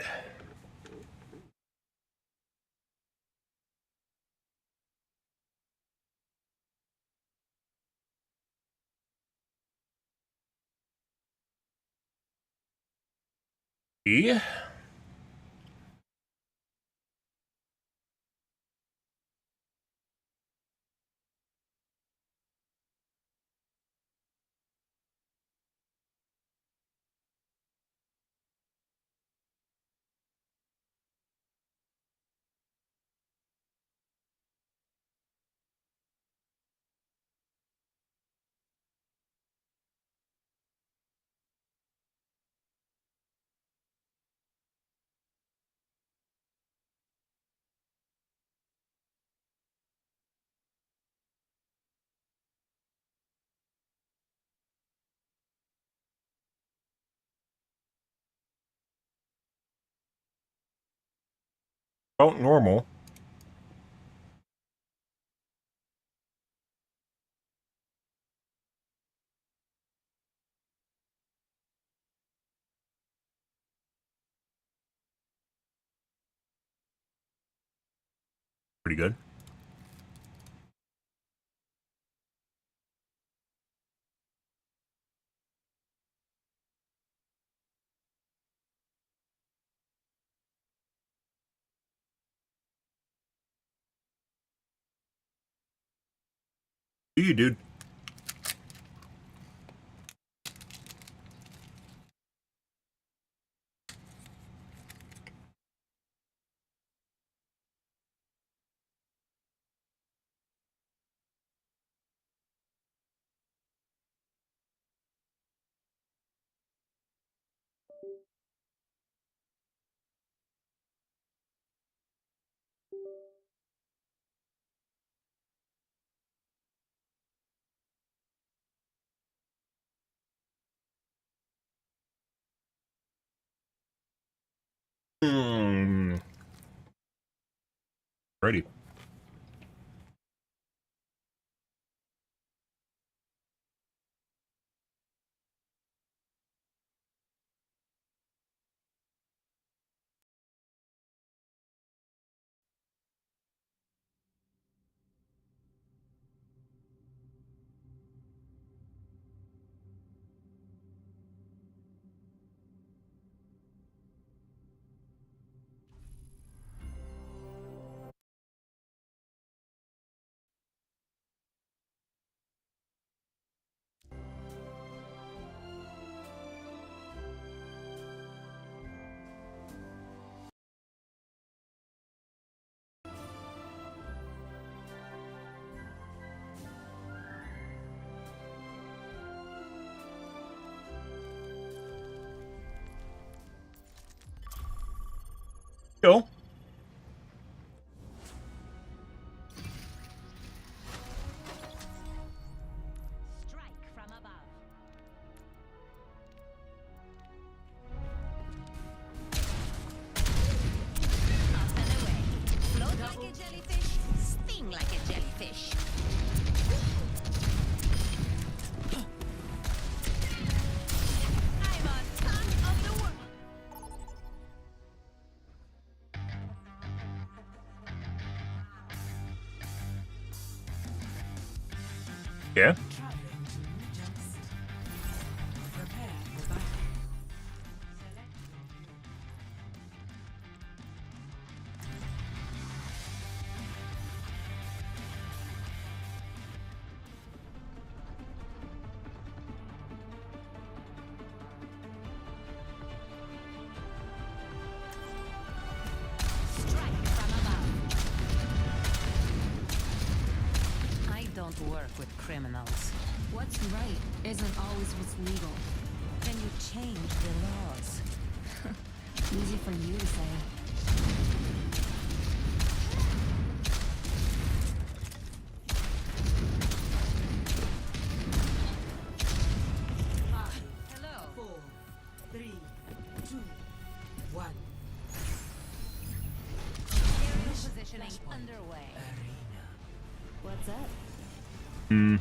Yeah. About normal. Pretty good. You, dude. Ready. Go. Float like a jellyfish, sting like a jellyfish. I'm on top of the world. Yeah. I don't work with criminals. What's right isn't always what's legal. Then you change the laws. Easy for you to say. Hello. 4, 3, 2, 1. Area positioning underway. What's up? Hmm.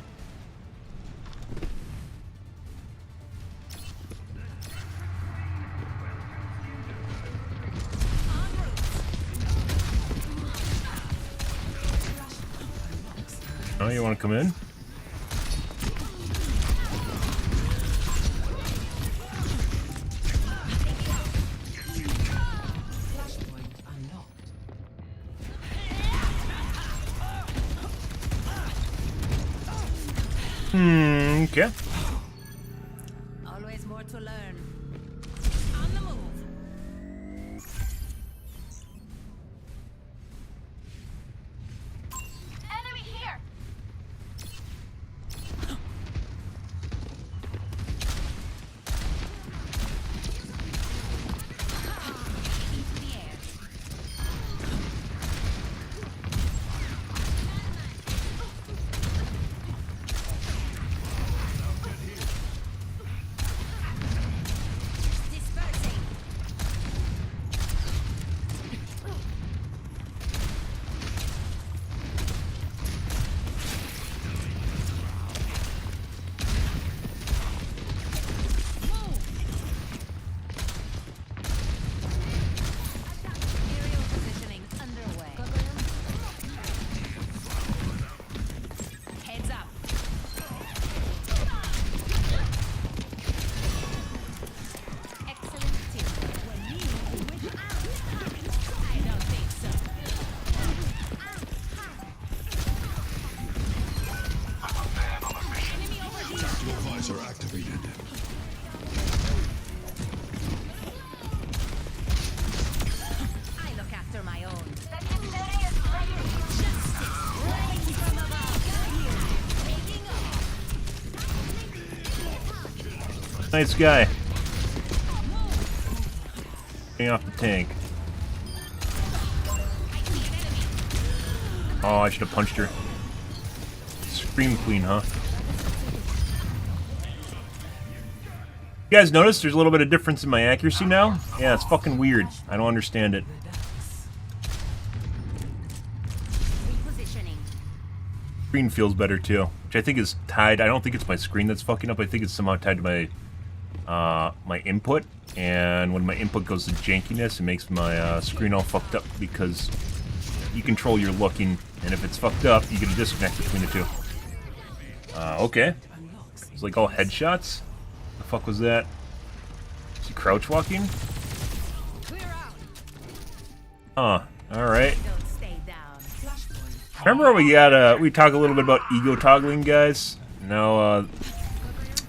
Oh, you want to come in? Okay. Always more to learn. On the move. Enemy here! Nice guy. Getting off the tank. Oh, I should have punched her. Scream Queen, huh? You guys notice there's a little bit of difference in my accuracy now? Yeah, it's fucking weird. I don't understand it. Screen feels better too, which I think is tied. I don't think it's my screen that's fucking up. I think it's somehow tied to my my input, and when my input goes to jankiness, it makes my screen all fucked up because you control your looking, and if it's fucked up, you get a disconnect between the two. Okay. It's like all headshots. The fuck was that? Is he crouch walking? Huh. Alright. Remember we talk a little bit about ego toggling, guys? Now,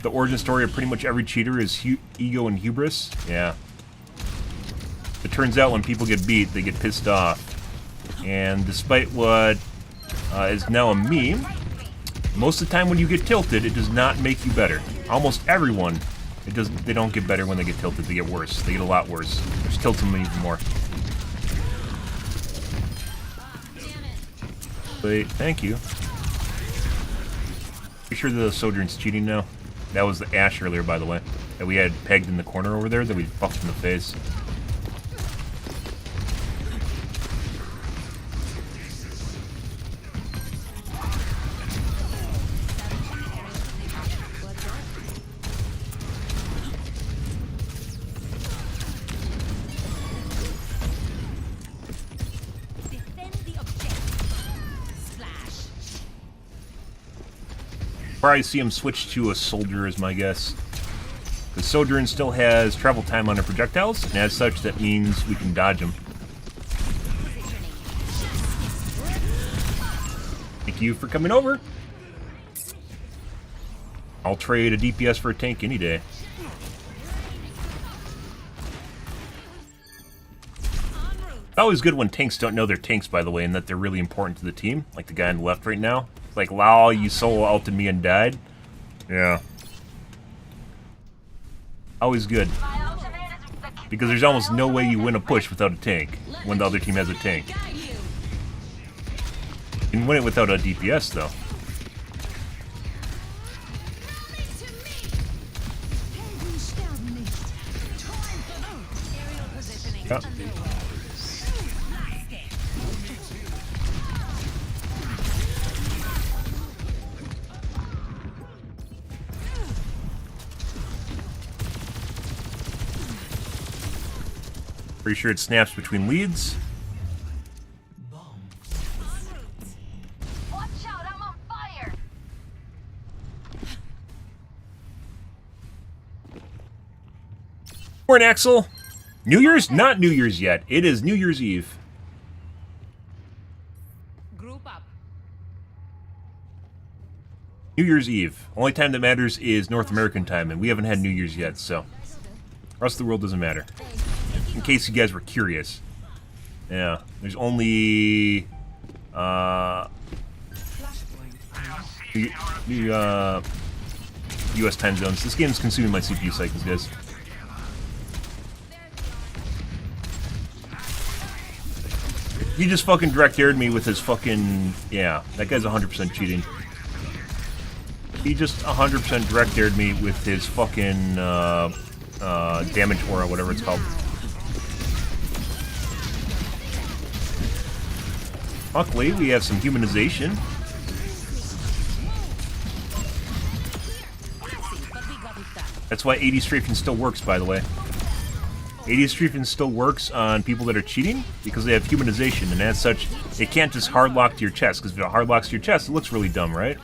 the origin story of pretty much every cheater is ego and hubris. Yeah. It turns out when people get beat, they get pissed off. And despite what is now a meme, most of the time when you get tilted, it does not make you better. Almost everyone, they don't get better when they get tilted, they get worse. They get a lot worse. Which tilts them even more. Wait, thank you. You sure the Sojourn's cheating now? That was the Ash earlier, by the way, that we had pegged in the corner over there that we fucked in the face. Probably see him switch to a soldier is my guess. The Sojourn still has travel time on her projectiles, and as such that means we can dodge them. Thank you for coming over. I'll trade a DPS for a tank any day. It's always good when tanks don't know they're tanks, by the way, and that they're really important to the team, like the guy on the left right now. Like, lol, you solo ulted me and died? Yeah. Always good. Because there's almost no way you win a push without a tank, when the other team has a tank. You can win it without a DPS, though. Yep. Pretty sure it snaps between leads. Watch out, I'm on fire! Morning, Axel. New Year's? Not New Year's yet. It is New Year's Eve. Group up. New Year's Eve. Only time that matters is North American time, and we haven't had New Year's yet, so the rest of the world doesn't matter. In case you guys were curious. Yeah, there's only US time zones. This game's consuming my CPU cycles, guys. He just fucking direct aired me with his fucking... Yeah, that guy's 100% cheating. He just 100% direct aired me with his fucking damage aura, whatever it's called. Luckily, we have some humanization. That's why 80 strafing still works, by the way. 80 strafing still works on people that are cheating because they have humanization, and as such, it can't just hard lock to your chest, because if it hard locks to your chest, it looks really dumb, right?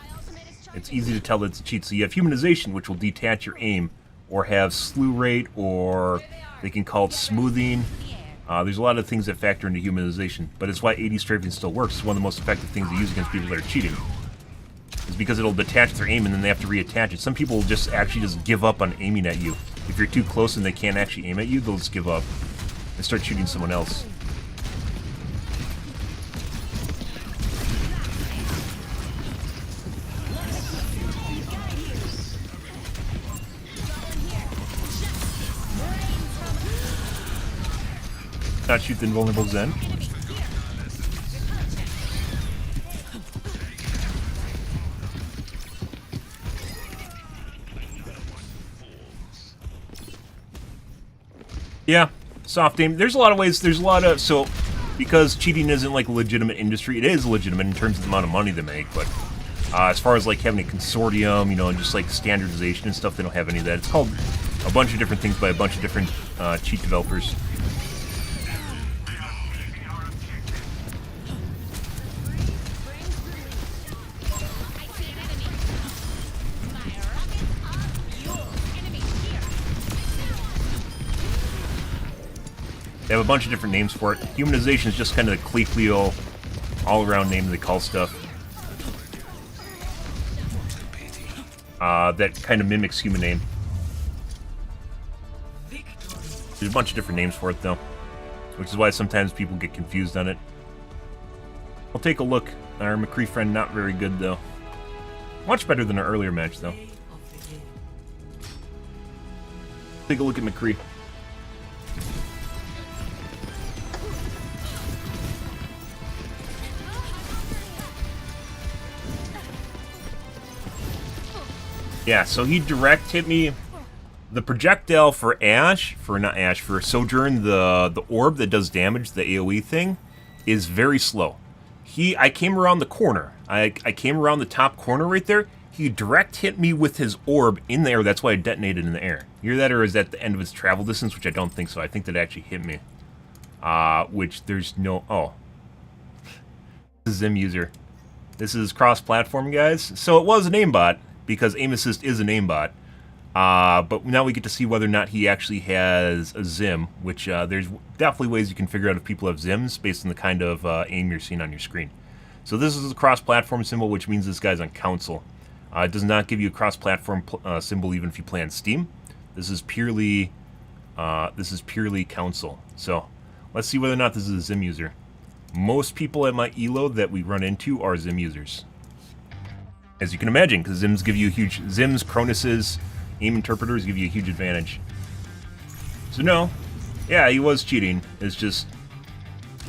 It's easy to tell that it's a cheat. So you have humanization, which will detach your aim, or have slew rate, or they can call it smoothing. There's a lot of things that factor into humanization, but it's why 80 strafing still works. It's one of the most effective things to use against people that are cheating. It's because it'll detach their aim and then they have to reattach it. Some people will just actually just give up on aiming at you. If you're too close and they can't actually aim at you, they'll just give up and start shooting someone else. Not shoot the invulnerable Zen. Yeah, soft aim. There's a lot of ways. There's a lot of... So, because cheating isn't like a legitimate industry, it is legitimate in terms of the amount of money they make, but as far as like having a consortium, you know, and just like standardization and stuff, they don't have any of that. It's called a bunch of different things by a bunch of different cheat developers. They have a bunch of different names for it. Humanization is just kind of the colloquial, all-around name they call stuff. That kind of mimics human name. There's a bunch of different names for it, though. Which is why sometimes people get confused on it. I'll take a look. Our McCree friend, not very good, though. Much better than our earlier match, though. Take a look at McCree. Yeah, so he direct hit me. The projectile for for Sojourn, the orb that does damage, the AoE thing, is very slow. I came around the corner. I came around the top corner right there. He direct hit me with his orb in the air. That's why I detonated in the air. Either that or is at the end of his travel distance, which I don't think so. I think that actually hit me. Which there's no... Oh. This is Zim user. This is cross-platform, guys. So it was an aimbot, because aim assist is an aimbot. But now we get to see whether or not he actually has a Zim, which there's definitely ways you can figure out if people have Zims based on the kind of aim you're seeing on your screen. So this is a cross-platform symbol, which means this guy's on console. It does not give you a cross-platform symbol even if you play on Steam. This is purely console. So let's see whether or not this is a Zim user. Most people at my ELO that we run into are Zim users. As you can imagine, because Zims give you huge... Zims, Cronuses, aim interpreters give you a huge advantage. So no, yeah, he was cheating. It's just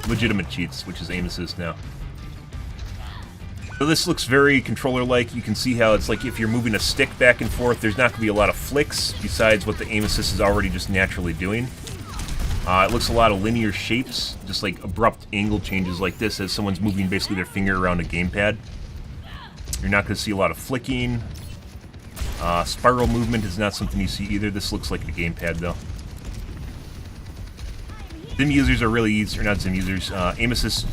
legitimate cheats, which is aim assist now. So this looks very controller-like. You can see how it's like if you're moving a stick back and forth, there's not going to be a lot of flicks besides what the aim assist is already just naturally doing. It looks a lot of linear shapes, just like abrupt angle changes like this as someone's moving basically their finger around a gamepad. You're not going to see a lot of flicking. Spiral movement is not something you see either. This looks like a gamepad, though. Zim users are really easy, or not Zim users, aim assist,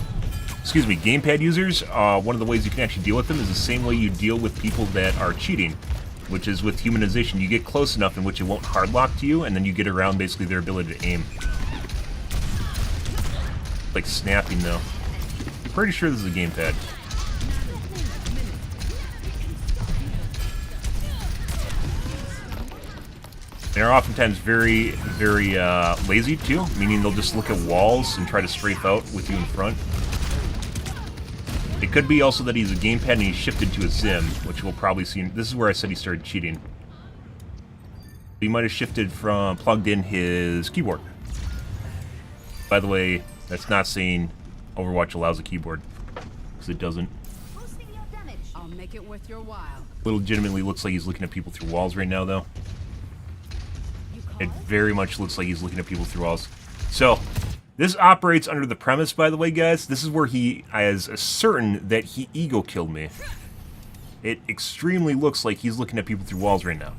excuse me, gamepad users. One of the ways you can actually deal with them is the same way you deal with people that are cheating. which is with humanization. You get close enough in which it won't hardlock to you, and then you get around basically their ability to aim. Like snapping though. Pretty sure this is a gamepad. They're oftentimes very, very lazy too, meaning they'll just look at walls and try to strafe out with you in front. It could be also that he's a gamepad and he's shifted to a sim, which we'll probably see. This is where I said he started cheating. He might have shifted from plugged in his keyboard. By the way, that's not saying Overwatch allows a keyboard, because it doesn't. I'll make it worth your while. It legitimately looks like he's looking at people through walls right now, though. It very much looks like he's looking at people through walls. So, this operates under the premise, by the way, guys. This is where he is certain that he ego killed me. It extremely looks like he's looking at people through walls right now.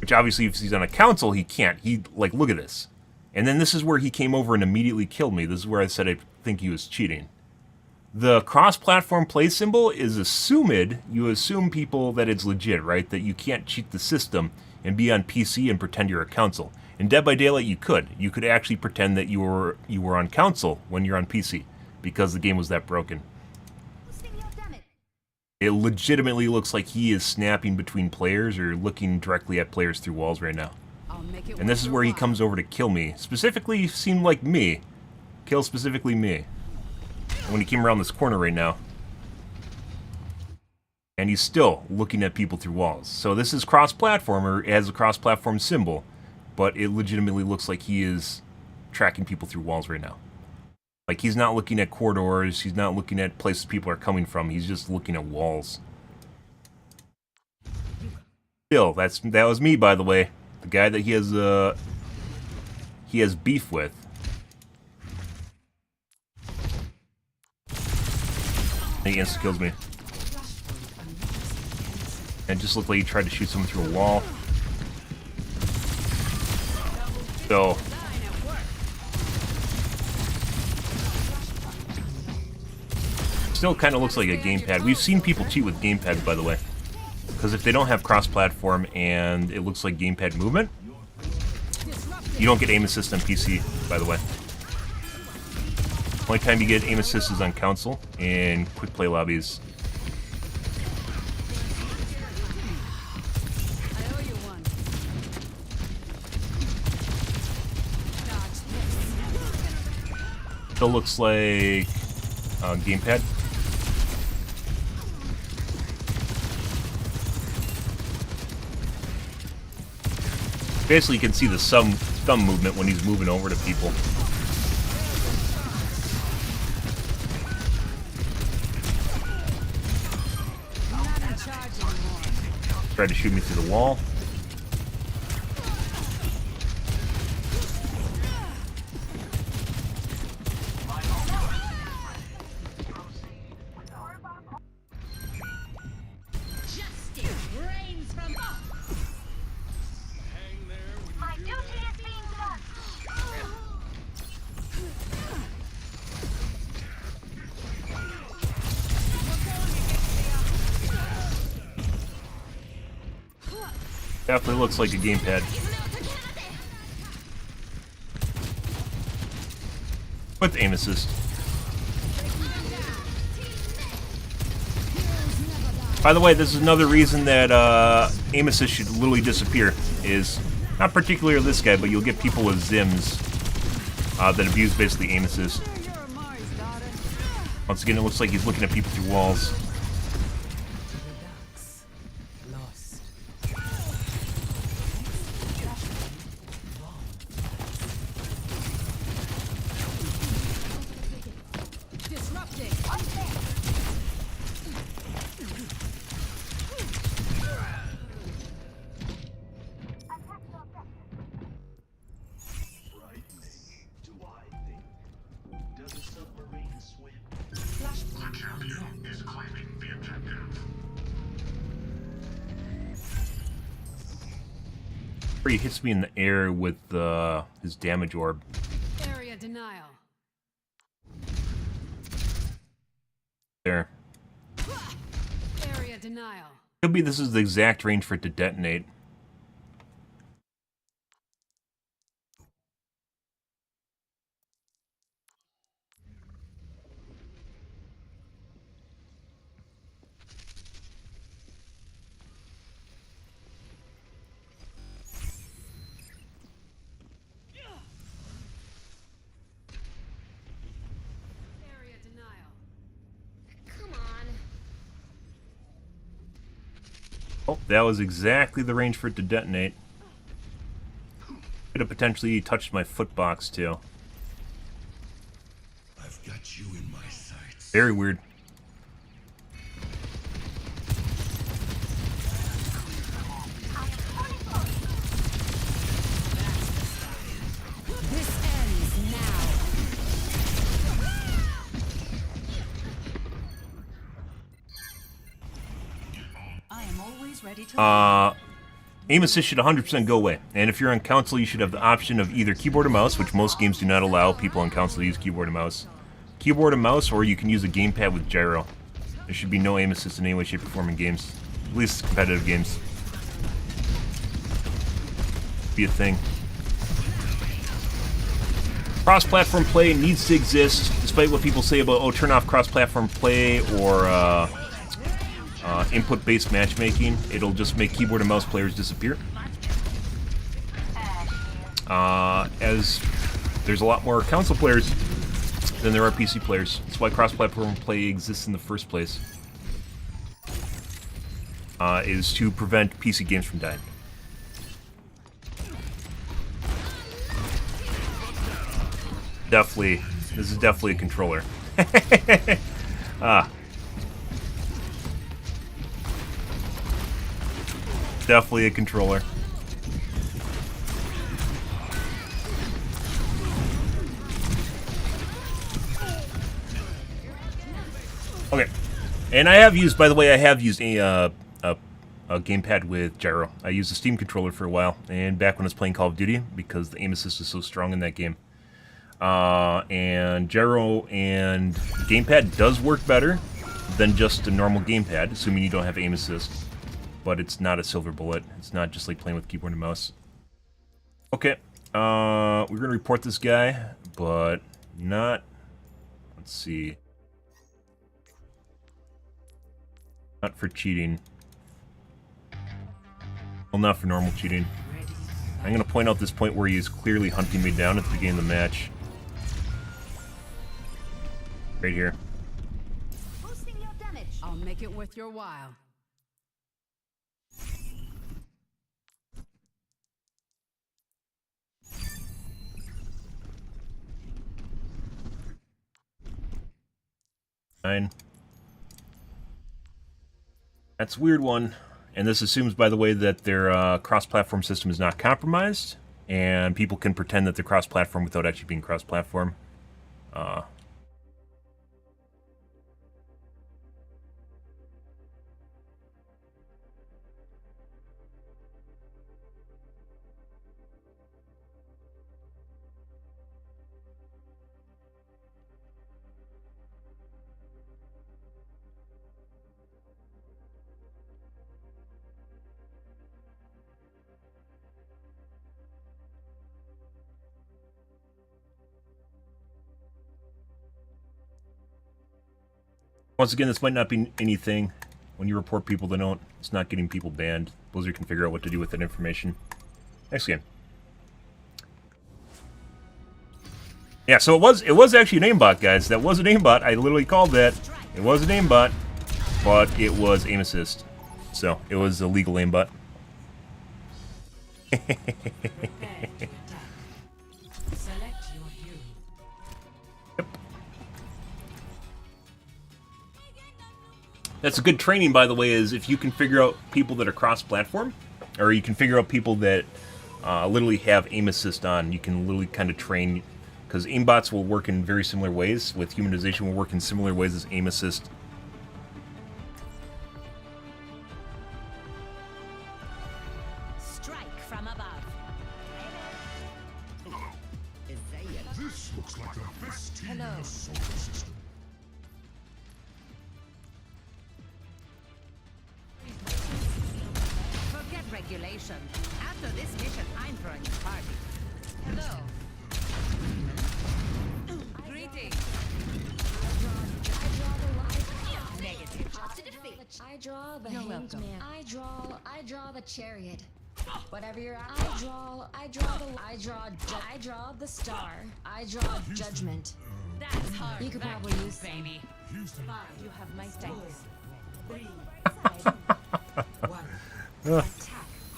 Which obviously, if he's on a console, he can't. Like, look at this. And then this is where he came over and immediately killed me. This is where I said I think he was cheating. The cross-platform play symbol is assumed. You assume people that it's legit, right? That you can't cheat the system and be on PC and pretend you're a console. In Dead by Daylight, you could. You could actually pretend that you were on console when you're on PC, because the game was that broken. It legitimately looks like he is snapping between players or looking directly at players through walls right now. And this is where he comes over to kill me. Specifically, seemed like me. Kill specifically me. And when he came around this corner right now. And he's still looking at people through walls. So this is cross-platform, or it has a cross-platform symbol. But it legitimately looks like he is tracking people through walls right now. Like, he's not looking at corridors, he's not looking at places people are coming from, he's just looking at walls. Still, that was me, by the way. The guy that he has beef with. And he insta-kills me. And it just looked like he tried to shoot someone through a wall. So... still kind of looks like a gamepad. We've seen people cheat with gamepads, by the way. Because if they don't have cross-platform and it looks like gamepad movement, you don't get aim assist on PC, by the way. Only time you get aim assist is on console and quick play lobbies. Still looks like gamepad. Basically, you can see the thumb movement when he's moving over to people. Tried to shoot me through the wall. Definitely looks like a gamepad. With aim assist. By the way, this is another reason that aim assist should literally disappear. Is not particularly this guy, but you'll get people with Zims that abuse basically aim assist. Once again, it looks like he's looking at people through walls. He hits me in the air with his damage orb. Area denial. There. Area denial. Could be this is the exact range for it to detonate. Oh, that was exactly the range for it to detonate. Could have potentially touched my foot box too. I've got you in my sights. Very weird. This ends now. I am always ready to Aim assist should 100% go away, and if you're on console, you should have the option of either keyboard or mouse, which most games do not allow people on console to use keyboard and mouse. Keyboard and mouse, or you can use a gamepad with gyro. There should be no aim assist in any way, shape, or form in games. At least competitive games. Be a thing. Cross-platform play needs to exist, despite what people say about, oh, turn off cross-platform play, or, input-based matchmaking. It'll just make keyboard and mouse players disappear. As there's a lot more console players than there are PC players. That's why cross-platform play exists in the first place. Is to prevent PC games from dying. Definitely, this is definitely a controller. Definitely a controller. Okay, and I have used, by the way, I have used a gamepad with gyro. I used a Steam controller for a while, and back when I was playing Call of Duty, because the aim assist is so strong in that game. And gyro and gamepad does work better than just a normal gamepad, assuming you don't have aim assist. But it's not a silver bullet. It's not just like playing with keyboard and mouse. Okay, we're gonna report this guy, but not. Let's see. Not for cheating. Well, not for normal cheating. I'm gonna point out this point where he is clearly hunting me down at the beginning of the match. Right here. Boosting your damage. I'll make it worth your while. Nine. That's a weird one. And this assumes, by the way, that their cross-platform system is not compromised, and people can pretend that they're cross-platform without actually being cross-platform. Once again, this might not be anything. When you report people that don't, it's not getting people banned. Blizzard can figure out what to do with that information. Next game. Yeah, so it was actually an aimbot, guys. That was an aimbot. I literally called that. It was an aimbot, but it was aim assist. So it was a legal aimbot. That's a good training, by the way, is if you can figure out people that are cross-platform, or you can figure out people that literally have aim assist on, you can literally kind of train, because aimbots will work in very similar ways, with humanization will work in similar ways as aim assist. Strike from above. This looks like the best team in the solar system. preparation. After this mission, I'm throwing a party. Hello. Greetings. I draw the life. Negative. To defeat. I draw the You're hanged welcome. man. I draw the chariot. Whatever you're at. I draw the star. I draw judgment. That's hard. You could Vacuum, probably use some. baby. You have my thanks. 3, 2, 1. Attack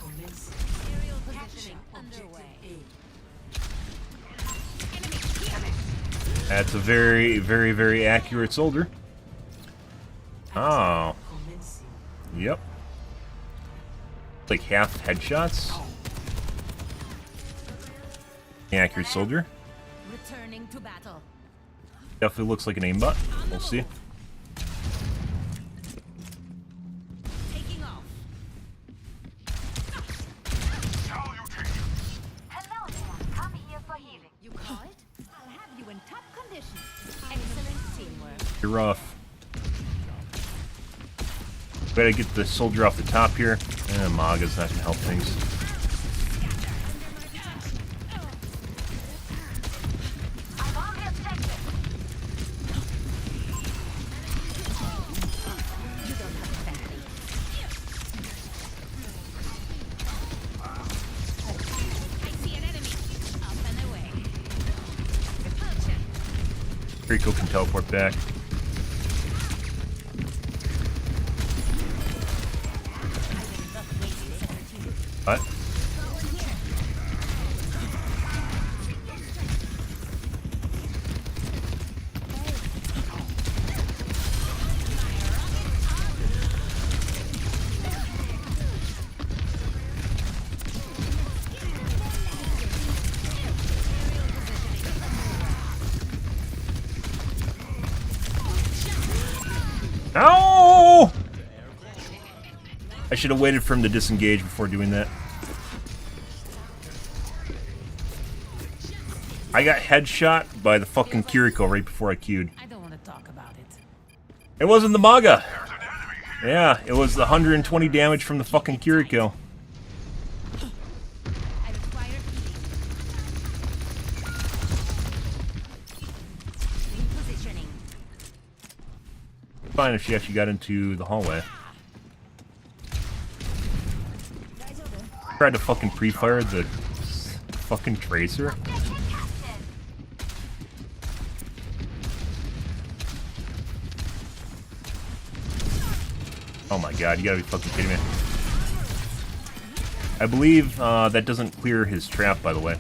commences. Aerial positioning underway. That's a very, very, very accurate soldier. Oh. Yep. Like half headshots. Accurate soldier. Returning to battle. Definitely looks like an aimbot. We'll see. Taking off. Hello there. Come here for healing. You call it? I'll have you in top condition. Excellent teamwork. You're rough. Gotta get the soldier off the top here. Maga's not gonna help things. I'm on the objective. You don't have to thank me. I see an enemy. Up and away. Repulsion. Rico can teleport back. What? No! I should have waited for him to disengage before doing that. I got headshot by the fucking Kiriko right before I queued. I don't want to talk about it. It wasn't the Maga. Yeah, it was the 120 damage from the fucking Kiriko. I require repositioning. Fine if she actually got into the hallway. Tried to fucking pre-fire the fucking tracer. Oh my god, you gotta be fucking kidding me. I believe that doesn't clear his trap, by the way.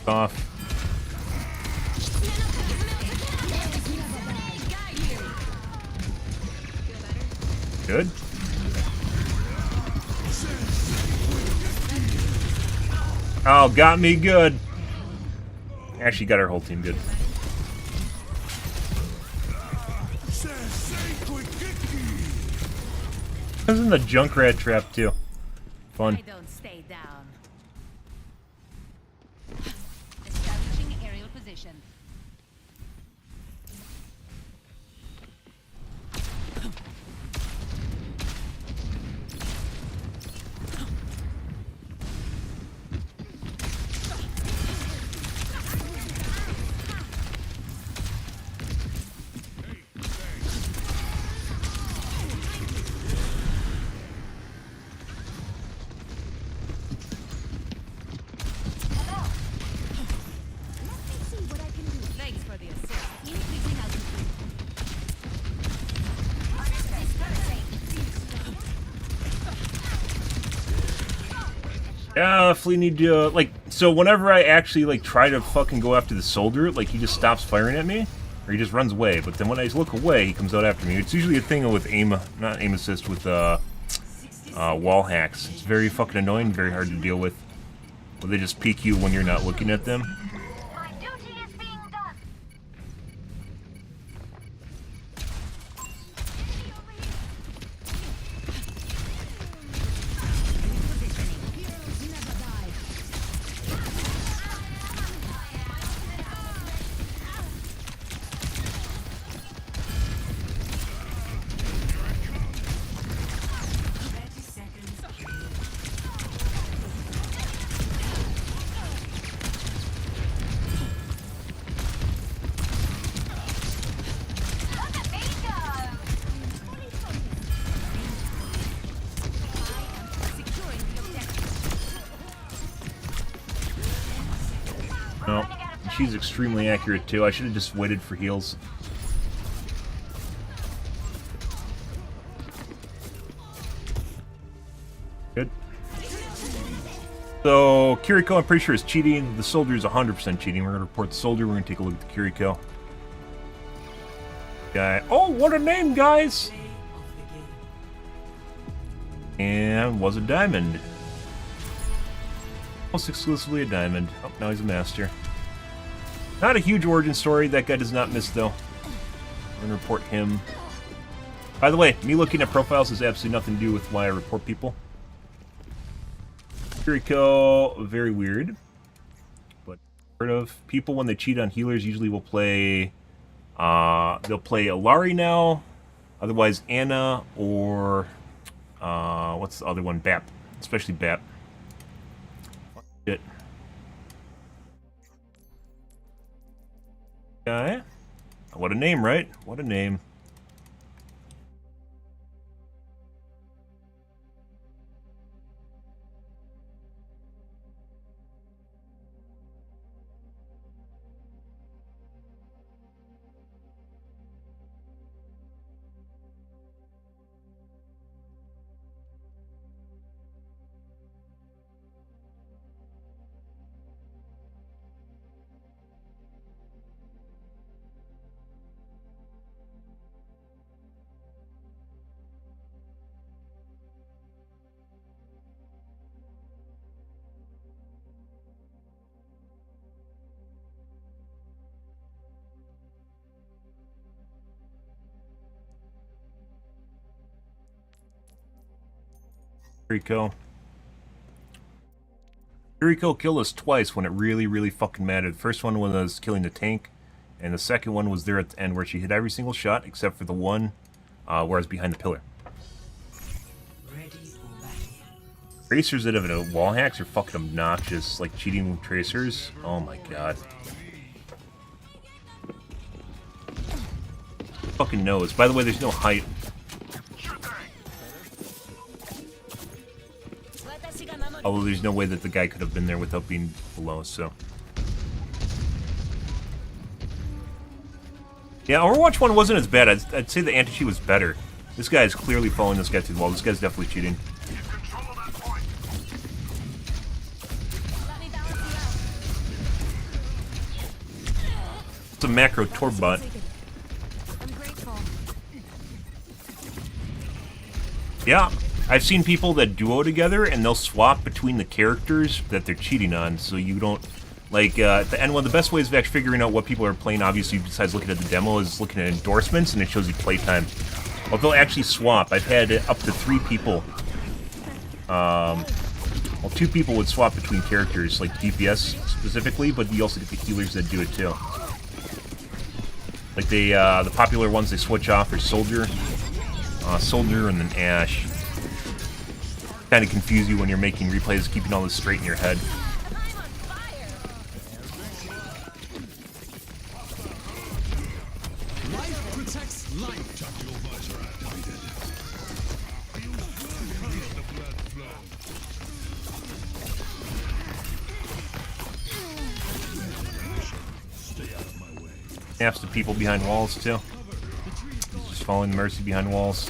Off. Good. Oh, got me good. Actually got our whole team good. I was in the Junkrat trap too. Fun. I don't stay down. Establishing aerial position. Thanks for the assist. Increasing altitude. Yeah, definitely need to, like, so whenever I actually, like, try to fucking go after the soldier, like, he just stops firing at me, or he just runs away, but then when I look away, he comes out after me. It's usually a thing with not aim assist, with, wall hacks. It's very fucking annoying, very hard to deal with. Where they just peek you when you're not looking at them. My duty is being done. No, she's extremely accurate too. I should have just waited for heals. Good. So, Kiriko, I'm pretty sure, is cheating. The soldier is 100% cheating. We're going to report the soldier. We're going to take a look at the Kiriko. Guy. Oh, what a name, guys! And was a diamond. Almost exclusively a diamond. Oh, now he's a master. Not a huge origin story. That guy does not miss, though. We're going to report him. By the way, me looking at profiles has absolutely nothing to do with why I report people. Kiriko, very weird. But heard of. People, when they cheat on healers, usually will play... they'll play Alari now. Otherwise, Anna or... what's the other one? Bap. Especially Bap. Shit. Okay. What a name, right? What a name. Kiriko killed us twice when it really, really fucking mattered. The first one was killing the tank, and the second one was there at the end where she hit every single shot except for the one where I was behind the pillar. Tracers that have wall hacks are fucking obnoxious, like cheating with tracers. Oh my god. Fucking knows. By the way, there's no height. Although there's no way that the guy could have been there without being below, so... Yeah, Overwatch 1 wasn't as bad. I'd say the anti-cheat was better. This guy is clearly following this guy through the wall. This guy's definitely cheating. It's a macro torb bot. Yeah. I've seen people that duo together, and they'll swap between the characters that they're cheating on, so you don't... Like, at the end, one of the best ways of actually figuring out what people are playing, obviously, besides looking at the demo, is looking at endorsements, and it shows you playtime. Well, they'll actually swap. I've had up to 3 people. Well, 2 people would swap between characters, like DPS specifically, but you also get the healers that do it, too. Like, the popular ones they switch off are Soldier, Soldier, and then Ash. Kind of confuse you when you're making replays, keeping all this straight in your head. Life protects life. Tactical visor activated. Feel the blood flow. Stay out of my way. Snaps to people behind walls, too. He's just following the Mercy behind walls.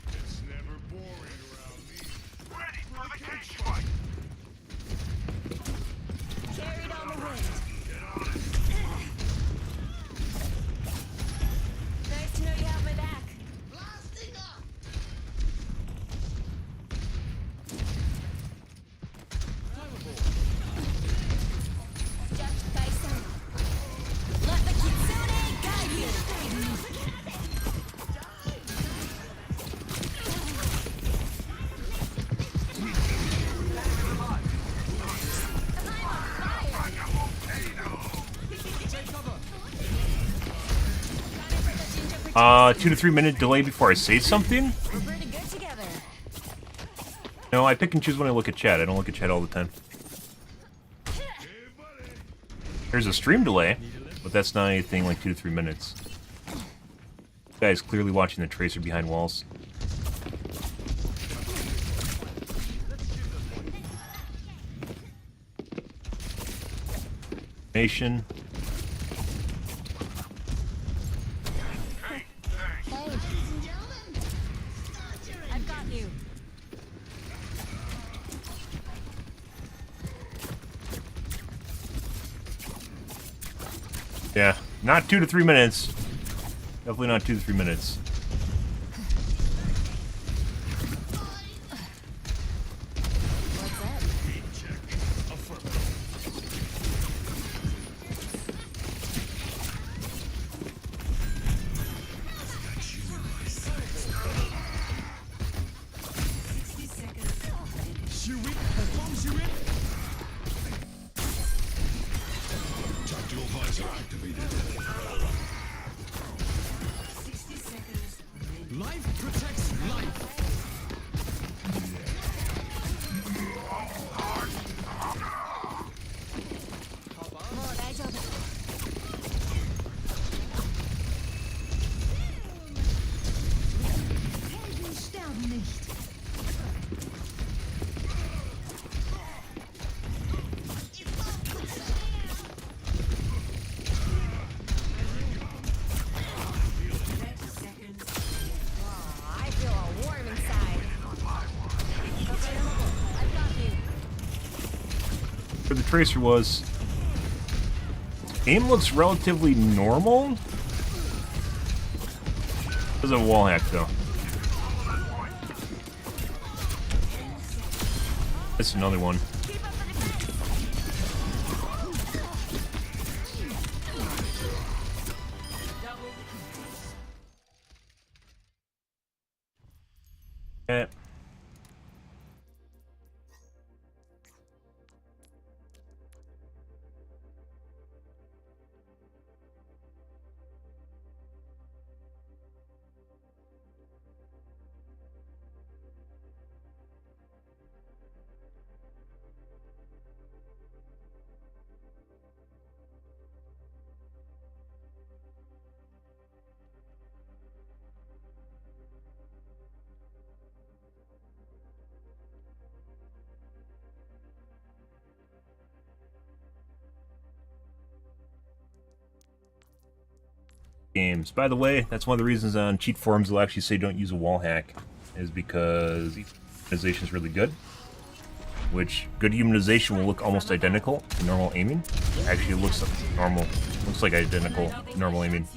It's never boring around me. Ready for the cage strike. Carried on the wind. Nice to know you have my back. Blasting up. Just Tyson. Let the Kitsune guide you. Uh, 2 to 3 minute delay before I say something? No, I pick and choose when I look at chat. I don't look at chat all the time. There's a stream delay, but that's not anything like 2 to 3 minutes. Guy's clearly watching the tracer behind walls. Nation. Hey, I've got you. Yeah, not 2 to 3 minutes. Definitely not 2 to 3 minutes. Tactical visor activated. 60 seconds. Life protects life. Helden sterben nicht. I feel all warm inside. I've got you. Where the tracer was. Aim looks relatively normal. There's a wall hack though. That's another one. Okay. Games. By the way, that's one of the reasons on cheat forums they'll actually say don't use a wall hack, is because humanization is really good. Which good humanization will look almost identical to normal aiming. Actually, it looks normal. Looks like identical to normal aiming.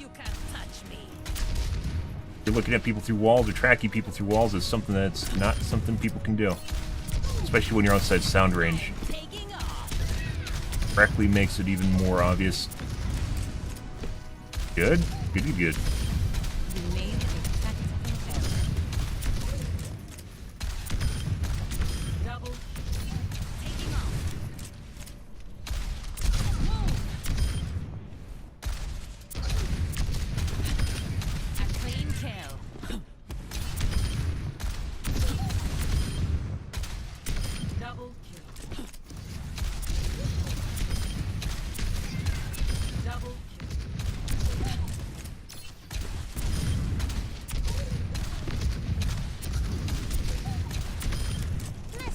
You're looking at people through walls or tracking people through walls is something that's not something people can do, especially when you're outside sound range. Correctly makes it even more obvious. Good. Good, good.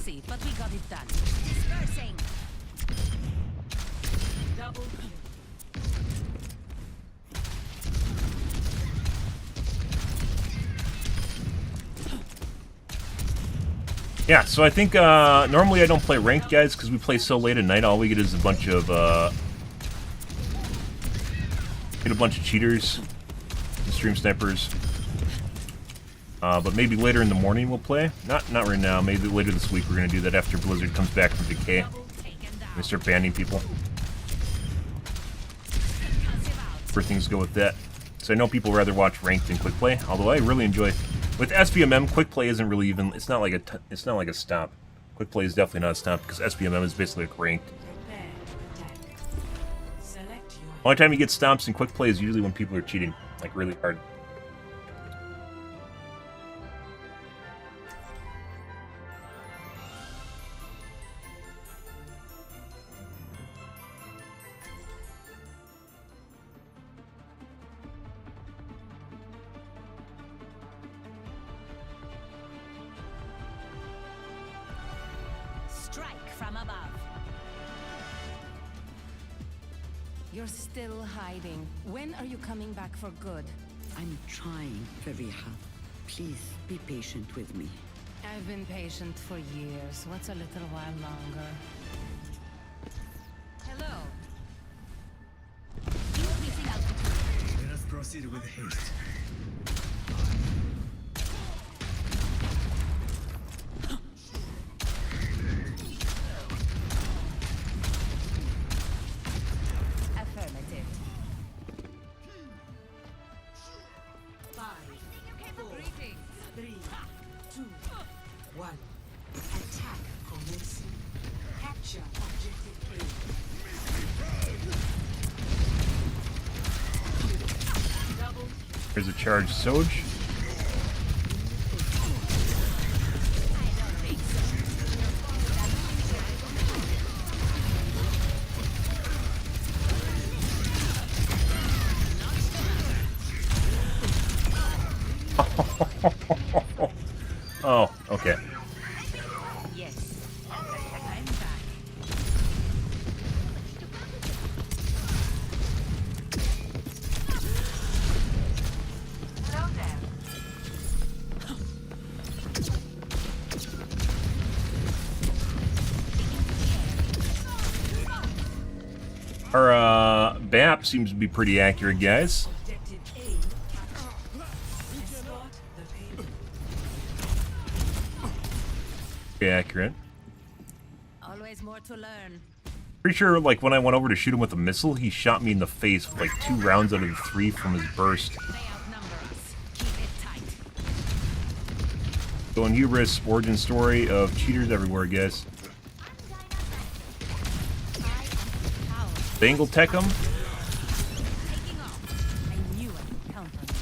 Messy, but we got it done. Dispersing. Double kill. Yeah, so I think normally I don't play ranked, guys, because we play so late at night. All we get is a bunch of cheaters, stream snipers. But maybe later in the morning we'll play. Not right now. Maybe later this week we're gonna do that after Blizzard comes back from Decay. We start banning people. Where things go with that. So I know people rather watch ranked than quick play. Although I really enjoy. With SBMM, quick play isn't really even. It's not like a stop. Quick play is definitely not a stop because SBMM is basically like ranked. The only time you get stomps in quick play is usually when people are cheating, like really hard. strike from above. You're still hiding. When are you coming back for good? I'm trying, Fariha. Please be patient with me. I've been patient for years. What's a little while longer? Hello. Increasing altitude. Let us proceed with haste. Affirmative. 5, 4, Greetings. 3, 2, 1. Attack commencing. Capture objective A. Double. There's a charged Soj. Oh, okay. Yes. I'm back. Hello there. Our BAP seems to be pretty accurate, guys. Objective A. Escort the payload. Pretty accurate. Always more to learn. Pretty sure, like, when I went over to shoot him with a missile, he shot me in the face with, like, 2 rounds out of the 3 from his burst. They outnumber us. Keep it tight. So in Hubris, origin story of cheaters everywhere, guys. Bangle tech him. Taking off. I knew I could count on you.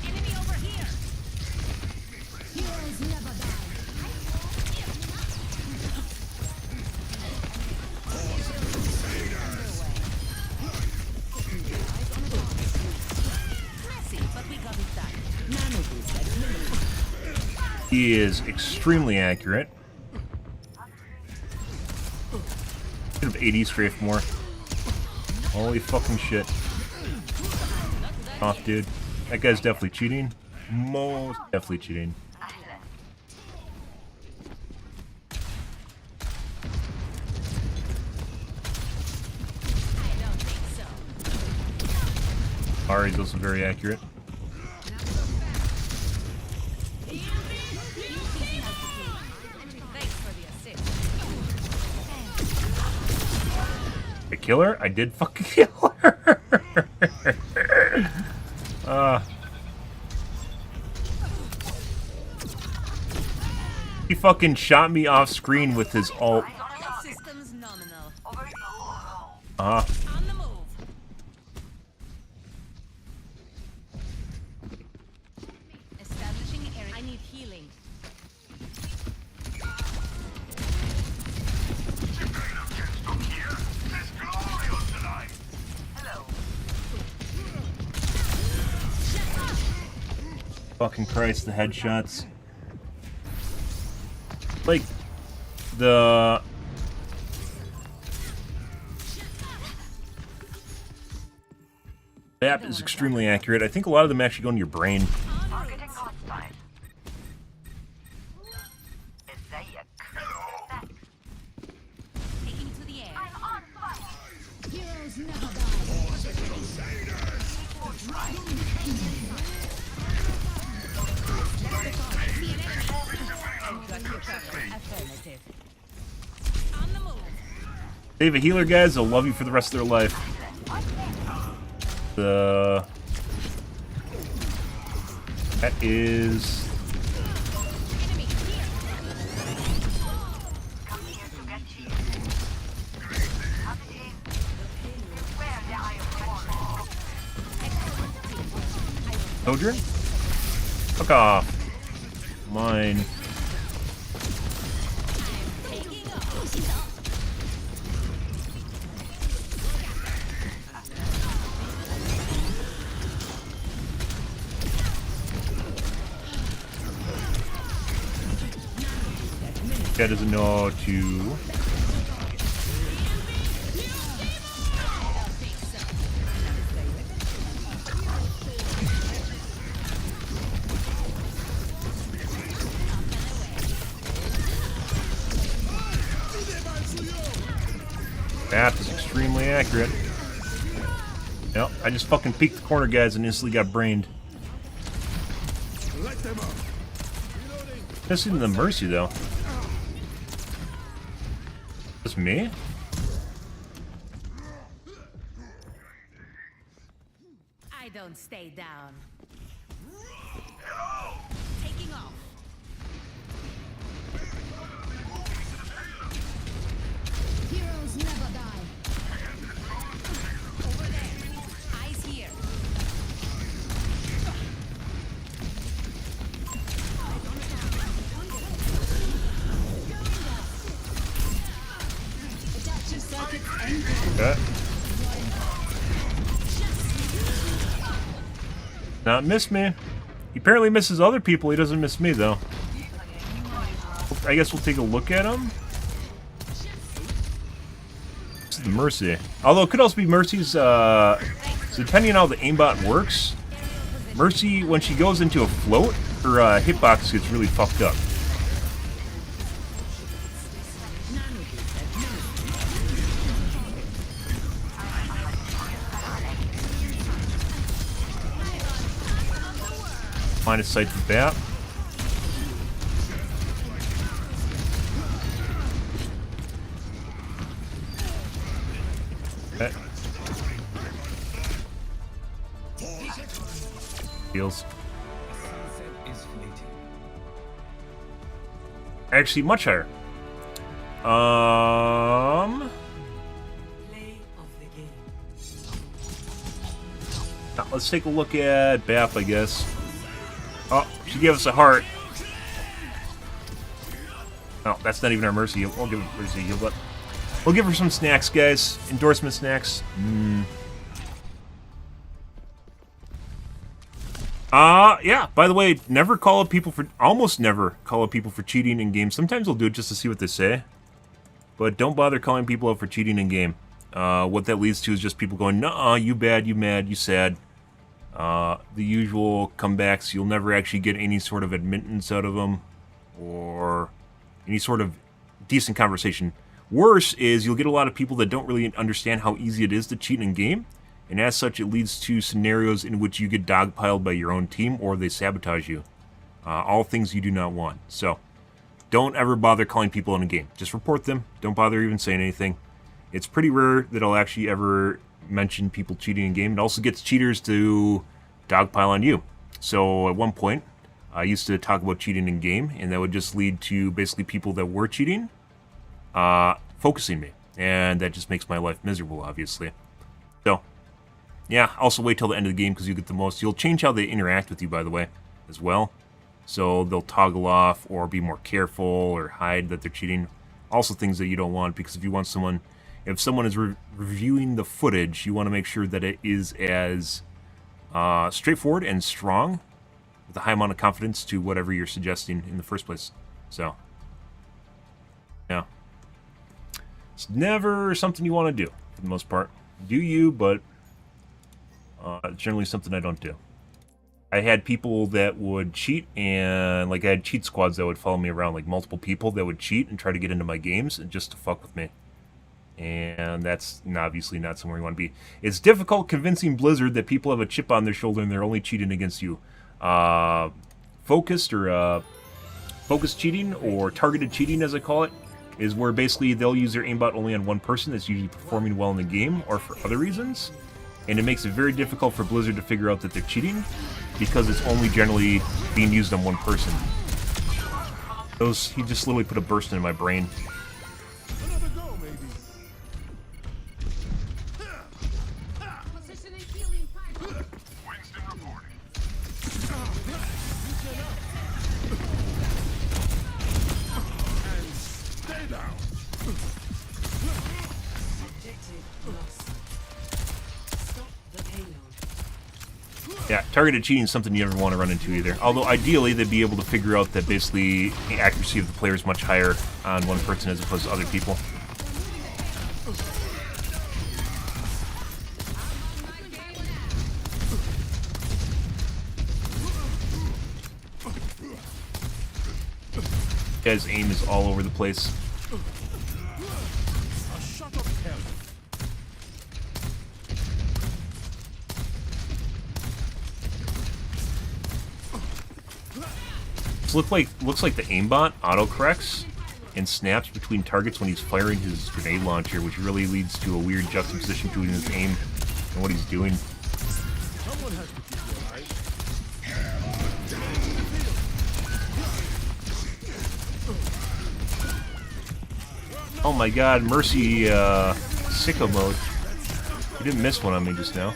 Enemy over here. Heroes never die. Messy, but we got it done. He is extremely accurate. Should have 80 strafed more. Holy fucking shit. Off, dude. That guy's definitely cheating. Most definitely cheating. I don't think so. Ari's also very accurate. Thanks for the assist. I kill her? I did fucking kill her. He fucking shot me off screen with his ult. Systems nominal. Uh-huh. On the move. Establishing area. I need healing. Fucking Christ, the headshots. Like, the... map is extremely accurate. I think a lot of them actually go into your brain. Targeting hostile. ازيك. Taking to the air. I'm on fire. Heroes never die. I've got your cover. Affirmative. On the move. Save a healer, guys. They'll love you for the rest of their life. That is... Enemy here. Come here to get you. Positive. Where the iron force? Soldier? Fuck off. Mine. Taking off. Guy doesn't know to. That is extremely accurate. Yep, I just fucking peeked the corner, guys, and instantly got brained. Missing the Mercy, though. Just me? I don't stay down. Taking off. Heroes never die. Over there. Eyes here. Okay. Not miss me. He apparently misses other people. He doesn't miss me, though. I guess we'll take a look at him. This is the Mercy. Although it could also be Mercy's, so depending on how the aimbot works, Mercy, when she goes into a float, her hitbox gets really fucked up. Line of sight with that. Okay. Heals. Actually, much higher. Now, let's take a look at Bap, I guess. Oh, she gave us a heart. No, that's not even our Mercy. We'll give her Mercy. We'll give her some snacks, guys. Endorsement snacks. Yeah, by the way, never call up people for... Almost never call up people for cheating in games. Sometimes we'll do it just to see what they say. But don't bother calling people up for cheating in game. What that leads to is just people going, "Nuh-uh, you bad, you mad, you sad." The usual comebacks. You'll never actually get any sort of admittance out of them or any sort of decent conversation. Worse is you'll get a lot of people that don't really understand how easy it is to cheat in game, and as such it leads to scenarios in which you get dogpiled by your own team or they sabotage you. All things you do not want. So don't ever bother calling people in a game. Just report them. Don't bother even saying anything. It's pretty rare that I'll actually ever mention people cheating in game. It also gets cheaters to dogpile on you. So at one point, I used to talk about cheating in game, and that would just lead to basically people that were cheating focusing me, and that just makes my life miserable, obviously. So yeah, also wait till the end of the game because you get the most. You'll change how they interact with you, by the way, as well. So they'll toggle off or be more careful or hide that they're cheating. Also things that you don't want, because if you want someone, if someone is reviewing the footage, you want to make sure that it is as straightforward and strong, with a high amount of confidence to whatever you're suggesting in the first place. So, yeah. It's never something you want to do, for the most part. Do you, but generally something I don't do. I had people that would cheat, and like I had cheat squads that would follow me around, like multiple people that would cheat and try to get into my games and just to fuck with me. And that's obviously not somewhere you want to be. It's difficult convincing Blizzard that people have a chip on their shoulder and they're only cheating against you. Focused cheating, or targeted cheating as I call it, is where basically they'll use their aimbot only on one person that's usually performing well in the game or for other reasons. And it makes it very difficult for Blizzard to figure out that they're cheating because it's only generally being used on one person. He just literally put a burst in my brain. Yeah, targeted cheating is something you never want to run into either. Although ideally they'd be able to figure out that basically the accuracy of the player is much higher on one person as opposed to other people. Guy's aim is all over the place. Looks like the aimbot auto-corrects and snaps between targets when he's firing his grenade launcher, which really leads to a weird juxtaposition between his aim and what he's doing. Oh my god, Mercy sicko mode. You didn't miss one on me just now.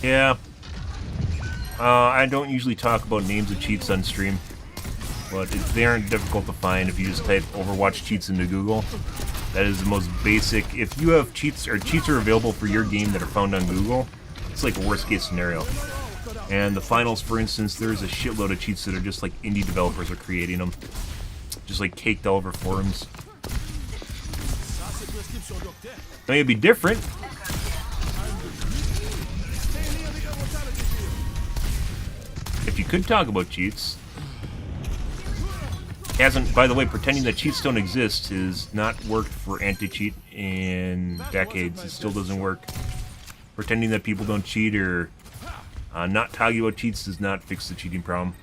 Yeah. I don't usually talk about names of cheats on stream, but they aren't difficult to find if you just type Overwatch cheats into Google. That is the most basic. If you have cheats or cheats are available for your game that are found on Google, it's like a worst case scenario. And the finals, for instance, there's a shitload of cheats that are just like indie developers are creating them. Just like caked all over forums. Now it'd be different. If you could talk about cheats. Hasn't, by the way, pretending that cheats don't exist has not worked for anti-cheat in decades. It still doesn't work. Pretending that people don't cheat or not talking about cheats does not fix the cheating problem.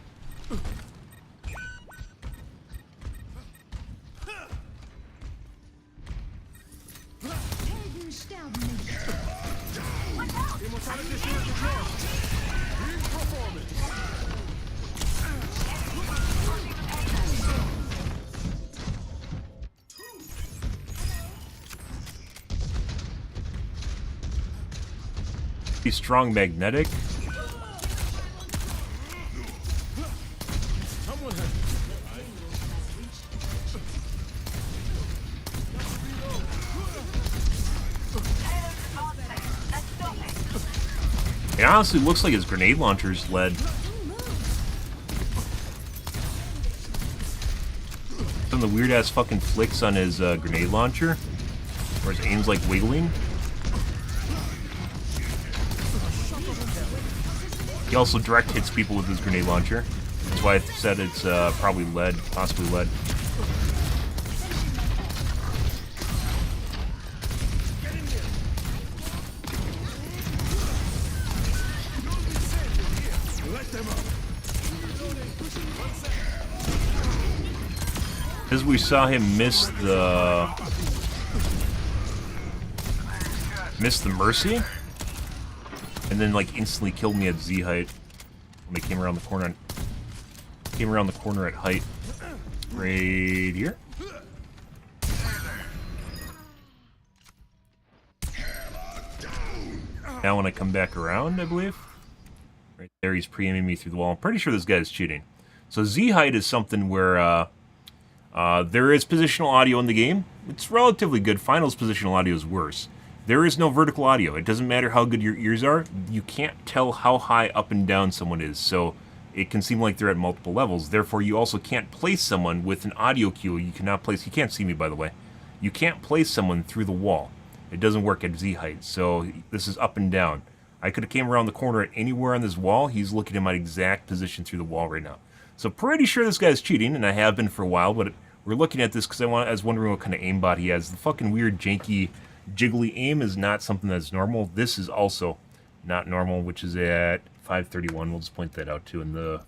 Strong magnetic. It honestly looks like his grenade launcher's lead. Some of the weird ass fucking flicks on his grenade launcher, where his aim's like wiggling. He also direct hits people with his grenade launcher. That's why I said it's probably lead, possibly lead. As we saw him miss the Mercy. And then like instantly killed me at Z height when they came around the corner. Came around the corner at height, right here. Now when I come back around, I believe, right there he's pre-aiming me through the wall. I'm pretty sure this guy is cheating. So Z height is something where there is positional audio in the game. It's relatively good. Finals positional audio is worse. There is no vertical audio. It doesn't matter how good your ears are. You can't tell how high up and down someone is, so it can seem like they're at multiple levels. Therefore, you also can't place someone with an audio cue. You cannot place... You can't see me, by the way. You can't place someone through the wall. It doesn't work at Z height, so this is up and down. I could have came around the corner at anywhere on this wall. He's looking at my exact position through the wall right now. So pretty sure this guy's cheating, and I have been for a while, but we're looking at this because I was wondering what kind of aimbot he has. The fucking weird, janky... jiggly aim is not something that's normal. This is also not normal, which is at 531. We'll just point that out too in the...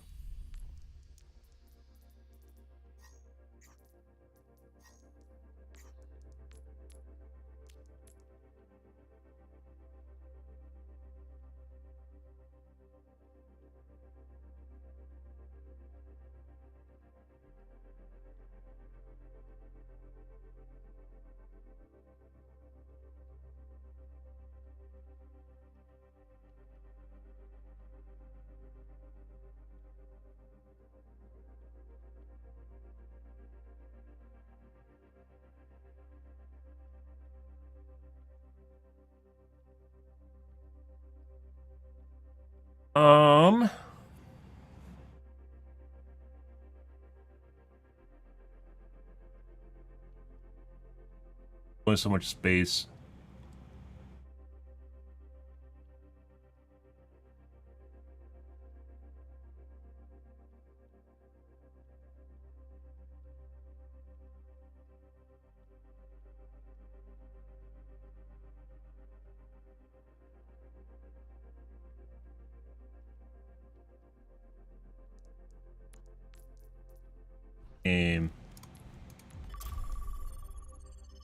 Only so much space.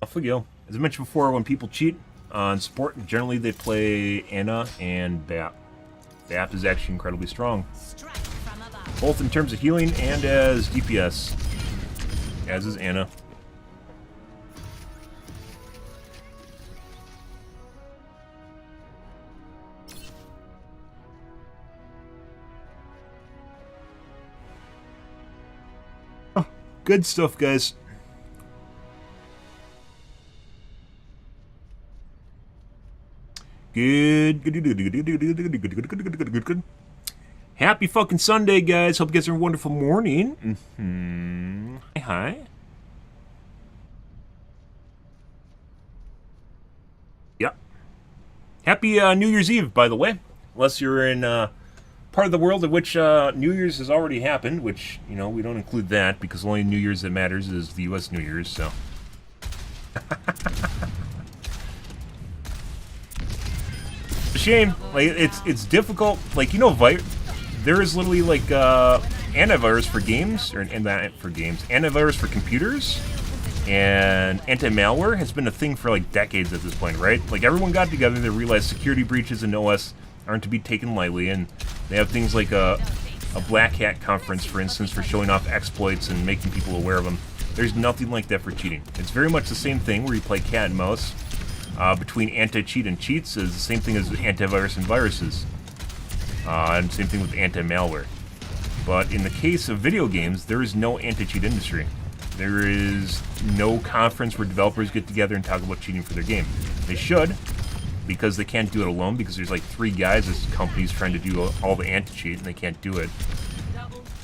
Off we go. As I mentioned before, when people cheat on support, generally they play Ana and BAP. BAP is actually incredibly strong, both in terms of healing and as DPS, as is Ana. Oh, good stuff, guys. Good. Happy fucking Sunday, guys. Hope you guys are a wonderful morning. Hi. Yep. Happy New Year's Eve, by the way. Unless you're in part of the world in which New Year's has already happened, which, you know, we don't include that because the only New Year's that matters is the U.S. New Year's, so. Shame. Like, it's difficult. Like, you know, there is literally like antivirus for games, antivirus for computers, and anti-malware has been a thing for like decades at this point, right? Like, everyone got together, they realized security breaches in OS aren't to be taken lightly, and they have things like a Black Hat conference, for instance, for showing off exploits and making people aware of them. There's nothing like that for cheating. It's very much the same thing where you play cat and mouse. Between anti-cheat and cheats is the same thing as antivirus and viruses. And same thing with anti-malware. But in the case of video games, there is no anti-cheat industry. There is no conference where developers get together and talk about cheating for their game. They should, because they can't do it alone, because there's like 3 guys as companies trying to do all the anti-cheat, and they can't do it.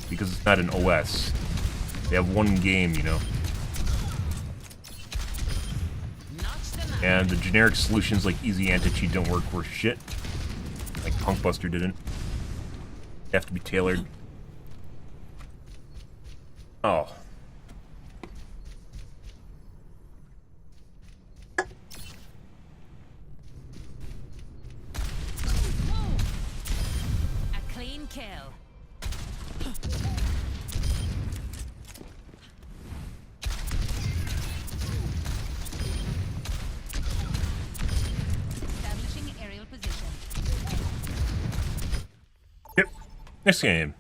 Because it's not an OS. They have one game, you know. And the generic solutions like easy anti-cheat don't work worth shit. Like Punkbuster didn't. They have to be tailored. Oh. A clean kill. Next game.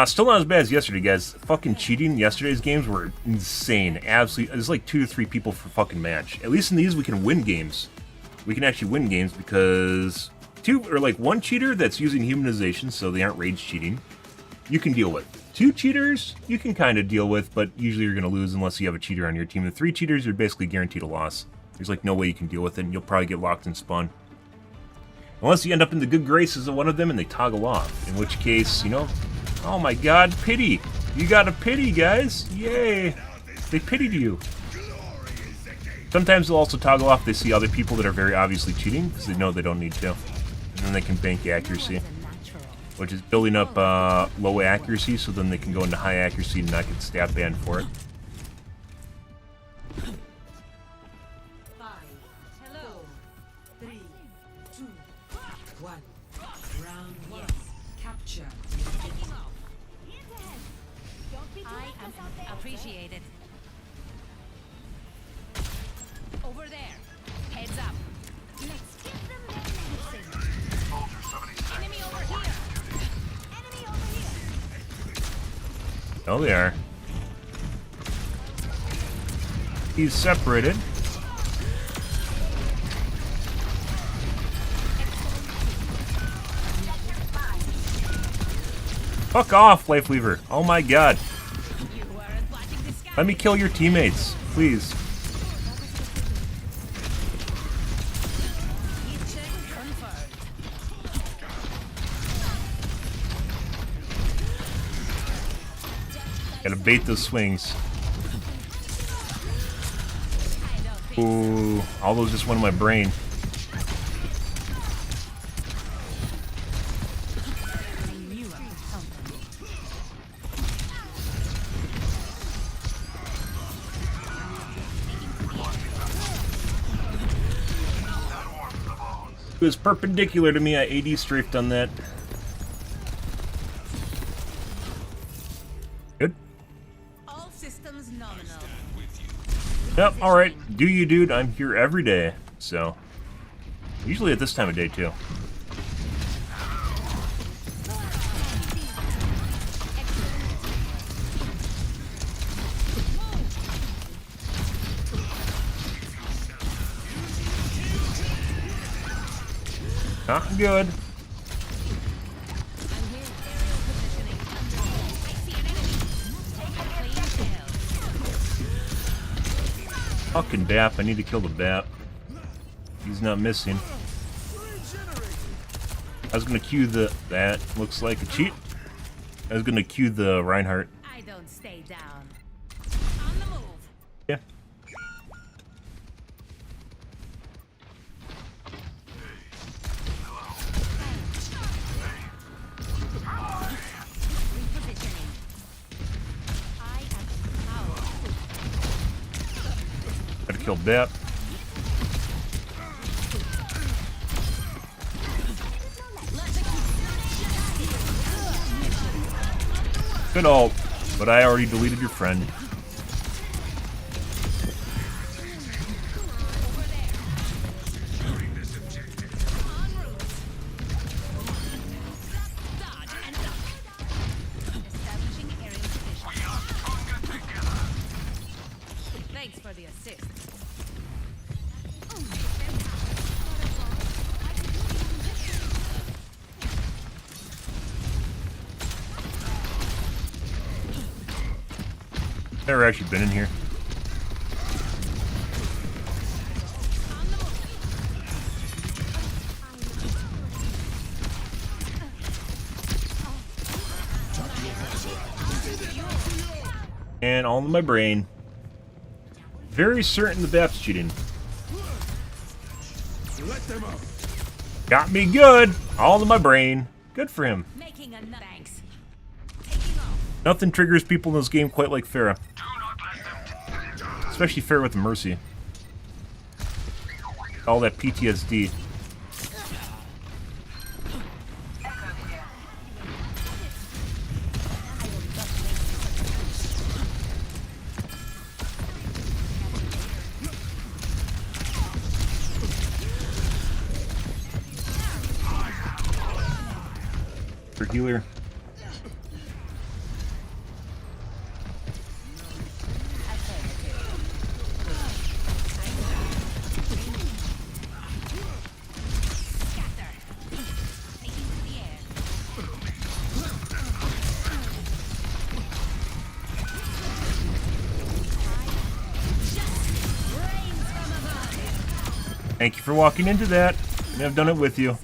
Still not as bad as yesterday, guys. Fucking cheating. Yesterday's games were insane. Absolutely. There's like 2 to 3 people per fucking match. At least in these, we can win games. We can actually win games because 1 cheater that's using humanization, so they aren't rage cheating, you can deal with. 2 cheaters, you can kind of deal with, but usually you're going to lose unless you have a cheater on your team. And 3 cheaters, you're basically guaranteed a loss. There's like no way you can deal with it, and you'll probably get locked in spawn. Unless you end up in the good graces of one of them and they toggle off. In which case, you know, oh my god, pity. You got a pity, guys. Yay. They pitied you. Sometimes they'll also toggle off if they see other people that are very obviously cheating, because they know they don't need to. And then they can bank accuracy. Which is building up low accuracy, so then they can go into high accuracy and not get stat banned for it. Appreciate it. Over there. Heads up. Let's give them their medicine. Enemy over here. Enemy over here. Oh, they are. He's separated. Fuck off, Life Weaver. Oh my god. Let me kill your teammates, please. Gotta bait those swings. Ooh, all those just went in my brain. It was perpendicular to me. I AD strafed on that. Good. All systems nominal. Yep, alright. Do you, dude? I'm here every day. So, usually at this time of day, too. Not good. Fucking BAP. I need to kill the BAP. He's not missing. I was gonna cue that. Looks like a cheat. I was gonna cue the Reinhardt. I don't stay down. Yeah. Gotta kill BAP. Good ult, but I already deleted your friend. Thanks for the assist. Never actually been in here. And all in my brain. Very certain the BAP's cheating. Got me good. All in my brain. Good for him. Nothing triggers people in this game quite like Pharah. Especially Pharah with the Mercy. All that PTSD. For healer. Thank you for walking into that. And I've done it with you.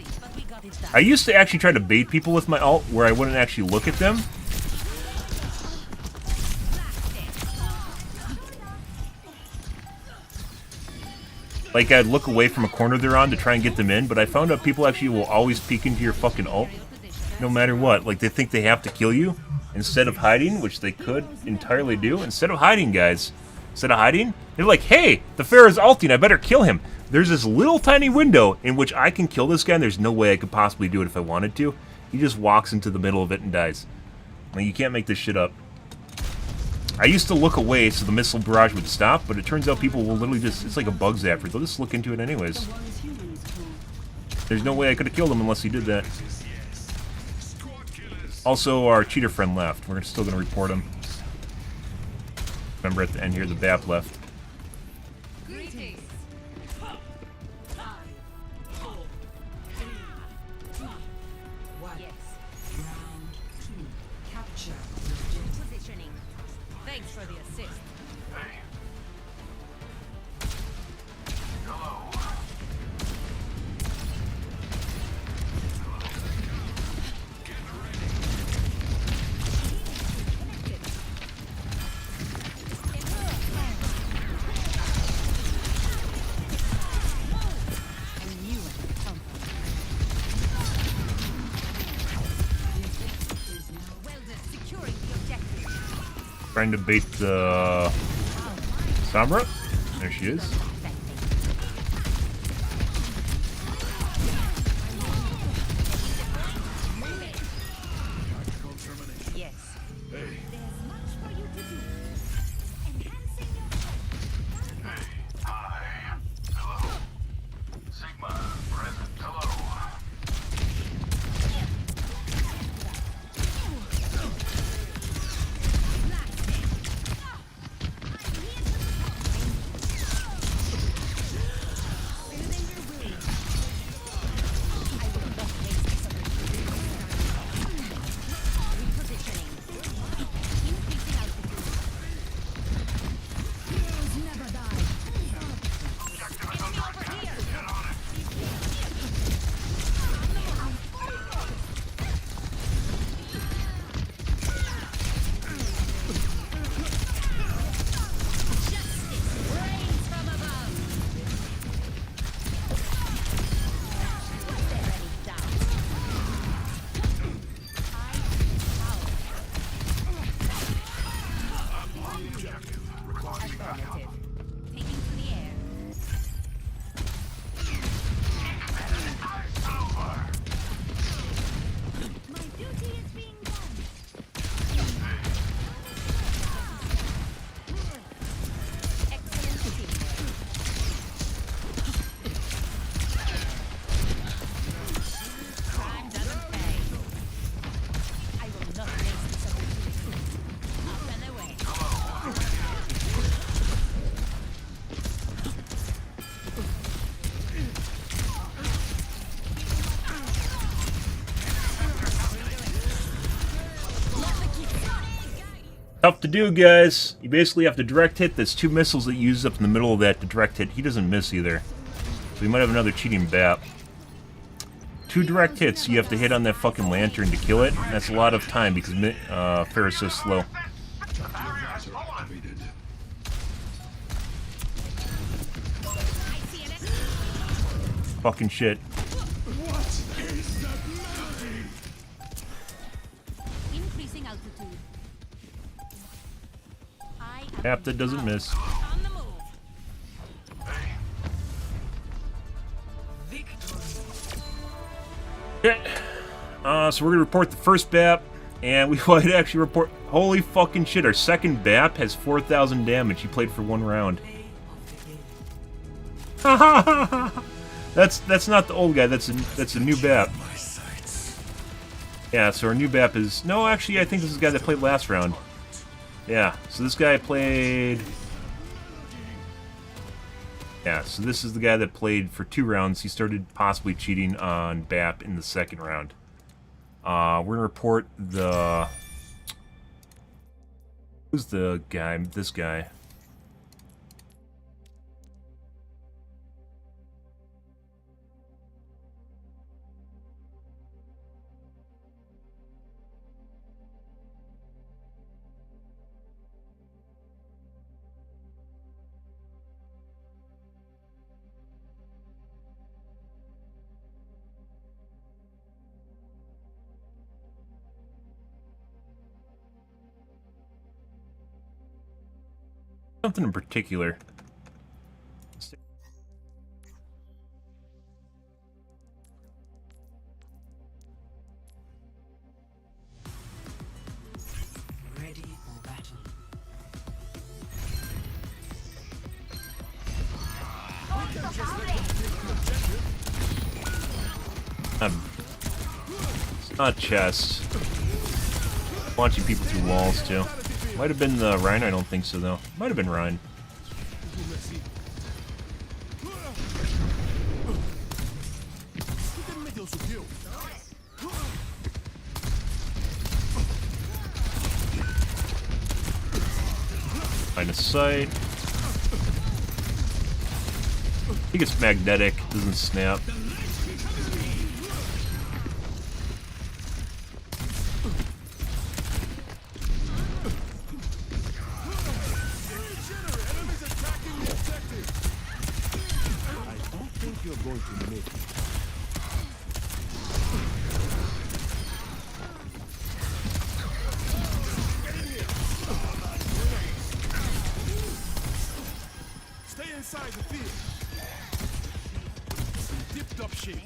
I used to actually try to bait people with my ult where I wouldn't actually look at them. Like, I'd look away from a corner they're on to try and get them in, but I found out people actually will always peek into your fucking ult, no matter what. Like, they think they have to kill you instead of hiding, which they could entirely do. Instead of hiding, guys. Instead of hiding, they're like, hey, the Pharah's ulting, I better kill him. There's this little tiny window in which I can kill this guy, and there's no way I could possibly do it if I wanted to. He just walks into the middle of it and dies. Like, you can't make this shit up. I used to look away so the missile barrage would stop, but it turns out people will literally just, it's like a bug zapper. They'll just look into it anyways. There's no way I could have killed him unless he did that. Also, our cheater friend left. We're still going to report him. Remember at the end here, the BAP left. Thanks for the assist. Trying to bait the Samra. There she is. Yes. There's much for you to do. Enhancing your Hi. Hello. Sigma, present. Hello. Tough to do, guys. You basically have to direct hit. There's 2 missiles that you use up in the middle of that to direct hit. He doesn't miss either. So we might have another cheating BAP. 2 direct hits. You have to hit on that fucking lantern to kill it. That's a lot of time because Pharah's so slow. Fucking shit. increasing altitude. Tap that doesn't miss. On the move. Okay. So we're gonna report the first BAP, and we might actually report. Holy fucking shit! Our second BAP has 4,000 damage. He played for 1 round. That's not the old guy. That's a new BAP. Yeah. So our new BAP is actually I think this is the guy that played last round. Yeah. So this guy played. Yeah, so this is the guy that played for 2 rounds. He started possibly cheating on BAP in the 2nd round. We're going to report the... Who's the guy? This guy. Something in particular. Ready for battle. It's not chest. Launching people through walls too. Might have been the Rhine, I don't think so though. Might have been Rhine. Line of sight. I think it's magnetic, doesn't snap. inside the field. Some dipped up shit.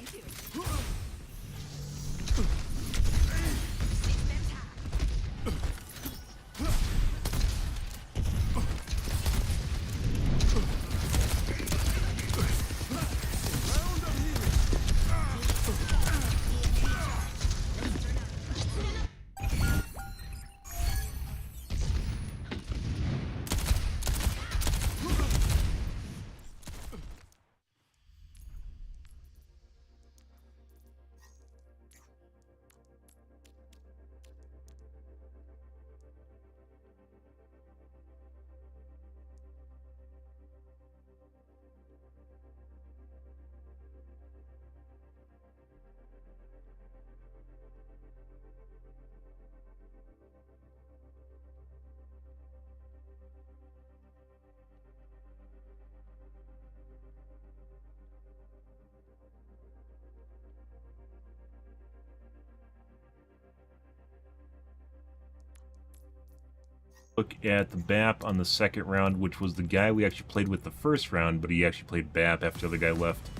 Look at the BAP on the second round, which was the guy we actually played with the first round, but he actually played BAP after the other guy left.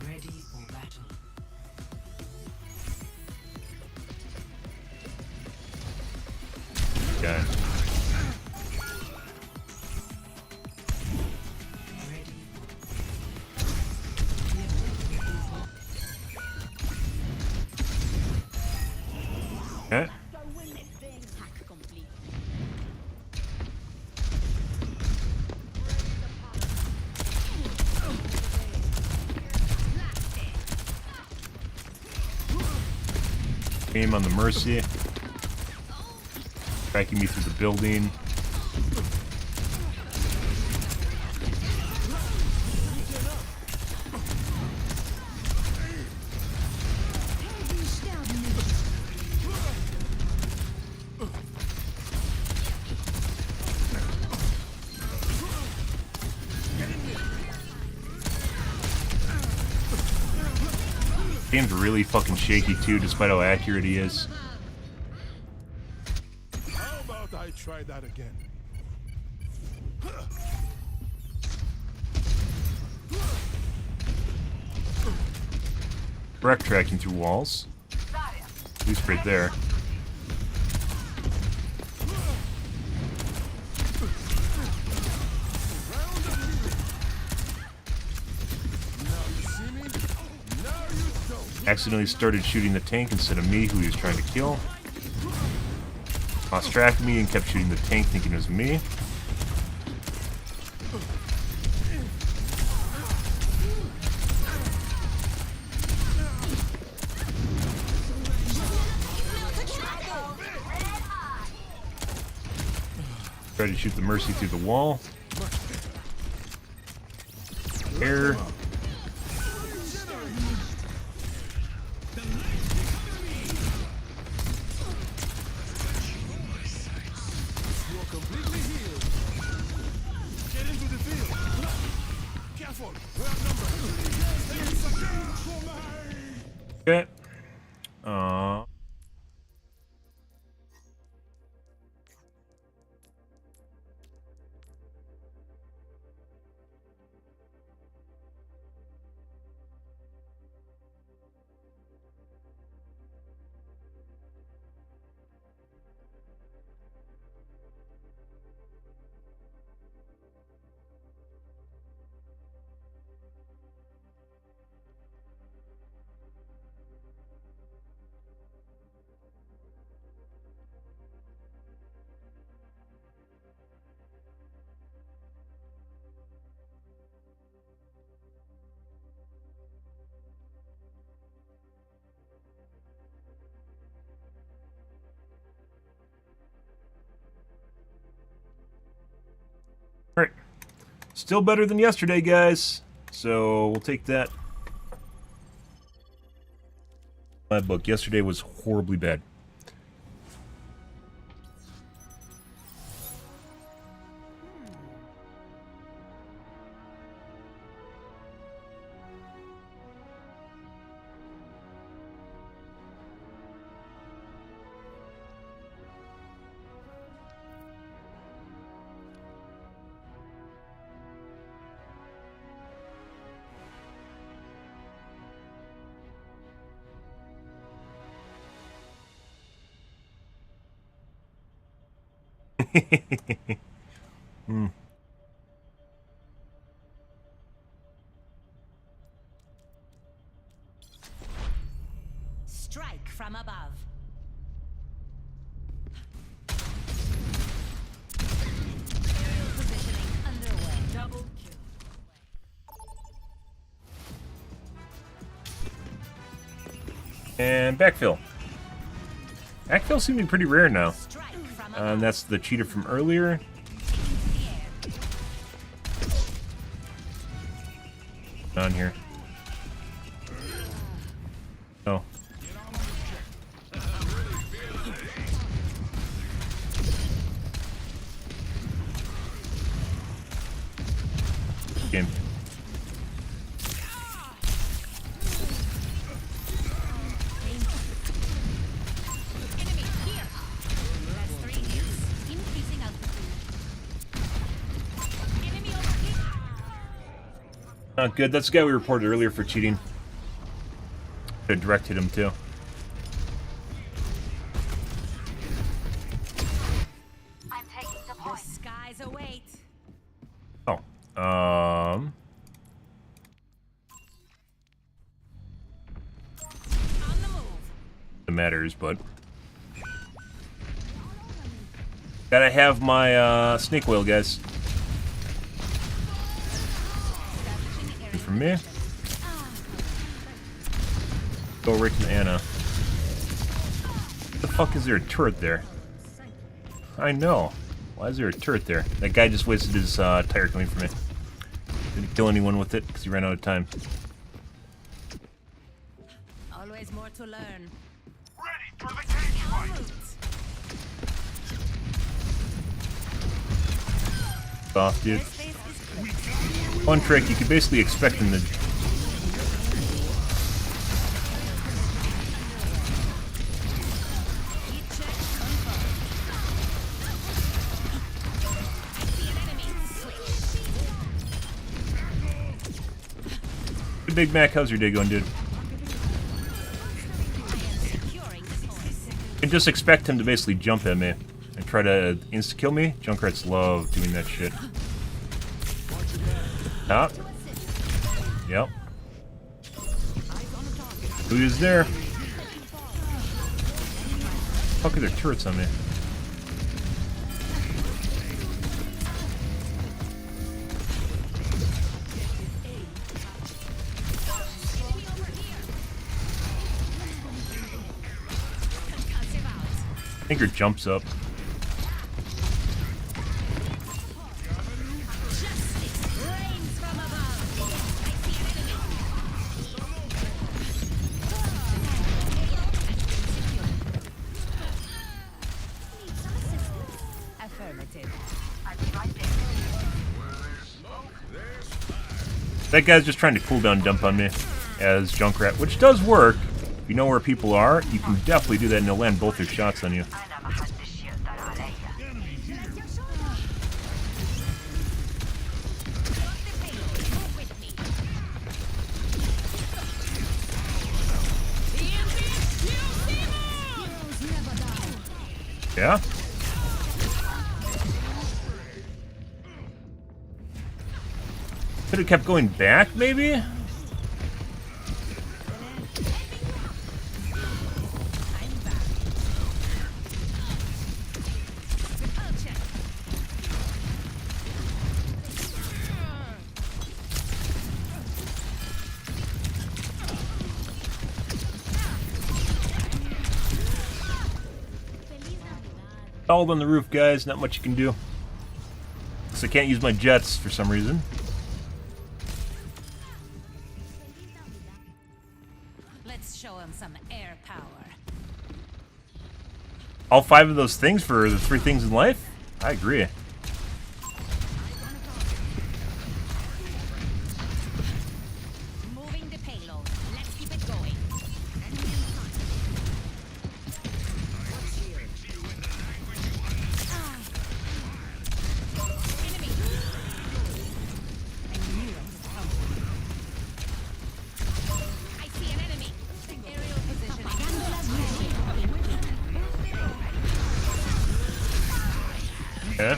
Ready for battle. Okay. Okay. Aim on the Mercy. Tracking me through the building. Game's really fucking shaky too, despite how accurate he is. How about I try that again? Direct tracking through walls. At least right there. Accidentally started shooting the tank instead of me, who he was trying to kill. Lost track of me and kept shooting the tank, thinking it was me. Tried to shoot the Mercy through the wall. Error. Okay. Alright. Still better than yesterday, guys. So we'll take that. My book. Yesterday was horribly bad. Hmm. Strike from above. Aerial positioning underway. Double kill. And backfill. Backfill seems to be pretty rare now. And that's the cheater from earlier. On here. Oh. Game. Not good. That's the guy we reported earlier for cheating. Should have directed him too. I'm taking the point. The skies await. Oh. On the move. It matters, but gotta have my snake oil, guys. From me. Go right to Anna. What the fuck is there a turret there? I know. Why is there a turret there? That guy just wasted his tire coming for me. Didn't kill anyone with it because he ran out of time. Always more to learn. Ready for the cage fight. Off, dude. One trick, you could basically expect him to... Hey, Big Mac, how's your day going, dude? You can just expect him to basically jump at me and try to insta-kill me. Junkrats love doing that shit. Top. Yep. Who's there? How could there turrets on me? I think her jumps up. That guy's just trying to cooldown dump on me as Junkrat, which does work. If you know where people are, you can definitely do that and they'll land both their shots on you. Yeah? Could have kept going back, maybe? All on the roof, guys. Not much you can do. So I can't use my jets for some reason. Let's show him some air power. All 5 of those things for the 3 things in life? I agree. Moving the payload. Let's keep it going. Yeah.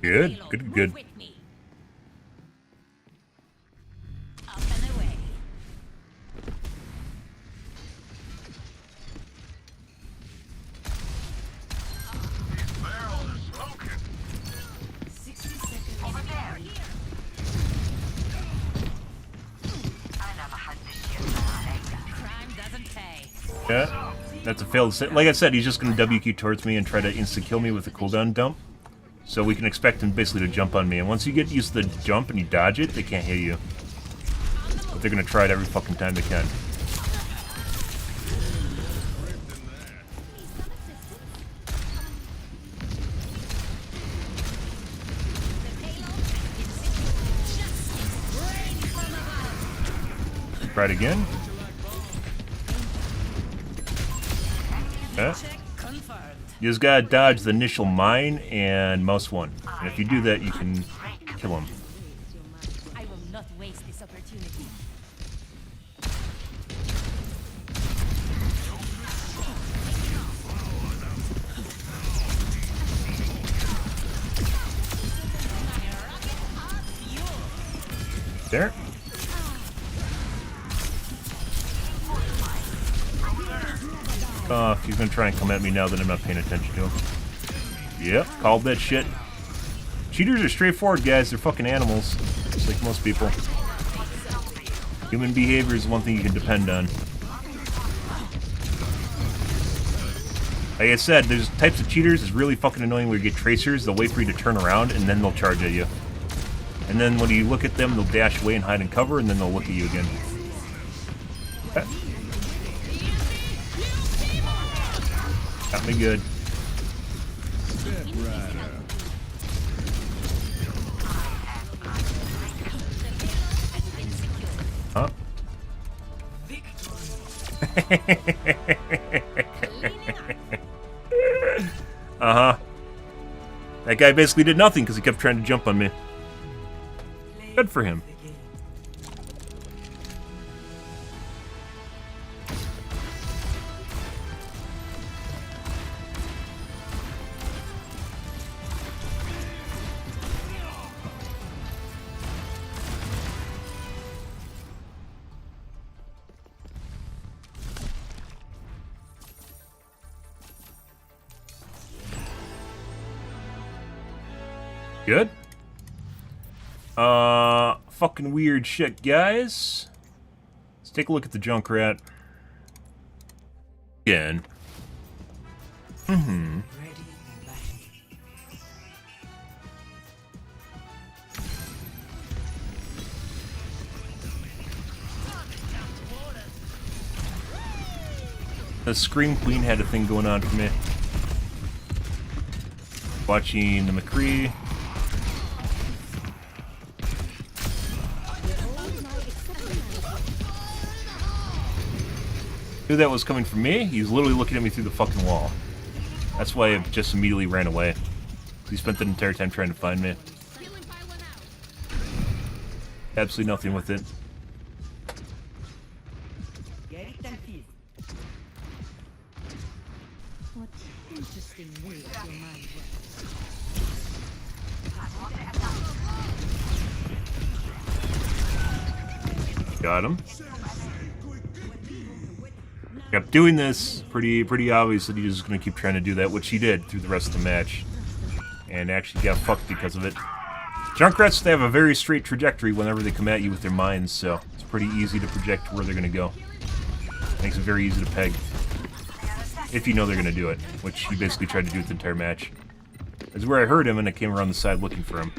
Good, good, good. Yeah, that's a failed set. Like I said, he's just going to WQ towards me and try to insta-kill me with a cooldown dump. So we can expect him basically to jump on me. And once you get used to the jump and you dodge it, they can't hit you. But they're going to try it every fucking time they can. Try it again. Okay. You just gotta dodge the initial mine and mouse 1. And if you do that, you can kill him. I will not waste this opportunity. There. If he's gonna try and come at me now, then I'm not paying attention to him. Yep, called that shit. Cheaters are straightforward, guys. They're fucking animals, just like most people. Human behavior is one thing you can depend on. Like I said, there's types of cheaters. It's really fucking annoying where you get tracers. They'll wait for you to turn around, and then they'll charge at you. And then when you look at them, they'll dash away and hide and cover, and then they'll look at you again. Got me good. Huh? Uh-huh. That guy basically did nothing because he kept trying to jump on me. Good for him. Good. Fucking weird shit, guys. Let's take a look at the Junkrat. Again. Mm-hmm. The Scream Queen had a thing going on for me. Watching the McCree. Knew that was coming from me. He was literally looking at me through the fucking wall. That's why I just immediately ran away. He spent the entire time trying to find me. Absolutely nothing with it. What interesting way your mind works. Got him. Kept doing this. Pretty obvious that he was just going to keep trying to do that, which he did through the rest of the match. And actually got fucked because of it. Junkrats, they have a very straight trajectory whenever they come at you with their mines, so it's pretty easy to project where they're going to go. Makes it very easy to peg. If you know they're going to do it, which he basically tried to do with the entire match. That's where I heard him, and I came around the side looking for him.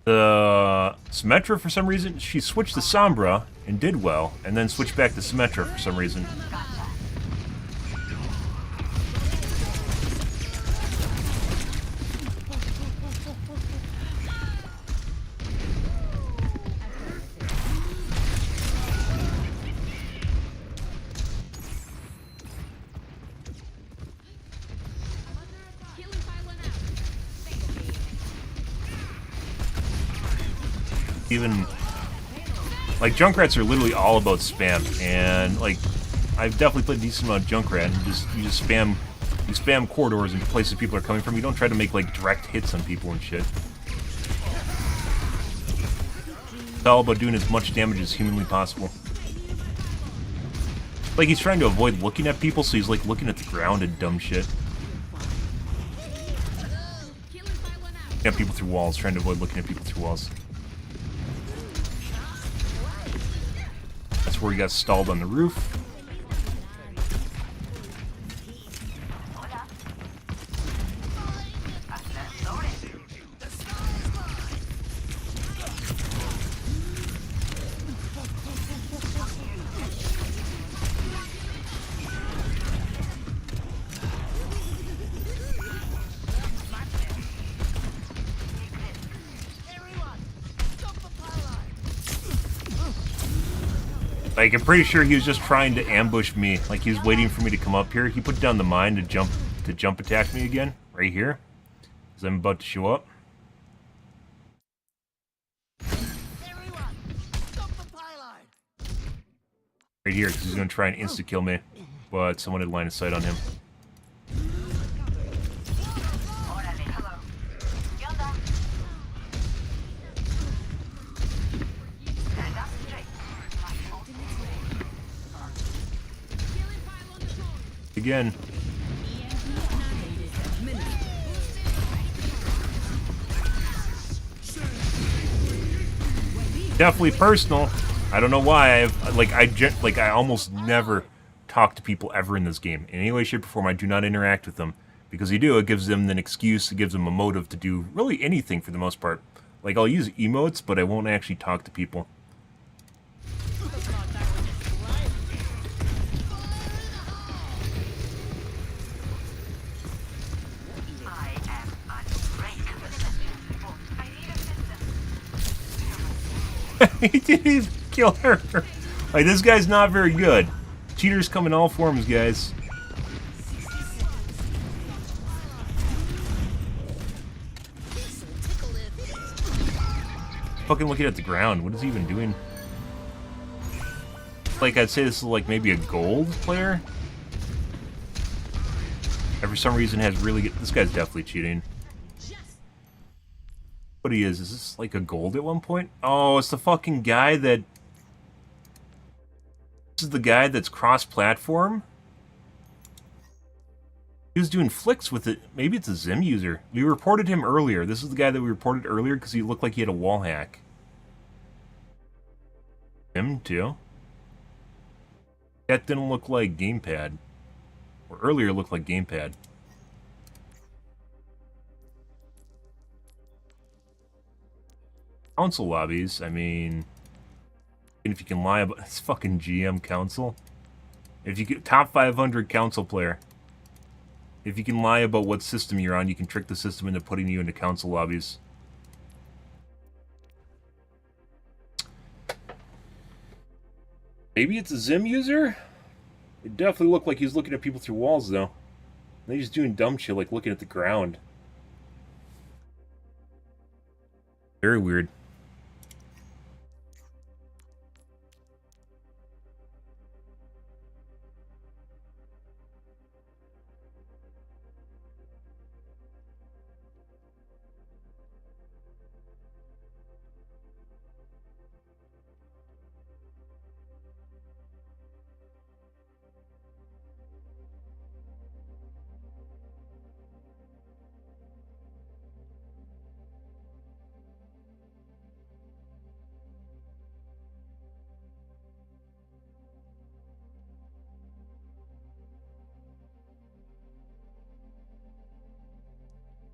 The Symmetra, for some reason, she switched to Sombra and did well, and then switched back to Symmetra for some reason. Even like Junkrats are literally all about spam, and like I've definitely played a decent amount of Junkrat. And you just spam corridors into places people are coming from. You don't try to make like direct hits on people and shit. It's all about doing as much damage as humanly possible. Like he's trying to avoid looking at people, so he's like looking at the ground and dumb shit. Yeah, people through walls, trying to avoid looking at people through walls. That's where he got stalled on the roof. Like, I'm pretty sure he was just trying to ambush me. Like, he was waiting for me to come up here. He put down the mine to jump attack me again, right here. Because I'm about to show up. Right here, because he's going to try and insta-kill me. But someone had line of sight on him. Again. Definitely personal. I don't know why I almost never talk to people ever in this game. In any way, shape, or form, I do not interact with them. Because you do, it gives them an excuse, it gives them a motive to do really anything for the most part. Like, I'll use emotes, but I won't actually talk to people. He didn't even kill her. Like, this guy's not very good. Cheaters come in all forms, guys. Fucking looking at the ground. What is he even doing? Like, I'd say this is like maybe a gold player. And for some reason has really good... This guy's definitely cheating. What he is this like a gold at one point? Oh, it's the fucking guy that... This is the guy that's cross-platform? He was doing flicks with it. Maybe it's a Zim user. We reported him earlier. This is the guy that we reported earlier because he looked like he had a wall hack. Him, too? That didn't look like gamepad. Or earlier looked like gamepad. Council lobbies, I mean... If you can lie about... It's fucking GM council. If you get top 500 council player. If you can lie about what system you're on, you can trick the system into putting you into council lobbies. Maybe it's a Zim user? It definitely looked like he was looking at people through walls, though. And he's just doing dumb shit, like looking at the ground. Very weird.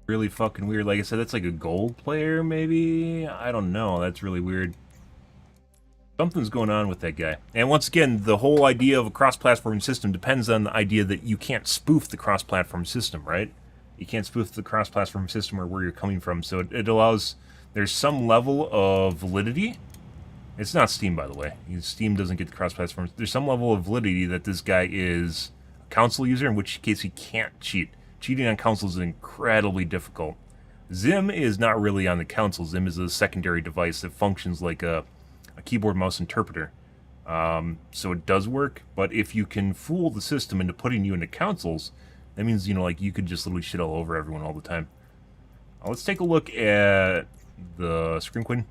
Really fucking weird. Like I said, that's like a gold player, maybe? I don't know. That's really weird. Something's going on with that guy. And once again, the whole idea of a cross-platform system depends on the idea that you can't spoof the cross-platform system, right? You can't spoof the cross-platform system or where you're coming from. So it allows... There's some level of validity. It's not Steam, by the way. Steam doesn't get the cross-platform. There's some level of validity that this guy is a console user, in which case he can't cheat. Cheating on console is incredibly difficult. Zim is not really on the console. Zim is a secondary device that functions like a keyboard mouse interpreter. So it does work, but if you can fool the system into putting you into consoles, that means, you know, like, you could just literally shit all over everyone all the time. Let's take a look at the Scream Queen.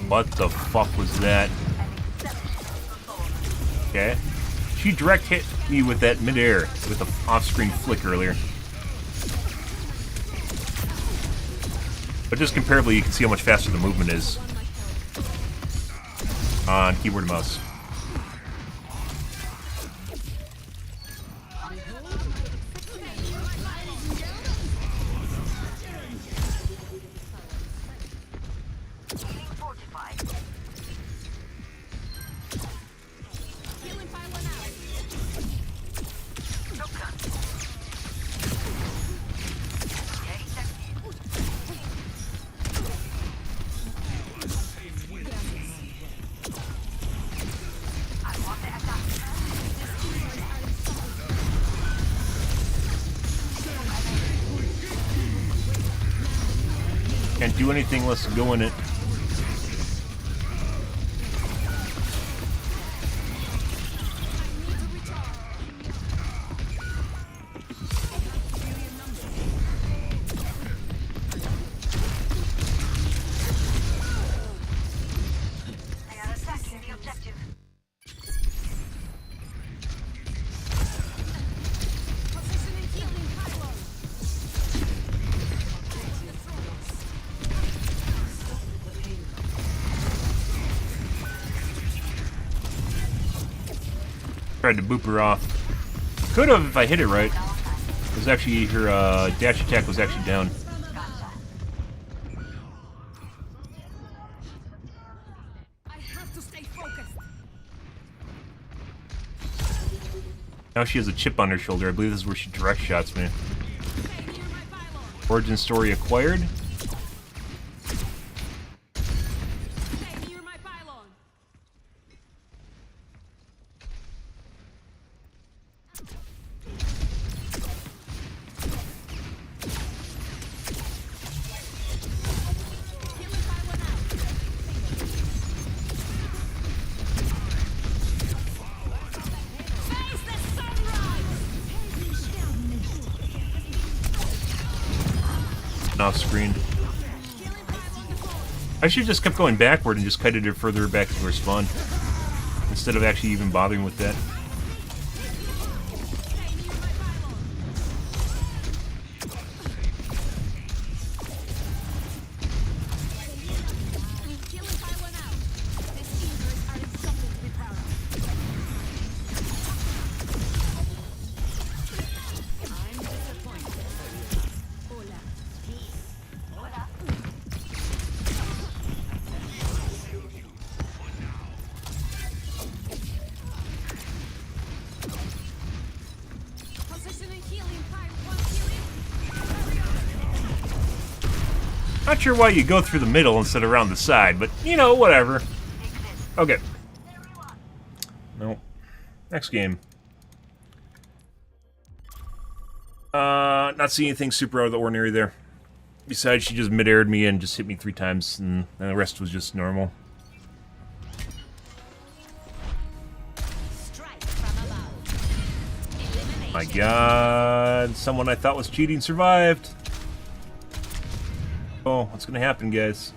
What the fuck was that? Okay. She direct hit me with that midair with the off-screen flick earlier. But just comparably, you can see how much faster the movement is on keyboard and mouse. Can't do anything unless you go in it. Tried to boop her off. Could have if I hit it right. It was actually her dash attack was actually down. Now she has a chip on her shoulder. I believe this is where she direct shots me. Origin story acquired. Off screen. I should have just kept going backward and just kited her further back to her spawn instead of actually even bothering with that. Not sure why you go through the middle instead of around the side, but, you know, whatever. Okay. No. Next game. Not seeing anything super out of the ordinary there. Besides, she just mid-aired me and just hit me 3 times, and the rest was just normal. My god, someone I thought was cheating survived. Oh, what's gonna happen, guys?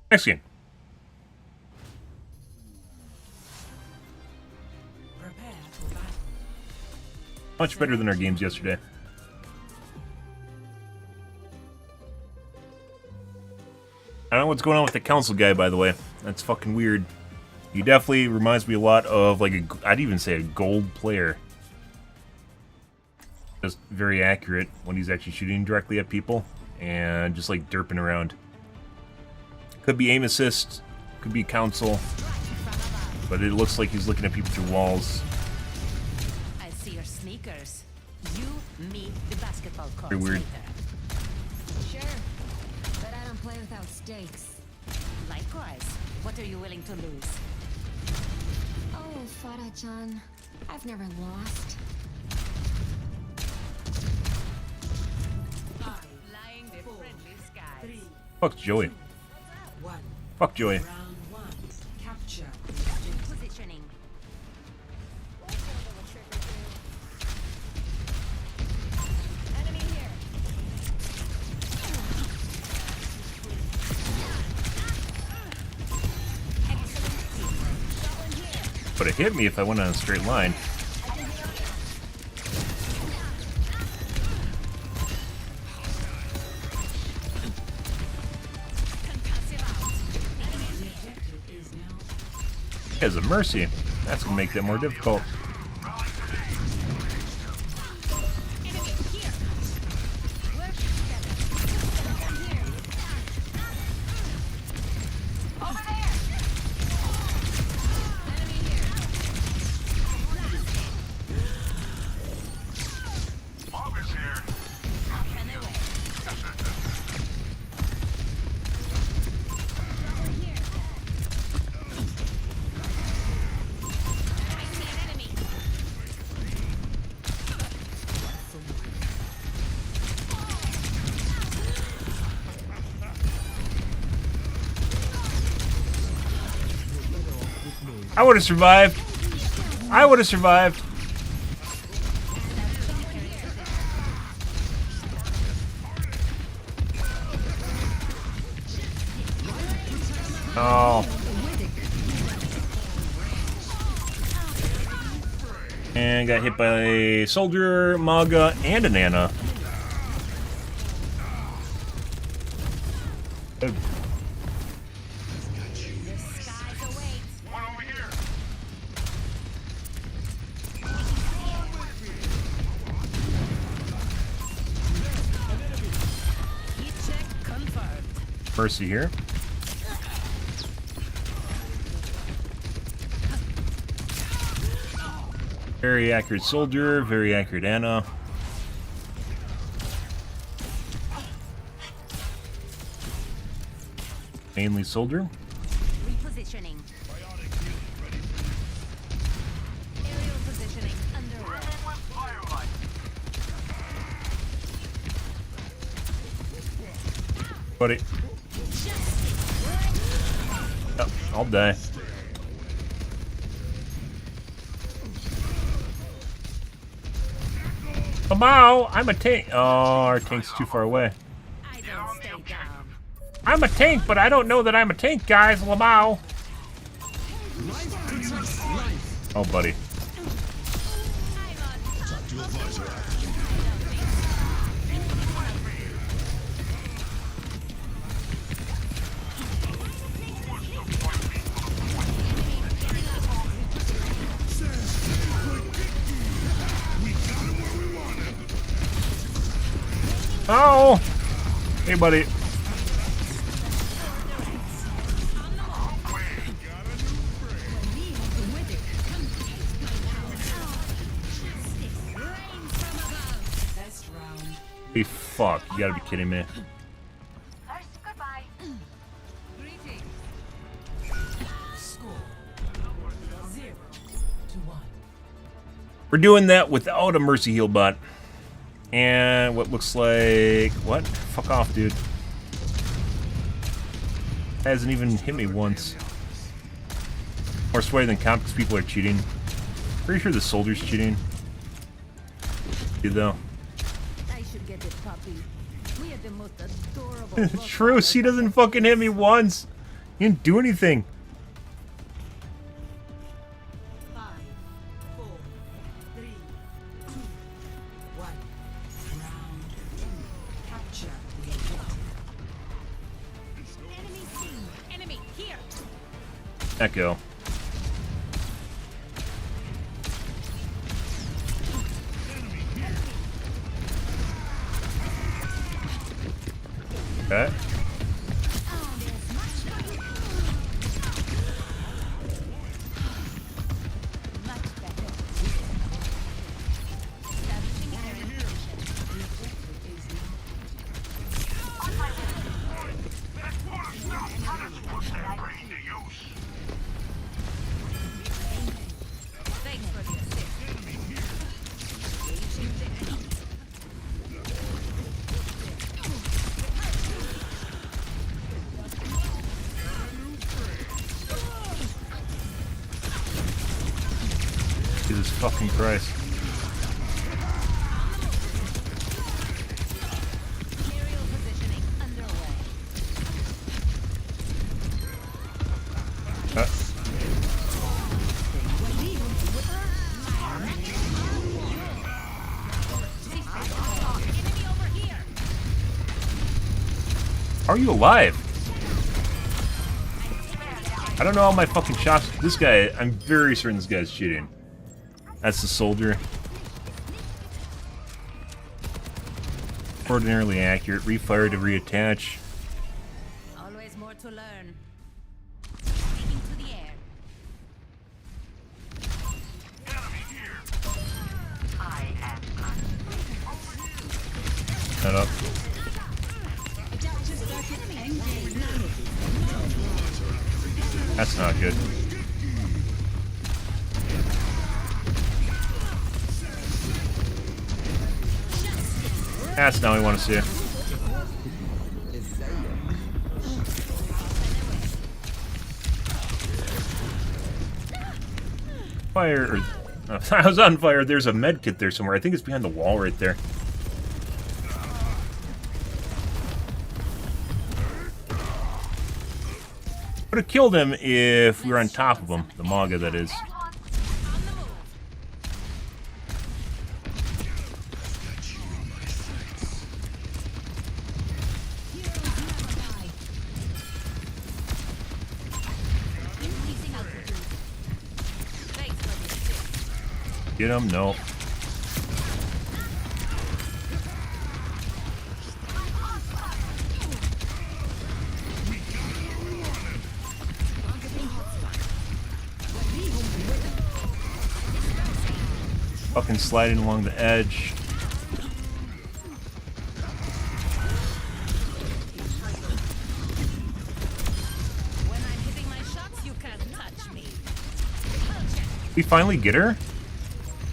Next game. Much better than our games yesterday. I don't know what's going on with the council guy, by the way. That's fucking weird. He definitely reminds me a lot of, like, I'd even say a gold player. Just very accurate when he's actually shooting directly at people. And just, like, derping around. Could be aim assist. Could be council. But it looks like he's looking at people through walls. I see your sneakers. You meet the basketball court. Very weird. Sure, but I don't play without stakes. Likewise. What are you willing to lose? Oh, Farah-chan, I've never lost. Flying the friendly skies. Fuck Joey. Fuck Joey. Capture. Positioning. Enemy here. But it hit me if I went on a straight line. As a mercy. That's gonna make that more difficult. I would have survived. I would have survived. Oh. And got hit by a soldier, Maga, and an Ana. Mercy here. Very accurate soldier, very accurate Ana. Mainly soldier. Repositioning. Aerial positioning underway. Buddy. Oh, I'll die. Lamau, I'm a tank. Oh, our tank's too far away. I'm a tank, but I don't know that I'm a tank, guys. Lamau. Oh, buddy. Oh! Hey, buddy. Hey, fuck. You gotta be kidding me. We're doing that without a Mercy Heal bot. And what looks like... What? Fuck off, dude. Hasn't even hit me once. More sweaty than comp because people are cheating. Pretty sure the soldier's cheating. Dude, though. I should get this puppy. We are the most adorable. Truce, he doesn't fucking hit me once. He didn't do anything. 5, 4, 3, 2, 1. Round 2. Capture the objective. Enemy Echo. Okay. Jesus fucking Christ. How are you alive? I don't know all my fucking shots. This guy, I'm very certain this guy's cheating. That's the soldier. Ordinarily accurate. Refire to reattach. Always more to learn. Taking to the air. Head up. That's not good. That's now we want to see it. Fire. I was on fire. There's a med kit there somewhere. I think it's behind the wall right there. Would have killed him if we were on top of him. The Maga, that is. Get him? No. Fucking sliding along the edge. When I'm hitting my shots, you can't touch me. We finally get her?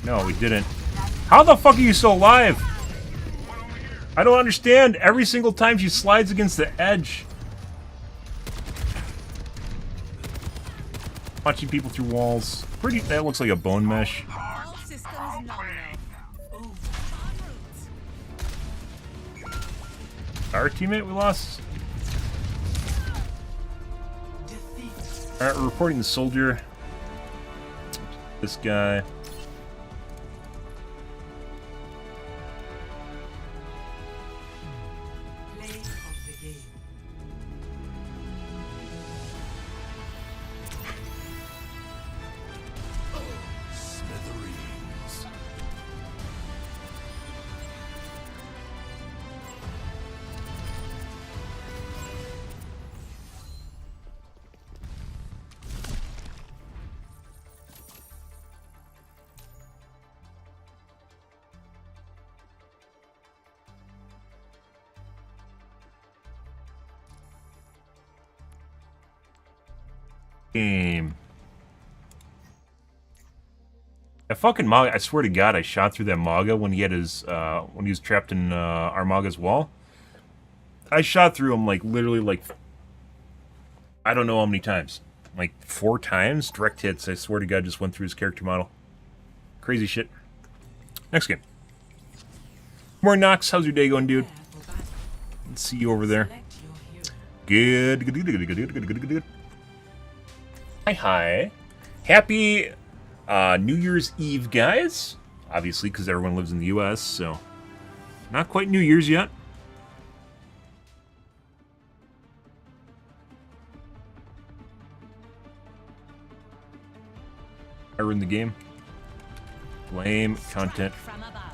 No, we didn't. How the fuck are you still alive? I don't understand. Every single time she slides against the edge. Punching people through walls. Pretty. That looks like a bone mesh. Our teammate we lost? Alright, we're reporting the soldier. This guy. Game. That fucking Maga, I swear to God, I shot through that Maga when he had his, when he was trapped in, our Maga's wall. I shot through him, like, literally, like, I don't know how many times. Like, 4 times? Direct hits, I swear to God, just went through his character model. Crazy shit. Next game. More Nox, how's your day going, dude? Let's see you over there. Good, good, good, good, good, good, good, good, good, good. Hi, hi. Happy New Year's Eve, guys. Obviously, because everyone lives in the U.S., so not quite New Year's yet. ruin the game. Lame content. From above.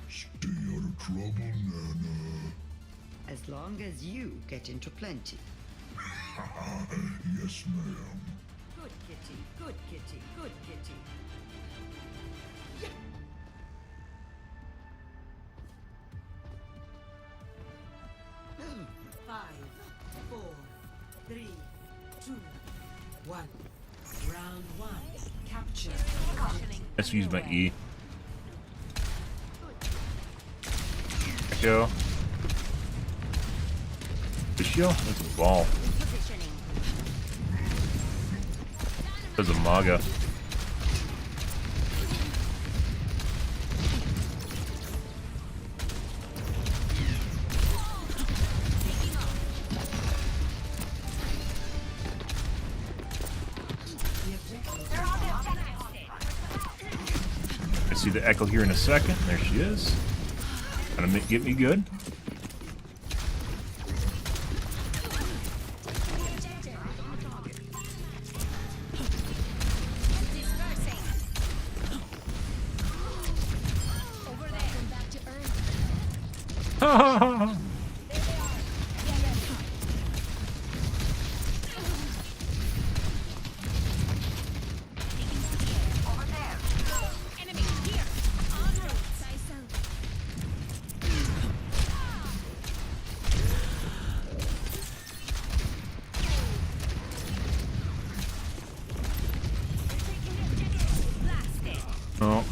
Stay out of trouble, Nana. As long as you get into plenty. Yes, ma'am. Good kitty, good kitty, good kitty. 5, 4, 3, 2, 1. Round 1. Capture. Let's use my E. Echo. Fischio? That's a ball. That's a Maga. I see the Echo here in a second. There she is. Gonna get me good. Oh.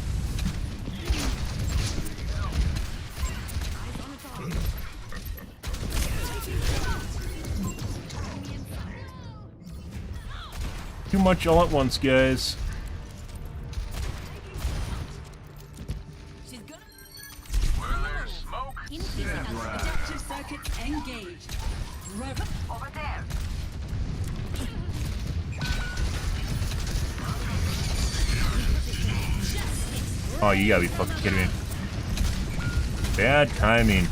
Too much all at once, guys. Adaptive circuits engaged. Over there. Oh, you gotta be fucking kidding me. Bad timing.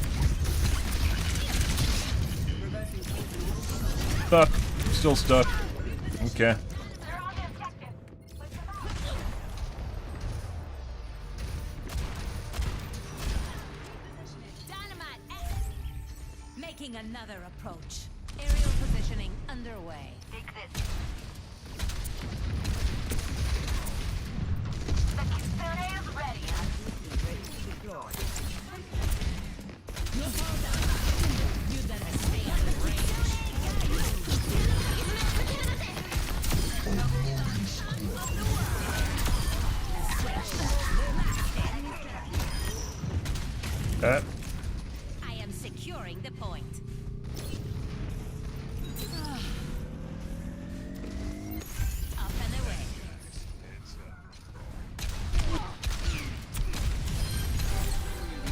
Stuck. I'm still stuck. Okay. Making another approach. Aerial positioning underway. Take this. The Kitsune is ready. Ready to deploy. You better stay out of range. I am securing the point. Up and away.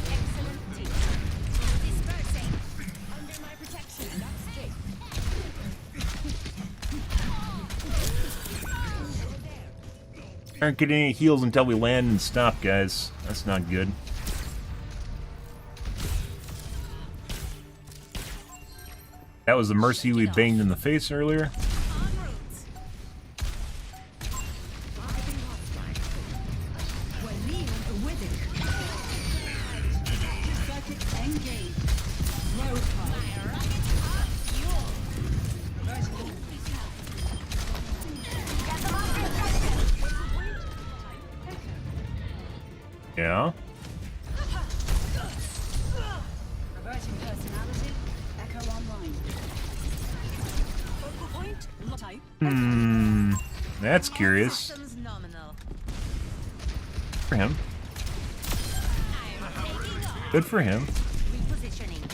Excellent team. Dispersing. Under my protection. That's straight. Aren't getting any heals until we land and stop, guys. That's not good. That was the Mercy we banged in the face earlier. Yeah. Reverting personality. Echo online. Focal point. Type. That's curious. For him. Good for him. Repositioning.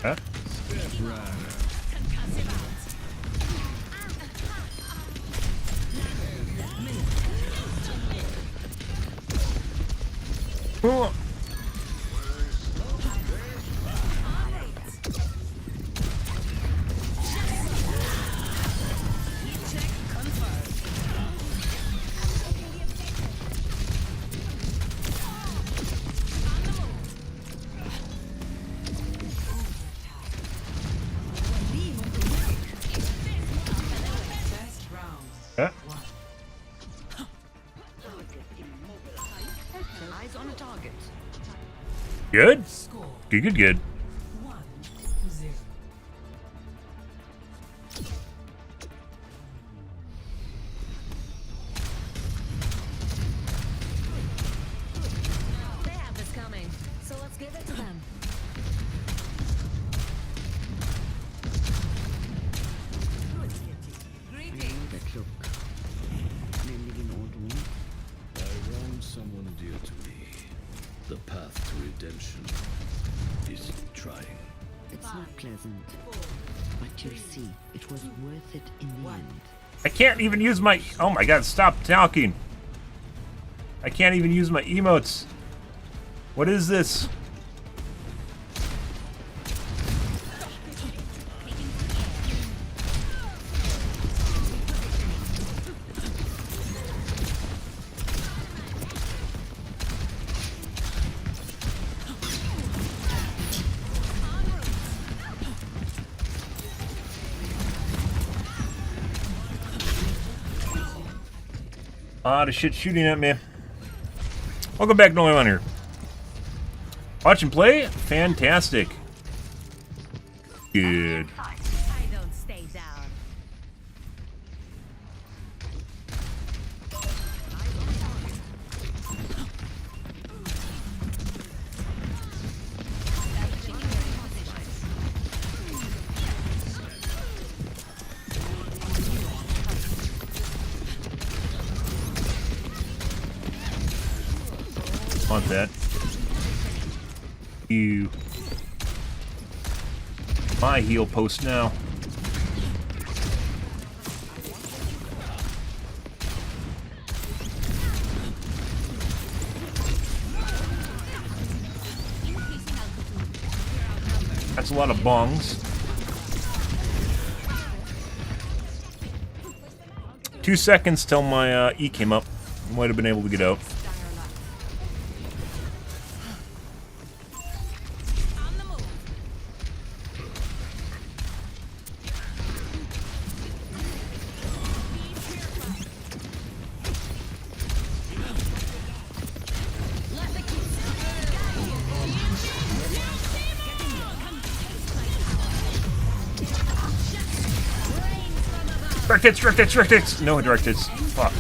Huh? Oh. Eyes on a target. Good? Good. 1-0. They have this coming, so let's give it to them. That look. Mending an old wound. I wronged someone dear to me. The path to redemption is trying. It's not pleasant. But you'll see, it was worth it in the end. I can't even use my... Oh my god, stop talking. I can't even use my emotes. What is this? A lot of shit shooting at me. Welcome back, no one here. Watch and play? Fantastic. Good. I don't stay down. Want that. You. My heal post now. That's a lot of bongs. 2 seconds till my E came up. Might have been able to get out. Direct hits! No direct hits. Fuck.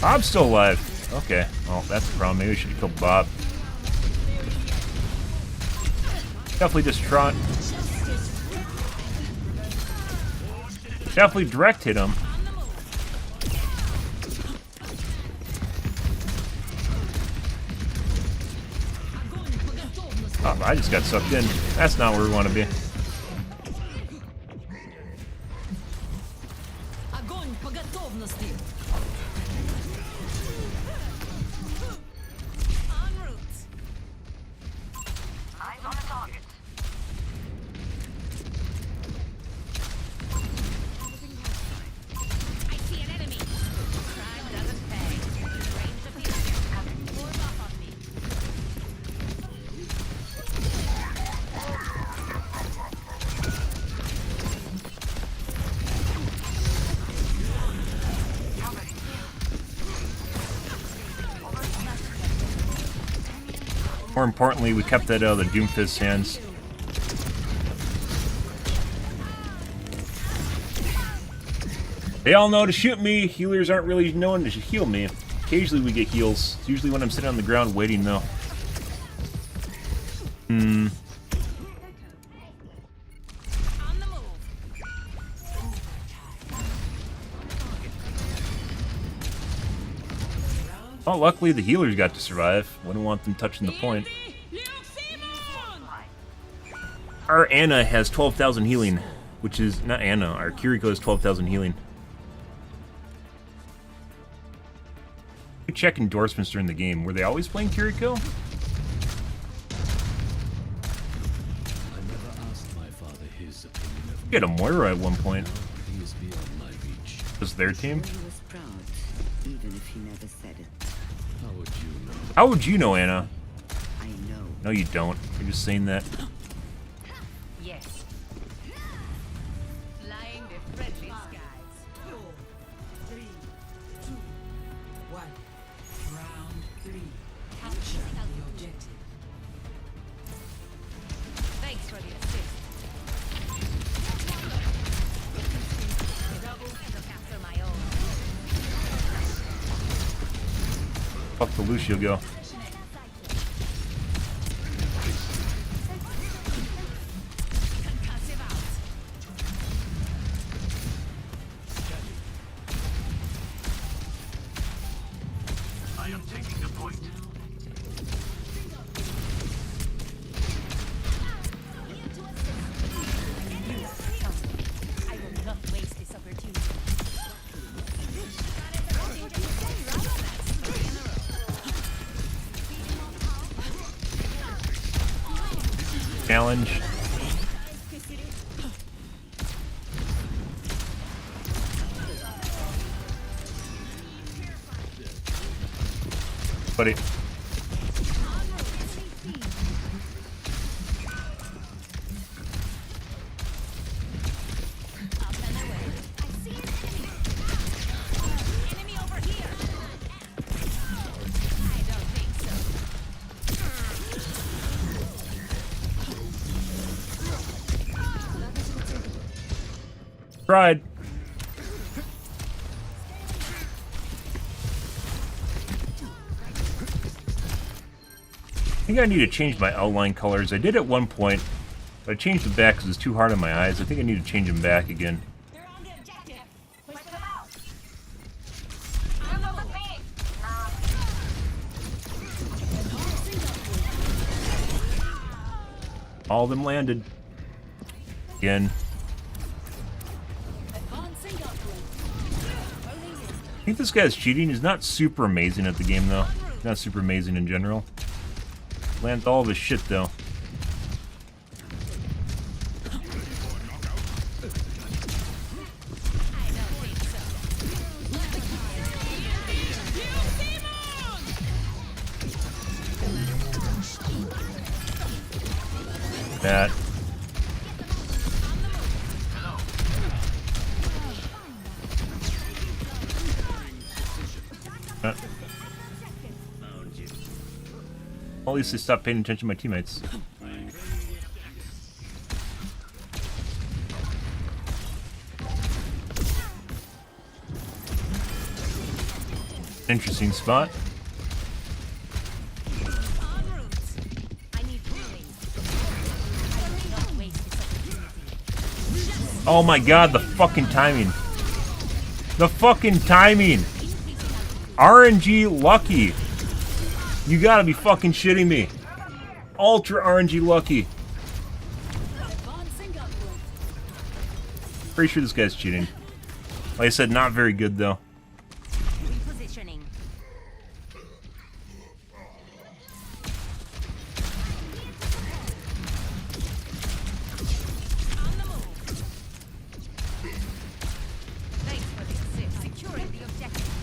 Bob's still alive. Okay. Well, that's a problem. Maybe we should have killed Bob. Definitely distraught. Definitely direct hit him. Oh, I just got sucked in. That's not where we want to be. More importantly, we kept that out of the Doomfist's hands. They all know to shoot me. Healers aren't really knowing to heal me. Occasionally we get heals. It's usually when I'm sitting on the ground waiting, though. Well, luckily the healers got to survive. Wouldn't want them touching the point. Our Anna has 12,000 healing, which is not Anna. Our Kiriko has 12,000 healing. We check endorsements during the game. Were they always playing Kiriko? I never asked my father his opinion of We had a Moira at one point. He is beyond my reach. Was their team? He was proud, even if he never said it. How would you know? How would you know, Anna? I know. No, you don't. You're just saying that. Yes. Flying the friendly skies. 4, 3, 2, 1. Fuck the Lucio go. I am taking the point. I will not waste this opportunity. Challenge. Buddy. Tried. I think I need to change my outline colors. I did at one point, but I changed them back because it's too hard on my eyes. I think I need to change them back again. All of them landed. Again. I think this guy's cheating. He's not super amazing at the game, though. Not super amazing in general. Lands all of his shit, though. That. At least they stopped paying attention to my teammates. Interesting spot. Oh my god, the fucking timing. The fucking timing. RNG lucky. You gotta be fucking shitting me. Ultra RNG lucky. Pretty sure this guy's cheating. Like I said, not very good though. Repositioning. Thanks for the assist. Securing the objective.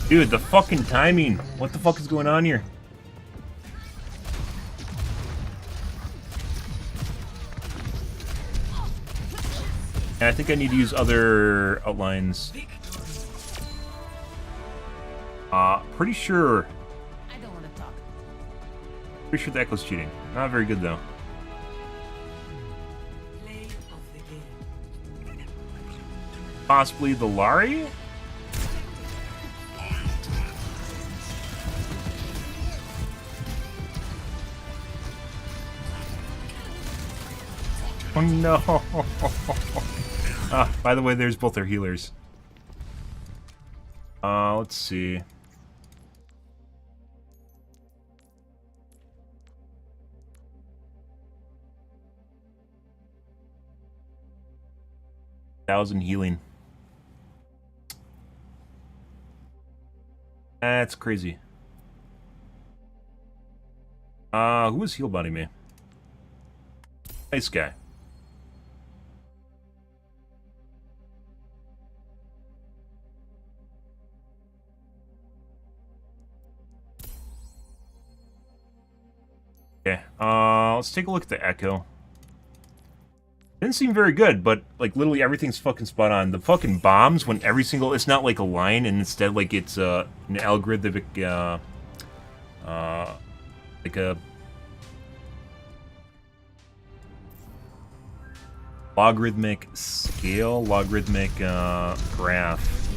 Dude, the fucking timing. What the fuck is going on here? Yeah, I think I need to use other outlines. Pretty sure. I don't want to talk. Pretty sure that was cheating. Not very good though. Possibly the Lari? Oh no! Ah, by the way, there's both our healers. Let's see. Thousand healing. That's crazy. Who was heal body me? Nice guy. Okay, let's take a look at the echo. Didn't seem very good, but like literally everything's fucking spot on. The fucking bombs, when every single, it's not like a line, and instead like it's an algorithmic, like a logarithmic scale, logarithmic graph.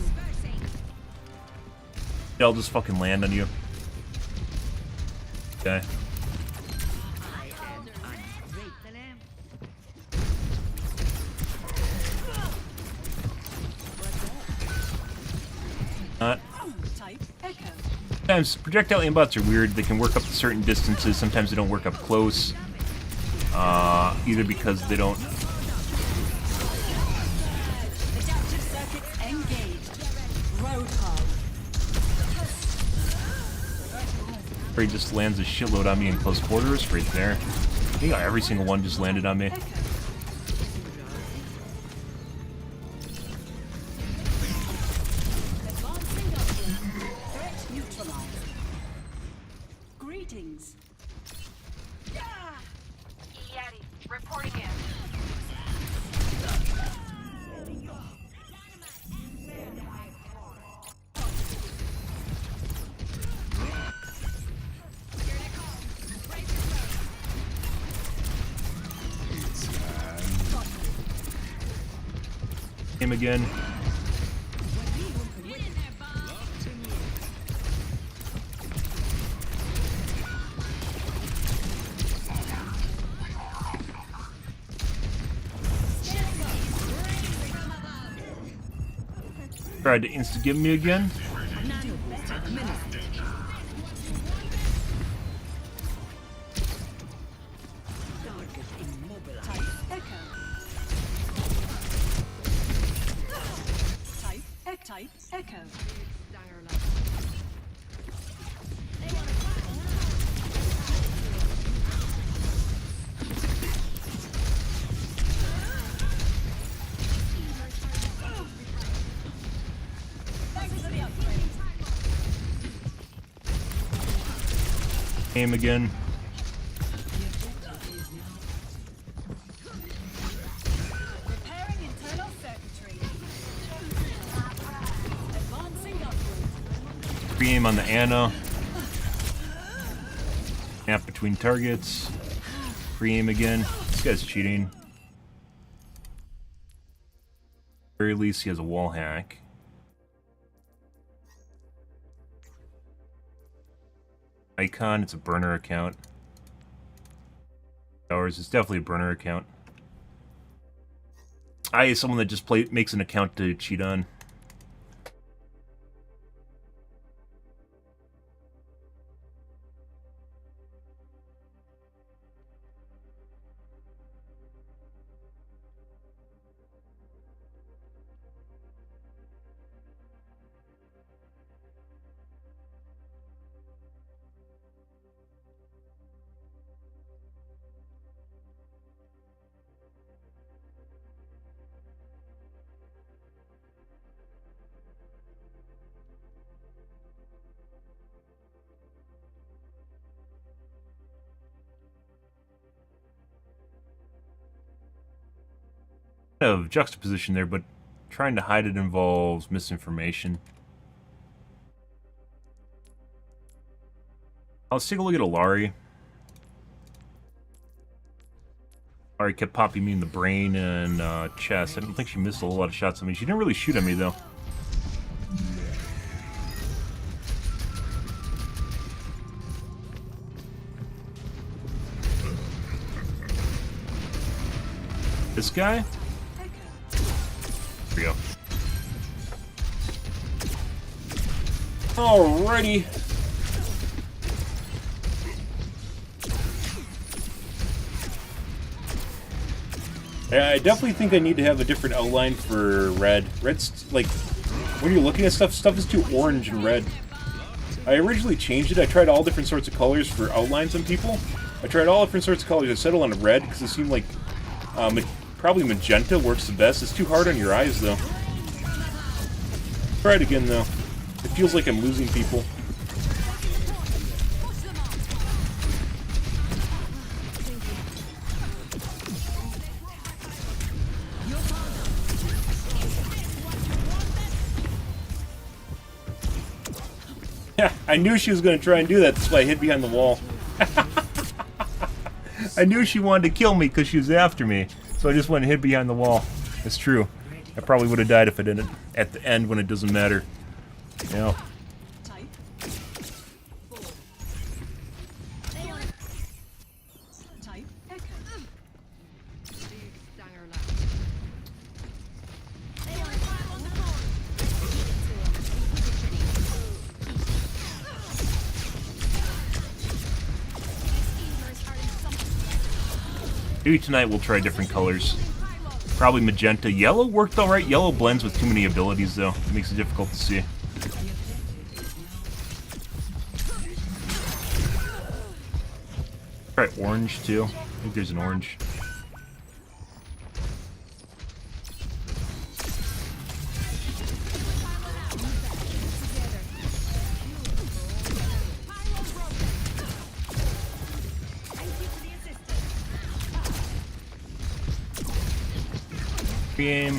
They'll just fucking land on you. Okay. Sometimes projectile aimbots are weird. They can work up to certain distances. Sometimes they don't work up close. Either because they don't. Or he just lands a shitload on me in close quarters right there. I think every single one just landed on me. Greetings. Yeti, reporting in. Him again. Tried to insta-give me again. Type Echo. Aim again. Repairing internal circuitry. Advancing upward. Pre-aim on the Ana. Snap between targets. Pre-aim again. This guy's cheating. At the very least, he has a wall hack. Icon, it's a burner account. Ours is definitely a burner account. I is someone that just makes an account to cheat on. Of juxtaposition there, but trying to hide it involves misinformation. Let's take a look at Alari. Alari kept popping me in the brain and chest. I don't think she missed a whole lot of shots on me. She didn't really shoot at me though. This guy? There we go. Alrighty. Yeah, I definitely think I need to have a different outline for red. Red's, like, when you're looking at stuff is too orange and red. I originally changed it. I tried all different sorts of colors for outlines on people. I tried all different sorts of colors. I settled on red because it seemed like probably magenta works the best. It's too hard on your eyes, though. Try it again, though. It feels like I'm losing people. Yeah, I knew she was going to try and do that. That's why I hid behind the wall. I knew she wanted to kill me because she was after me. So I just went and hid behind the wall. It's true. I probably would have died if I didn't. At the end when it doesn't matter. You know. Maybe tonight we'll try different colors. Probably magenta. Yellow worked alright. Yellow blends with too many abilities, though. It makes it difficult to see. Try orange, too. I think there's an orange. Game.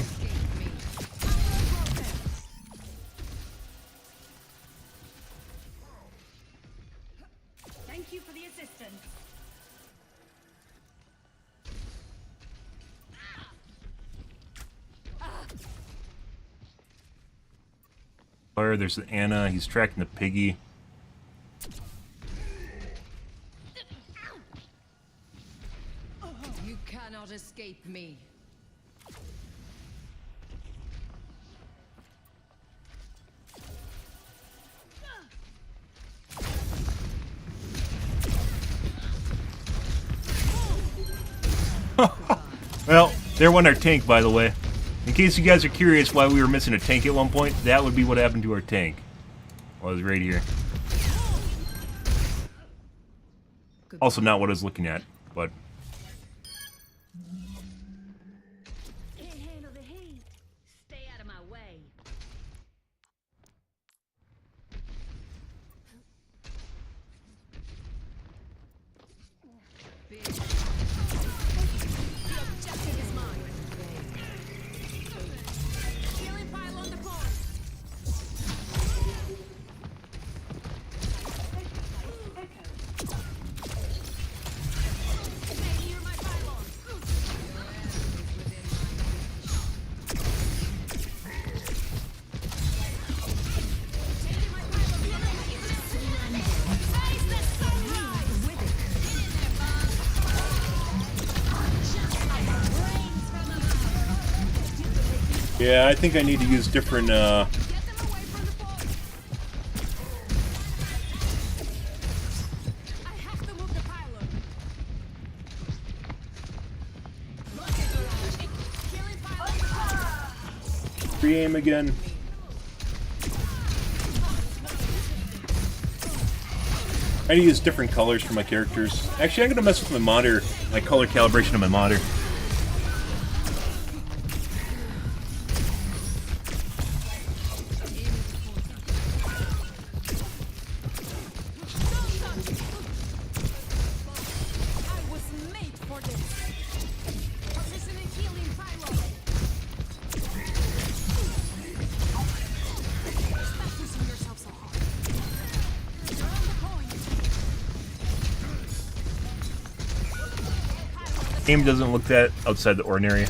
Thank you for the assistance. There's Anna. He's tracking the piggy. You cannot escape me. Well, there went our tank, by the way. In case you guys are curious why we were missing a tank at one point, that would be what happened to our tank. Well, it was right here. Also not what I was looking at, but... Can't handle the heat. Stay out of my way. Yeah, I think I need to use different, Pre-aim again. I need to use different colors for my characters. Actually, I'm going to mess with my monitor, my color calibration of my monitor. Game doesn't look that outside the ordinary.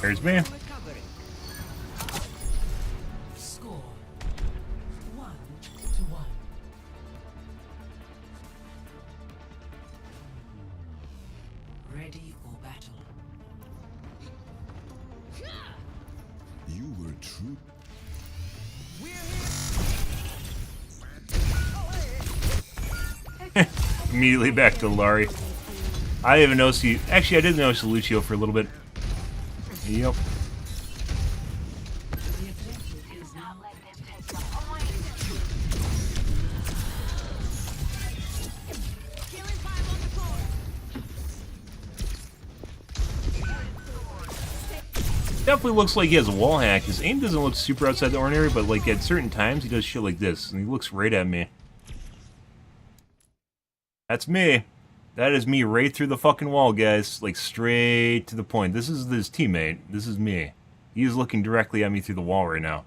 There's me. Score 1-1. Ready for battle. You were true. Immediately back to Laurie. I didn't even notice you. Actually, I did notice Lucio for a little bit. Yep. Definitely looks like he has a wall hack. His aim doesn't look super outside the ordinary, but like at certain times he does shit like this, and he looks right at me. That's me. That is me right through the fucking wall, guys. Like, straight to the point. This is his teammate. This is me. He is looking directly at me through the wall right now.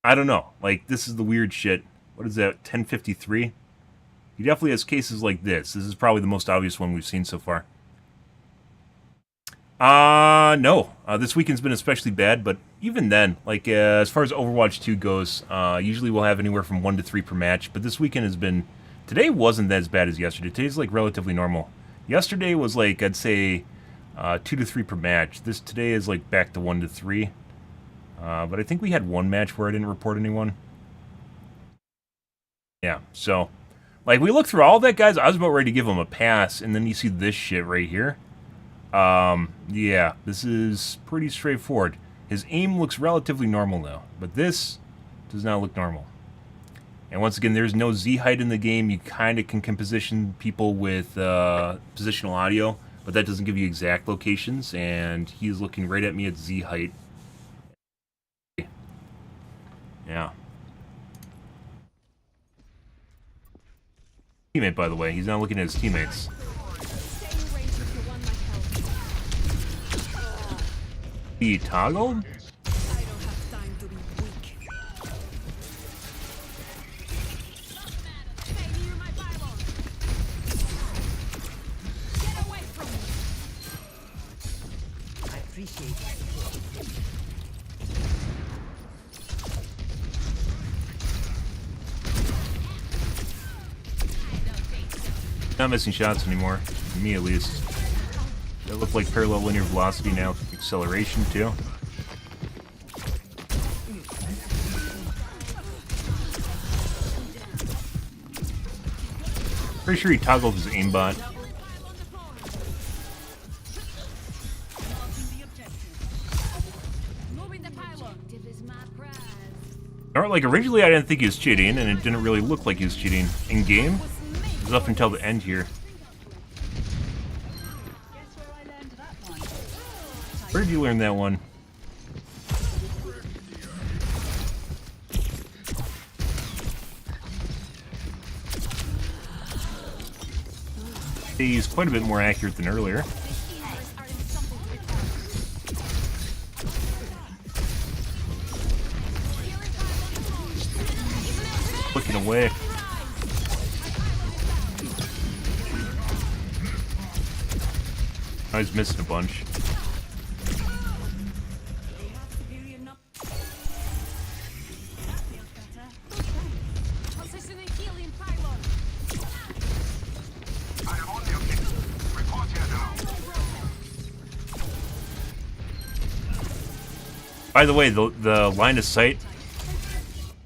I don't know. Like, this is the weird shit. What is that, 1053? He definitely has cases like this. This is probably the most obvious one we've seen so far. No. This weekend's been especially bad, but even then, like, as far as Overwatch 2 goes, usually we'll have anywhere from 1 to 3 per match, but this weekend has been... Today wasn't as bad as yesterday. Today's, like, relatively normal. Yesterday was, like, I'd say 2 to 3 per match. Today is, like, back to 1 to 3. But I think we had one match where I didn't report anyone. Yeah, so... Like, we looked through all that, guys. I was about ready to give him a pass, and then you see this shit right here. Yeah, this is pretty straightforward. His aim looks relatively normal now, but this does not look normal. And once again, there's no Z height in the game. You kind of can position people with positional audio, but that doesn't give you exact locations, and he's looking right at me at Z height. Yeah. Teammate, by the way. He's not looking at his teammates. He toggled? Not missing shots anymore. Me, at least. They look like parallel linear velocity now. Acceleration, too. Pretty sure he toggled his aimbot. Or, like, originally I didn't think he was cheating, and it didn't really look like he was cheating in game. It was up until the end here. Where did you learn that one? He's quite a bit more accurate than earlier. Looking away. I was missing a bunch. By the way, the line of sight,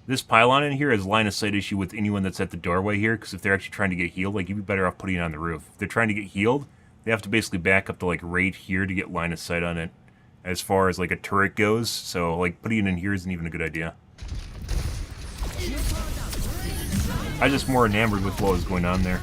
this pylon in here has line of sight issue with anyone that's at the doorway here, because if they're actually trying to get healed, like, you'd be better off putting it on the roof. If they're trying to get healed, they have to basically back up to, like, right here to get line of sight on it, as far as, like, a turret goes. So, like, putting it in here isn't even a good idea. I'm just more enamored with what was going on there.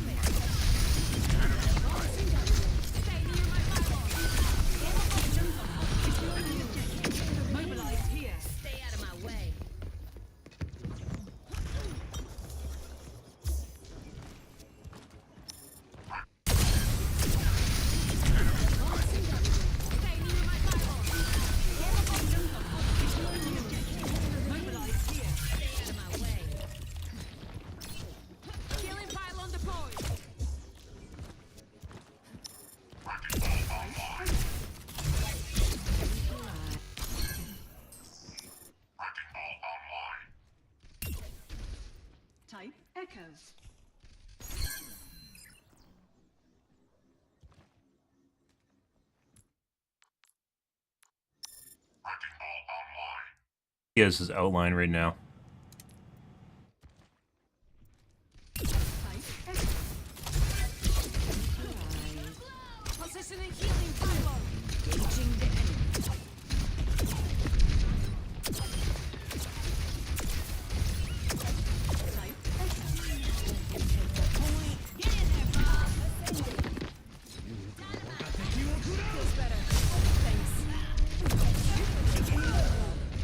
He has his outline right now. Positioning healing combo. Engaging the enemy.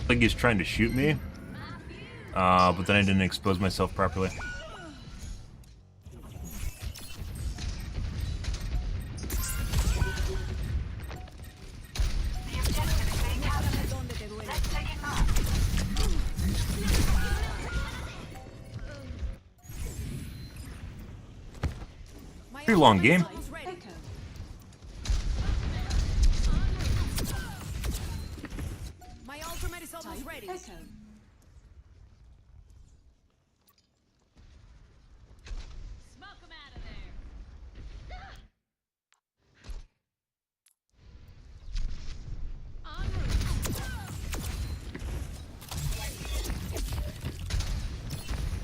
Like he's trying to shoot me, but then I didn't expose myself properly. Pretty long game. My ultimate is almost ready. Smoke him out of there.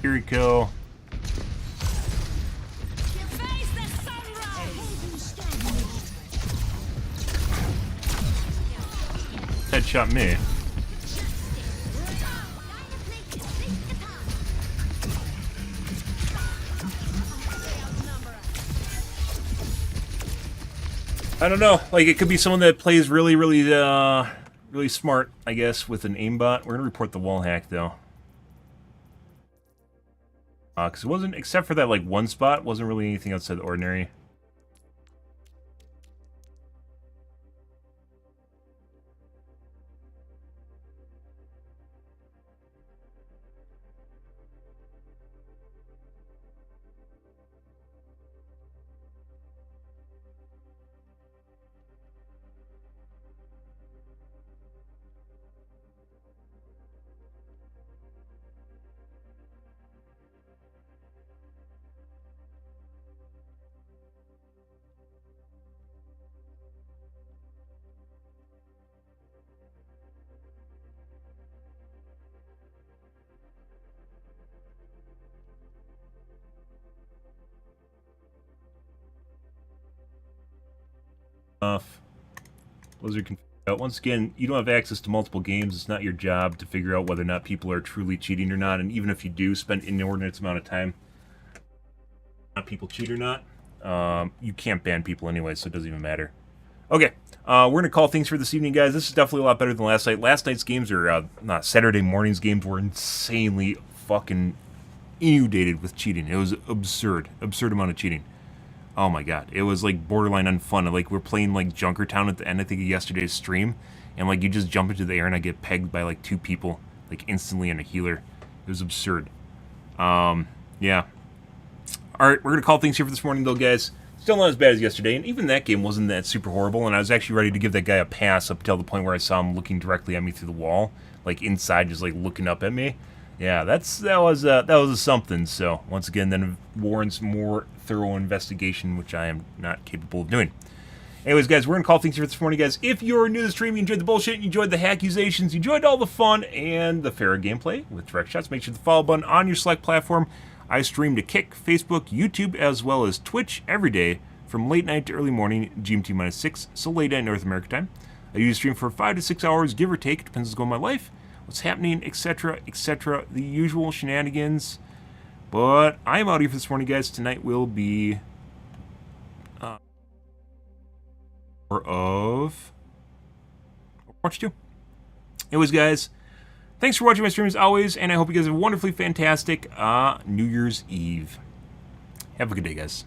Fury kill. Headshot me. I don't know. Like, it could be someone that plays really, really smart, I guess, with an aimbot. We're gonna report the wall hack, though. Because it wasn't, except for that, like, one spot, wasn't really anything outside the ordinary. Blizzard can figure out. Once again, you don't have access to multiple games. It's not your job to figure out whether or not people are truly cheating or not. And even if you do spend an inordinate amount of time, not people cheat or not, you can't ban people anyway, so it doesn't even matter. Okay, we're gonna call things for this evening, guys. This is definitely a lot better than last night. Last night's games, or not Saturday morning's games, were insanely fucking inundated with cheating. It was absurd amount of cheating. Oh my god, it was like borderline unfun. Like, we're playing like Junkertown at the end, I think, of yesterday's stream, and like you just jump into the air and I get pegged by like 2 people, like instantly, and a healer. It was absurd. Yeah. Alright, we're gonna call things here for this morning though, guys. Still not as bad as yesterday, and even that game wasn't that super horrible, and I was actually ready to give that guy a pass up until the point where I saw him looking directly at me through the wall, like inside, just like looking up at me. Yeah, that was a something. So once again, then warrants more thorough investigation, which I am not capable of doing. Anyways, guys, we're gonna call things here this morning, guys. If you're new to the stream, you enjoyed the bullshit, you enjoyed the accusations, you enjoyed all the fun and the fairer gameplay with direct shots, make sure the follow button on your select platform. I stream to Kick, Facebook, YouTube, as well as Twitch every day from late night to early morning, GMT-6, so late night North America time. I usually stream for 5 to 6 hours, give or take. It depends what's going on in my life, what's happening, etc., etc., the usual shenanigans. But I'm out here for this morning, guys. Tonight will be more of Overwatch 2. Anyways, guys, thanks for watching my stream as always, and I hope you guys have a wonderfully fantastic New Year's Eve. Have a good day, guys.